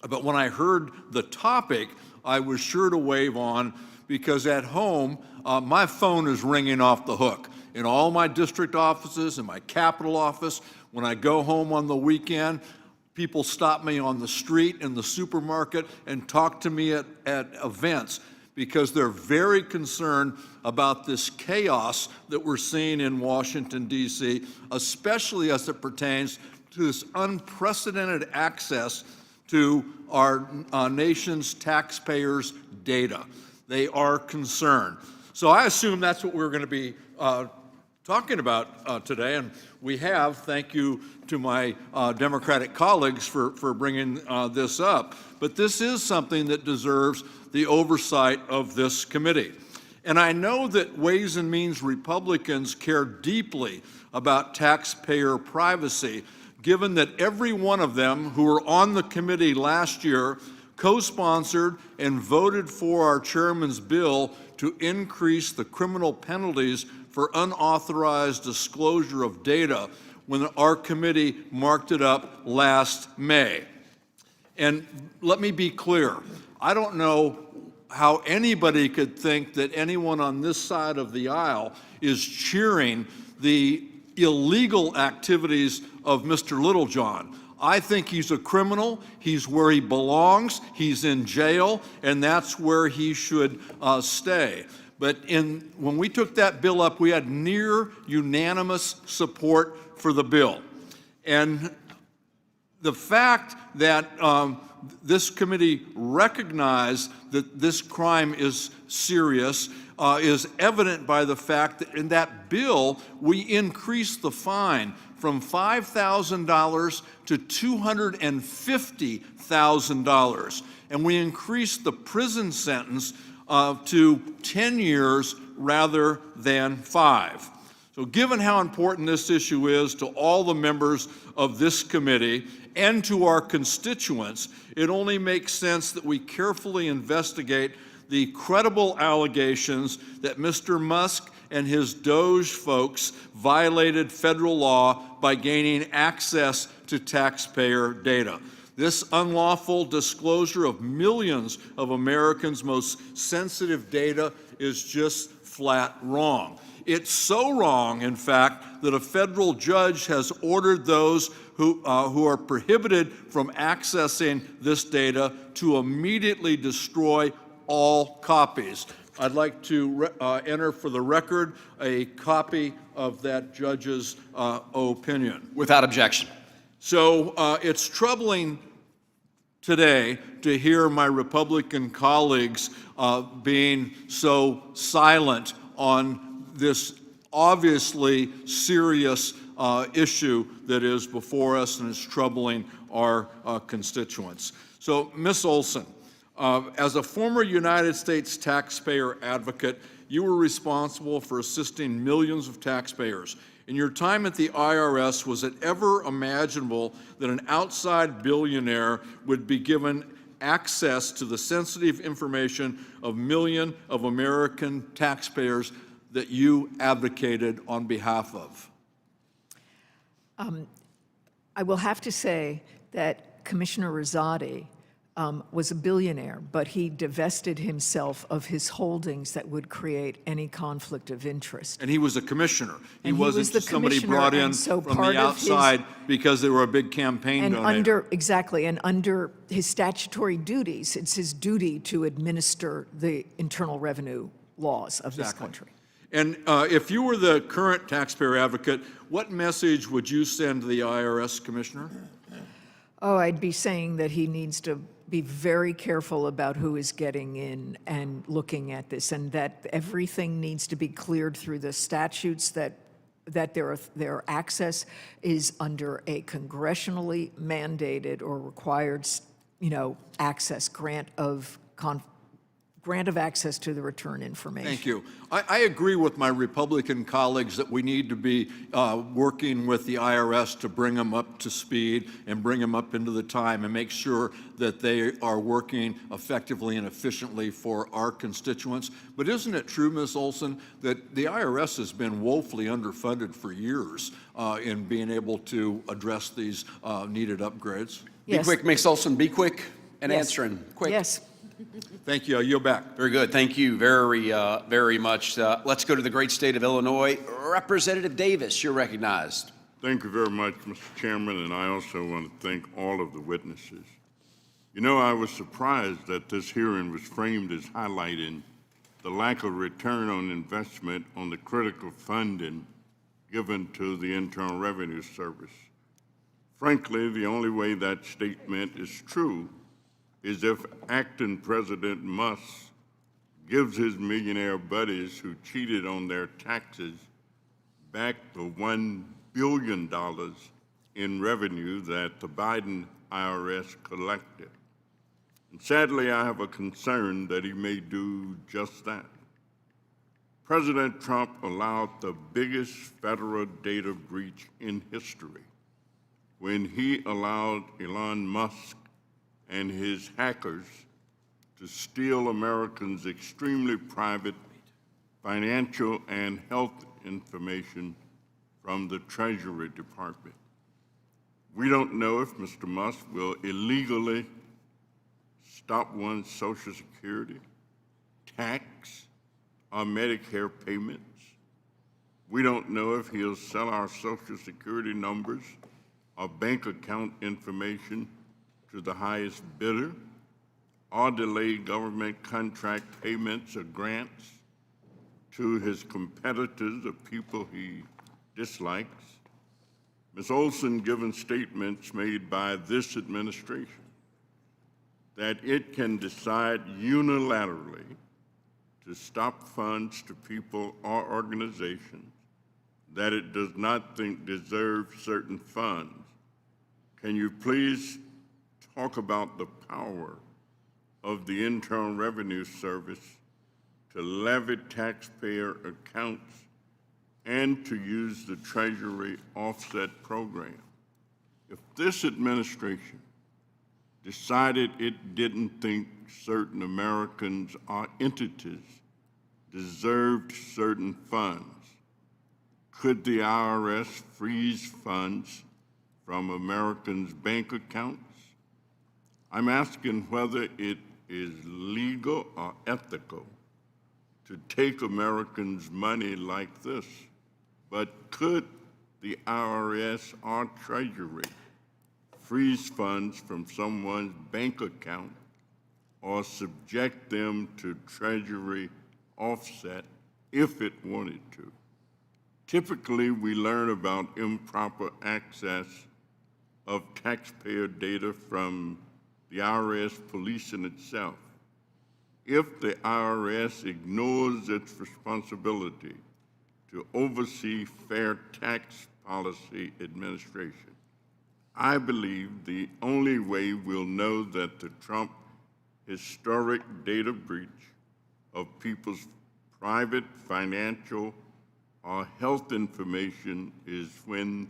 But when I heard the topic, I was sure to waive on, because at home, my phone is ringing off the hook. In all my district offices, in my capital office, when I go home on the weekend, people stop me on the street, in the supermarket, and talk to me at events, because they're very concerned about this chaos that we're seeing in Washington, D.C., especially as it pertains to this unprecedented access to our nation's taxpayers' data. They are concerned. So I assume that's what we're going to be talking about today, and we have. Thank you to my Democratic colleagues for bringing this up. But this is something that deserves the oversight of this committee. And I know that Ways and Means Republicans care deeply about taxpayer privacy, given that every one of them who were on the committee last year co-sponsored and voted for our chairman's bill to increase the criminal penalties for unauthorized disclosure of data when our committee marked it up last May. And let me be clear, I don't know how anybody could think that anyone on this side of the aisle is cheering the illegal activities of Mr. Littlejohn. I think he's a criminal. He's where he belongs. He's in jail, and that's where he should stay. But when we took that bill up, we had near unanimous support for the bill. And the fact that this committee recognized that this crime is serious is evident by the fact that in that bill, we increased the fine from $5,000 to $250,000. And we increased the prison sentence to 10 years rather than 5. So given how important this issue is to all the members of this committee and to our constituents, it only makes sense that we carefully investigate the credible allegations that Mr. Musk and his Doge folks violated federal law by gaining access to taxpayer data. This unlawful disclosure of millions of Americans' most sensitive data is just flat wrong. It's so wrong, in fact, that a federal judge has ordered those who are prohibited from accessing this data to immediately destroy all copies. I'd like to enter for the record a copy of that judge's opinion. Without objection. So it's troubling today to hear my Republican colleagues being so silent on this obviously serious issue that is before us and is troubling our constituents. So, Ms. Olson, as a former United States taxpayer advocate, you were responsible for assisting millions of taxpayers. In your time at the IRS, was it ever imaginable that an outside billionaire would be given access to the sensitive information of millions of American taxpayers that you advocated on behalf of? I will have to say that Commissioner Rosati was a billionaire, but he divested himself of his holdings that would create any conflict of interest. And he was a commissioner. He And he wasn't was the just somebody commissioner, brought in and so from part the of his- outside because they were a big campaign And donor. under his statutory duties, it's his duty to administer the internal revenue laws of this country. And if you were the current taxpayer advocate, what message would you send to the IRS commissioner? Oh, I'd be saying that he needs to be very careful about who is getting in and looking at this, and that everything needs to be cleared through the statutes, that their access is under a congressionally mandated or required, access, grant of access to the return information. Thank you. I agree with my Republican colleagues that we need to be working with the IRS to bring them up to speed and bring them up into the time and make sure that they are working effectively and efficiently for our constituents. But isn't it true, Ms. Olson, that the IRS has been woefully underfunded for years in being able to address these needed upgrades? Be quick, Ms. Olson, be quick and Yes. answering. Quick. Yes. Thank you. I yield back. Very good. Thank you very much. Let's go to the great state of Illinois. Representative Davis, you're recognized. Thank you very much, Mr. Chairman, and I also want to thank all of the witnesses. You know, I was surprised that this hearing was framed as highlighting the lack of return on investment on the critical funding given to the Internal Revenue Service. Frankly, the only way that statement is true is if acting President Musk gives his millionaire buddies who cheated on their taxes back the $1 billion in revenue that the Biden IRS collected. And sadly, I have a concern that he may do just that. President Trump allowed the biggest federal data breach in history when he allowed Elon Musk and his hackers to steal Americans' extremely private financial and health information from the Treasury Department. We don't know if Mr. Musk will illegally stop one's Social Security, tax, or Medicare payments. We don't know if he'll sell our Social Security numbers or bank account information to the highest bidder, or delay government contract payments or grants to his competitors or people he dislikes. Ms. Olson given statements made by this administration that it can decide unilaterally to stop funds to people or organizations that it does not think deserve certain funds. Can you please talk about the power of the Internal Revenue Service to levy taxpayer accounts and to use the Treasury offset program? If this administration decided it didn't think certain Americans or entities deserved certain funds, could the IRS freeze funds from Americans' bank accounts? I'm asking whether it is legal or ethical to take Americans' money like this, but could the IRS or Treasury freeze funds from someone's bank account or subject them to Treasury offset if it wanted to? Typically, we learn about improper access of taxpayer data from the IRS policing itself. If the IRS ignores its responsibility to oversee fair tax policy administration, I believe the only way we'll know that the Trump historic data breach of people's private financial or health information is when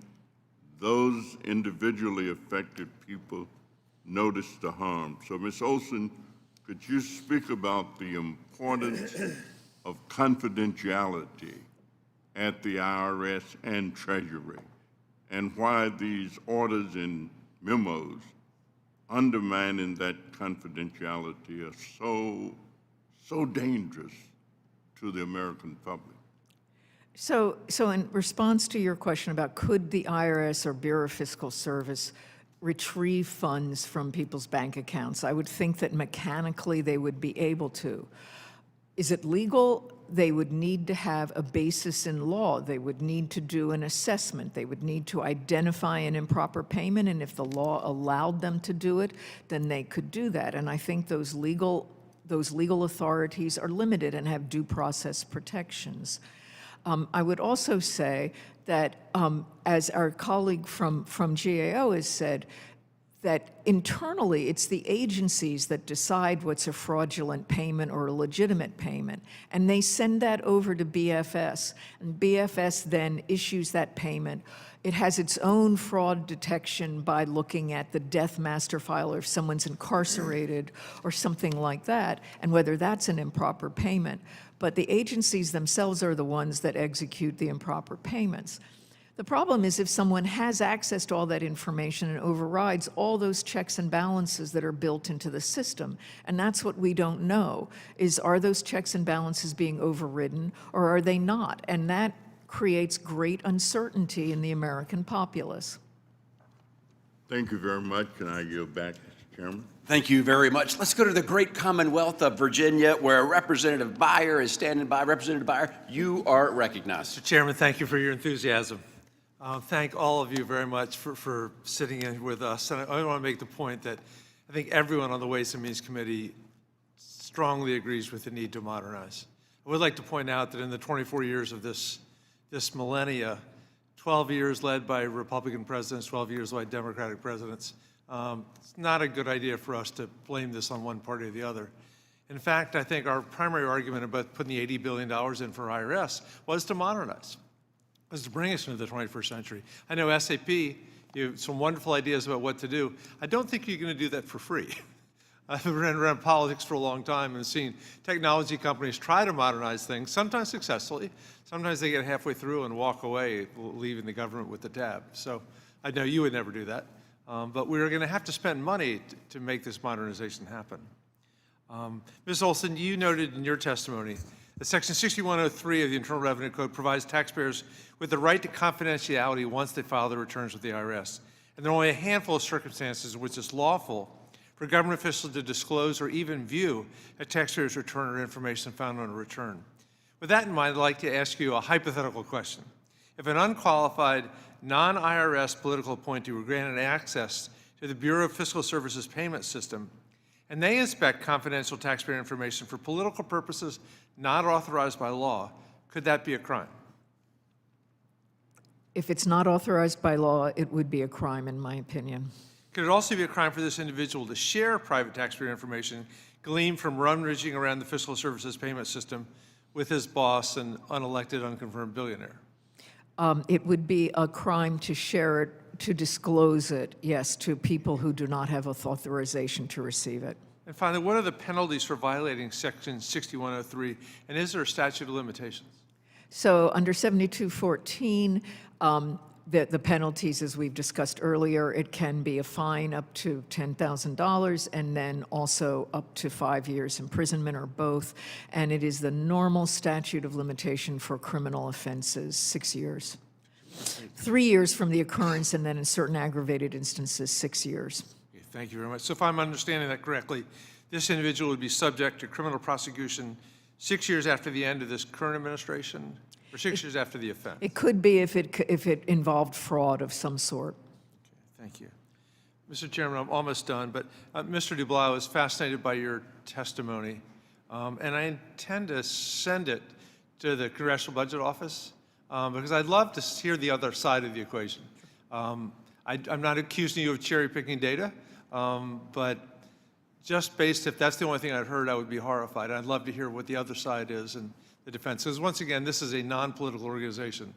those individually affected people notice the harm. So, Ms. Olson, could you speak about the importance of confidentiality at the IRS and Treasury, and why these orders and memos undermining that confidentiality are so dangerous to the American public? So in response to your question about could the IRS or Bureau of Fiscal Service retrieve funds from people's bank accounts, I would think that mechanically they would be able to. Is it legal? they would need to have a basis in law. They would need to do an assessment. They would need to identify an improper payment, and if the law allowed them to do it, then they could do that. And I think those legal authorities are limited and have due process protections. I would also say that, as our colleague from GAO has said, that internally it's the agencies that decide what's a fraudulent payment or a legitimate payment, and they send that over to BFS, and BFS then issues that payment. It has its own fraud detection by looking at the death master file, or if someone's incarcerated or something like that, and whether that's an improper payment. But the agencies themselves are the ones that execute the improper payments. The problem is if someone has access to all that information and overrides all those checks and balances that are built into the system, and that's what we don't know, is are those checks and balances being overridden or are they not? And that creates great uncertainty in the American populace. Thank you very much. Can I yield back, Mr. Chairman? Thank you very much. Let's go to the great Commonwealth of Virginia, where Representative Byer is standing by. Representative Byer, you are recognized. Mr. Chairman, thank you for your enthusiasm. Thank all of you very much for sitting in with us. And I want to make the point that I think everyone on the Ways and Means Committee strongly agrees with the need to modernize. I would like to point out that in the 24 years of this millennia, 12 years led by Republican presidents, 12 years by Democratic presidents, it's not a good idea for us to blame this on one party or the other. In fact, I think our primary argument about putting the $80 billion in for IRS was to modernize, was to bring us into the 21st century. I know SAP, you have some wonderful ideas about what to do. I don't think you're going to do that for free. I've been around politics for a long time and seen technology companies try to modernize things, sometimes successfully. Sometimes they get halfway through and walk away, leaving the government with the tab. So I know you would never do that. But we're going to have to spend money to make this modernization happen. Ms. Olson, you noted in your testimony that Section 6103 of the Internal Revenue Code provides taxpayers with the right to confidentiality once they file their returns with the IRS. And there are only a handful of circumstances in which it's lawful for government officials to disclose or even view a taxpayer's return or information found on a return. With that in mind, I'd like to ask you a hypothetical question. If an unqualified, non-IRS political appointee were granted access to the Bureau of Fiscal Services payment system, and they inspect confidential taxpayer information for political purposes not authorized by law, could that be a crime? If it's not authorized by law, it would be a crime, in my opinion. Could it also be a crime for this individual to share private taxpayer information gleaned from rummaging around the Fiscal Services payment system with his boss, an unelected, unconfirmed billionaire? It would be a crime to share it, to disclose it, yes, to people who do not have authorization to receive it. And finally, what are the penalties for violating Section 6103, and is there a statute of limitations? So under 7214, the penalties, as we've discussed earlier, it can be a fine up to $10,000 and then also up to 5 years imprisonment or both. And it is the normal statute of limitation for criminal offenses, 6 years. 3 years from the occurrence, and then in certain aggravated instances, 6 years. Okay, thank you very much. So if I'm understanding that correctly, this individual would be subject to criminal prosecution 6 years after the end of this current administration, or 6 years after the offense? It could be if it involved fraud of some sort. Okay, thank you. Mr. Chairman, I'm almost done, but Mr. Dublois, I was fascinated by your testimony, and I intend to send it to the Congressional Budget Office because I'd love to hear the other side of the equation. I'm not accusing you of cherry-picking data, but just based, if that's the only thing I'd heard, I would be horrified. I'd love to hear what the other side is and the defense. Because once again, this is a non-political organization.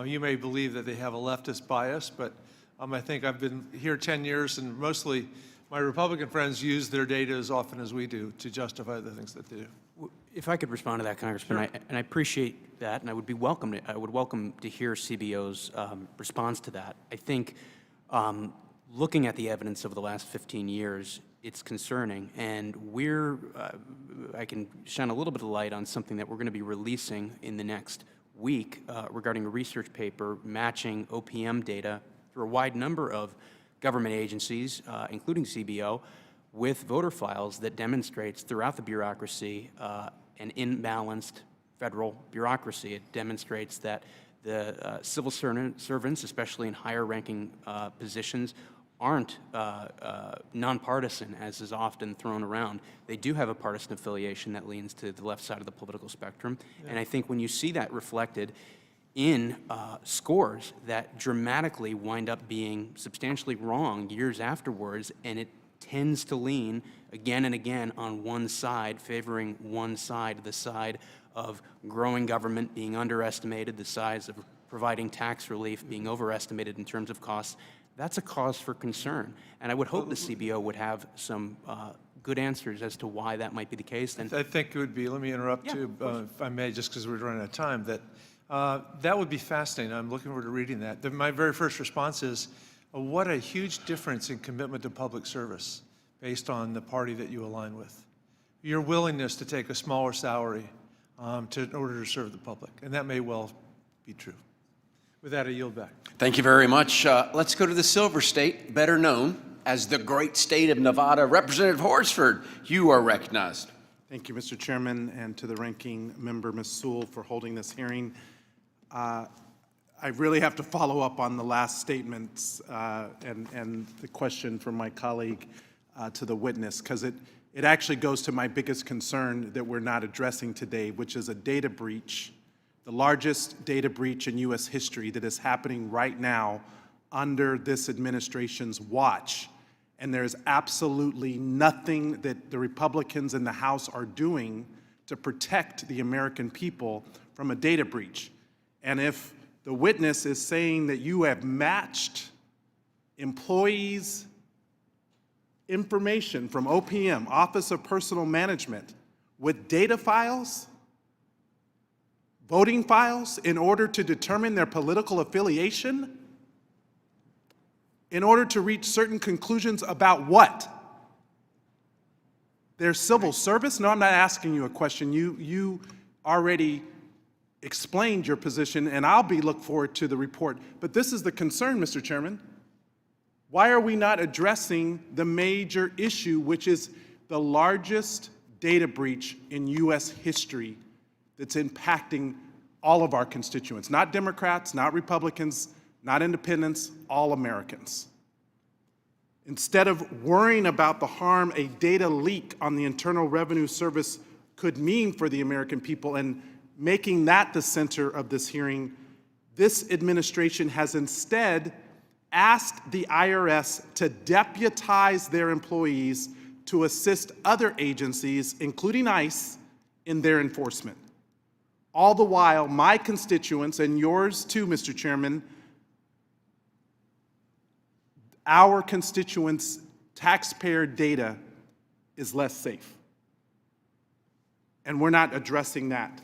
You may believe that they have a leftist bias, but I think I've been here 10 years, and mostly my Republican friends use their data as often as we do to justify the things that they do. If I could respond to that, Congressman, Sure. and I appreciate that, and I would welcome to hear CBO's response to that. I think looking at the evidence over the last 15 years, it's concerning, and I can shine a little bit of light on something that we're going to be releasing in the next week regarding a research paper matching OPM data through a wide number of government agencies, including CBO, with voter files that demonstrates throughout the bureaucracy an imbalanced federal bureaucracy. It demonstrates that the civil servants, especially in higher-ranking positions, aren't nonpartisan, as is often thrown around. They do have a partisan affiliation that leans to the left side of the political spectrum. Yeah. And I think when you see that reflected in scores that dramatically wind up being substantially wrong years afterwards, and it tends to lean again and again on one side, favoring one side, the side of growing government being underestimated, the size of providing tax relief being overestimated in terms of costs. That's a cause for concern. And I would hope the CBO would have some good answers as to why that might be the case. And I think it would be, let me interrupt you, if I may, just because we're running out of time, that would be fascinating. I'm looking forward to reading that. My very first response is, what a huge difference in commitment to public service based on the party that you align with. Your willingness to take a smaller salary in order to serve the public, and that may well be true. With that, I yield back. Thank you very much. Let's go to the Silver State, better known as the great state of Nevada. Representative Horsford, you are recognized. Thank you, Mr. Chairman, and to the ranking member, Ms. Sewell, for holding this hearing. I really have to follow up on the last statements and the question from my colleague to the witness, because it actually goes to my biggest concern that we're not addressing today, which is a data breach, the largest data breach in U.S. history that is happening right now under this administration's watch. And there's absolutely nothing that the Republicans in the House are doing to protect the American people from a data breach. And if the witness is saying that you have matched employees' information from OPM, Office of Personnel Management, with data files, voting files, in order to determine their political affiliation, in order to reach certain conclusions about what? Their civil service? No, I'm not asking you a question. You already explained your position, and I'll look forward to the report. But this is the concern, Mr. Chairman. Why are we not addressing the major issue, which is the largest data breach in U.S. history that's impacting all of our constituents? Not Democrats, not Republicans, not independents, all Americans. Instead of worrying about the harm a data leak on the Internal Revenue Service could mean for the American people and making that the center of this hearing, this administration has instead asked the IRS to deputize their employees to assist other agencies, including ICE, in their enforcement. All the while, my constituents, and yours too, Mr. Chairman, our constituents' taxpayer data is less safe. And we're not addressing that.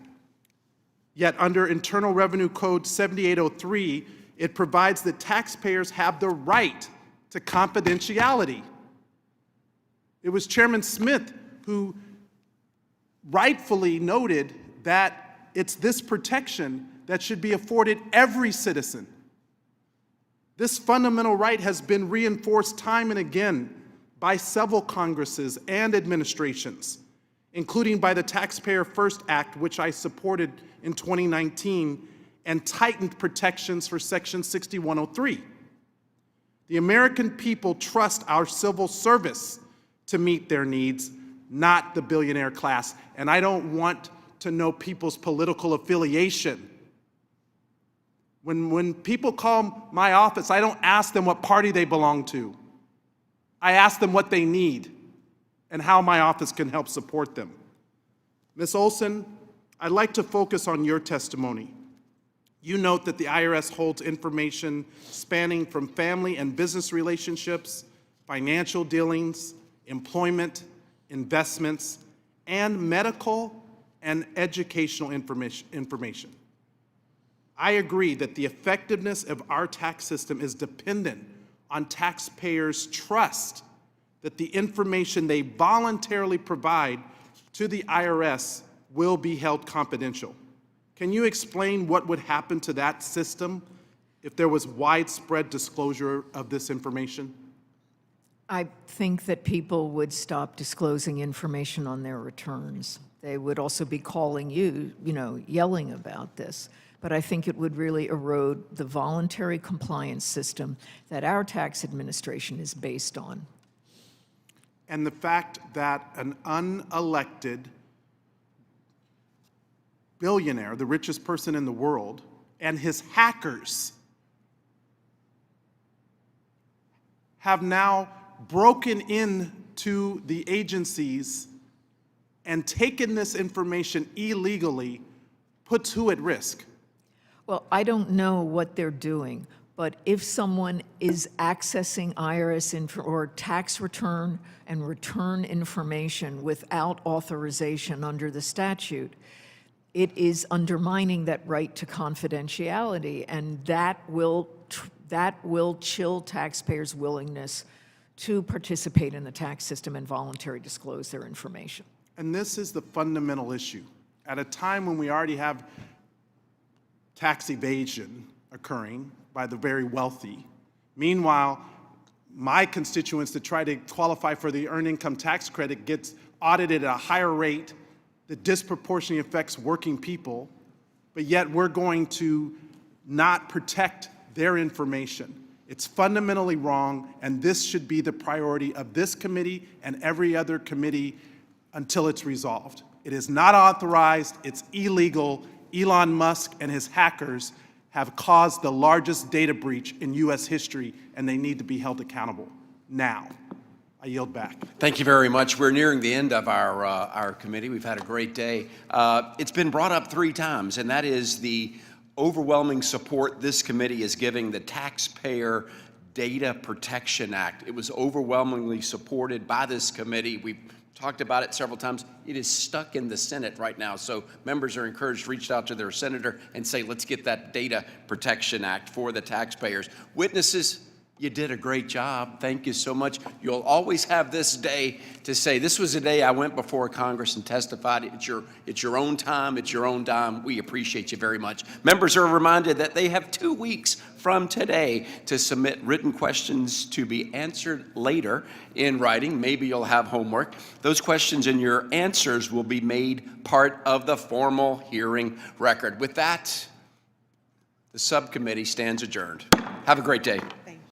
Yet under Internal Revenue Code 7803, it provides that taxpayers have the right to confidentiality. It was Chairman Smith who rightfully noted that it's this protection that should be afforded every citizen. This fundamental right has been reinforced time and again by several Congresses and administrations, including by the Taxpayer First Act, which I supported in 2019, and tightened protections for Section 6103. The American people trust our civil service to meet their needs, not the billionaire class. And I don't want to know people's political affiliation. When people call my office, I don't ask them what party they belong to. I ask them what they need and how my office can help support them. Ms. Olson, I'd like to focus on your testimony. You note that the IRS holds information spanning from family and business relationships, financial dealings, employment, investments, and medical and educational information. I agree that the effectiveness of our tax system is dependent on taxpayers' trust that the information they voluntarily provide to the IRS will be held confidential. Can you explain what would happen to that system if there was widespread disclosure of this information? I think that people would stop disclosing information on their returns. They would also be calling you, yelling about this. But I think it would really erode the voluntary compliance system that our tax administration is based on. And the fact that an unelected billionaire, the richest person in the world, and his hackers have now broken into the agencies and taken this information illegally, puts who at risk? Well, I don't know what they're doing, but if someone is accessing IRS or tax return and return information without authorization under the statute, it is undermining that right to confidentiality, and that will chill taxpayers' willingness to participate in the tax system and voluntarily disclose their information. And this is the fundamental issue. At a time when we already have tax evasion occurring by the very wealthy, meanwhile, my constituents that try to qualify for the earned income tax credit gets audited at a higher rate that disproportionately affects working people, but yet we're going to not protect their information. It's fundamentally wrong, and this should be the priority of this committee and every other committee until it's resolved. It is not authorized, it's illegal. Elon Musk and his hackers have caused the largest data breach in U.S. history, and they need to be held accountable now. I yield back. Thank you very much. We're nearing the end of our committee. We've had a great day. It's been brought up 3 times, and that is the overwhelming support this committee is giving the Taxpayer Data Protection Act. It was overwhelmingly supported by this committee. We've talked about it several times. It is stuck in the Senate right now, so members are encouraged to reach out to their senator and say, let's get that Data Protection Act for the taxpayers. Witnesses, you did a great job. Thank you so much. You'll always have this day to say, this was a day I went before Congress and testified. It's your own time. It's your own dime. We appreciate you very much. Members are reminded that they have 2 weeks from today to submit written questions to be answered later in writing. Maybe you'll have homework. Those questions and your answers will be made part of the formal hearing record. With that, the subcommittee stands adjourned. Have a great day.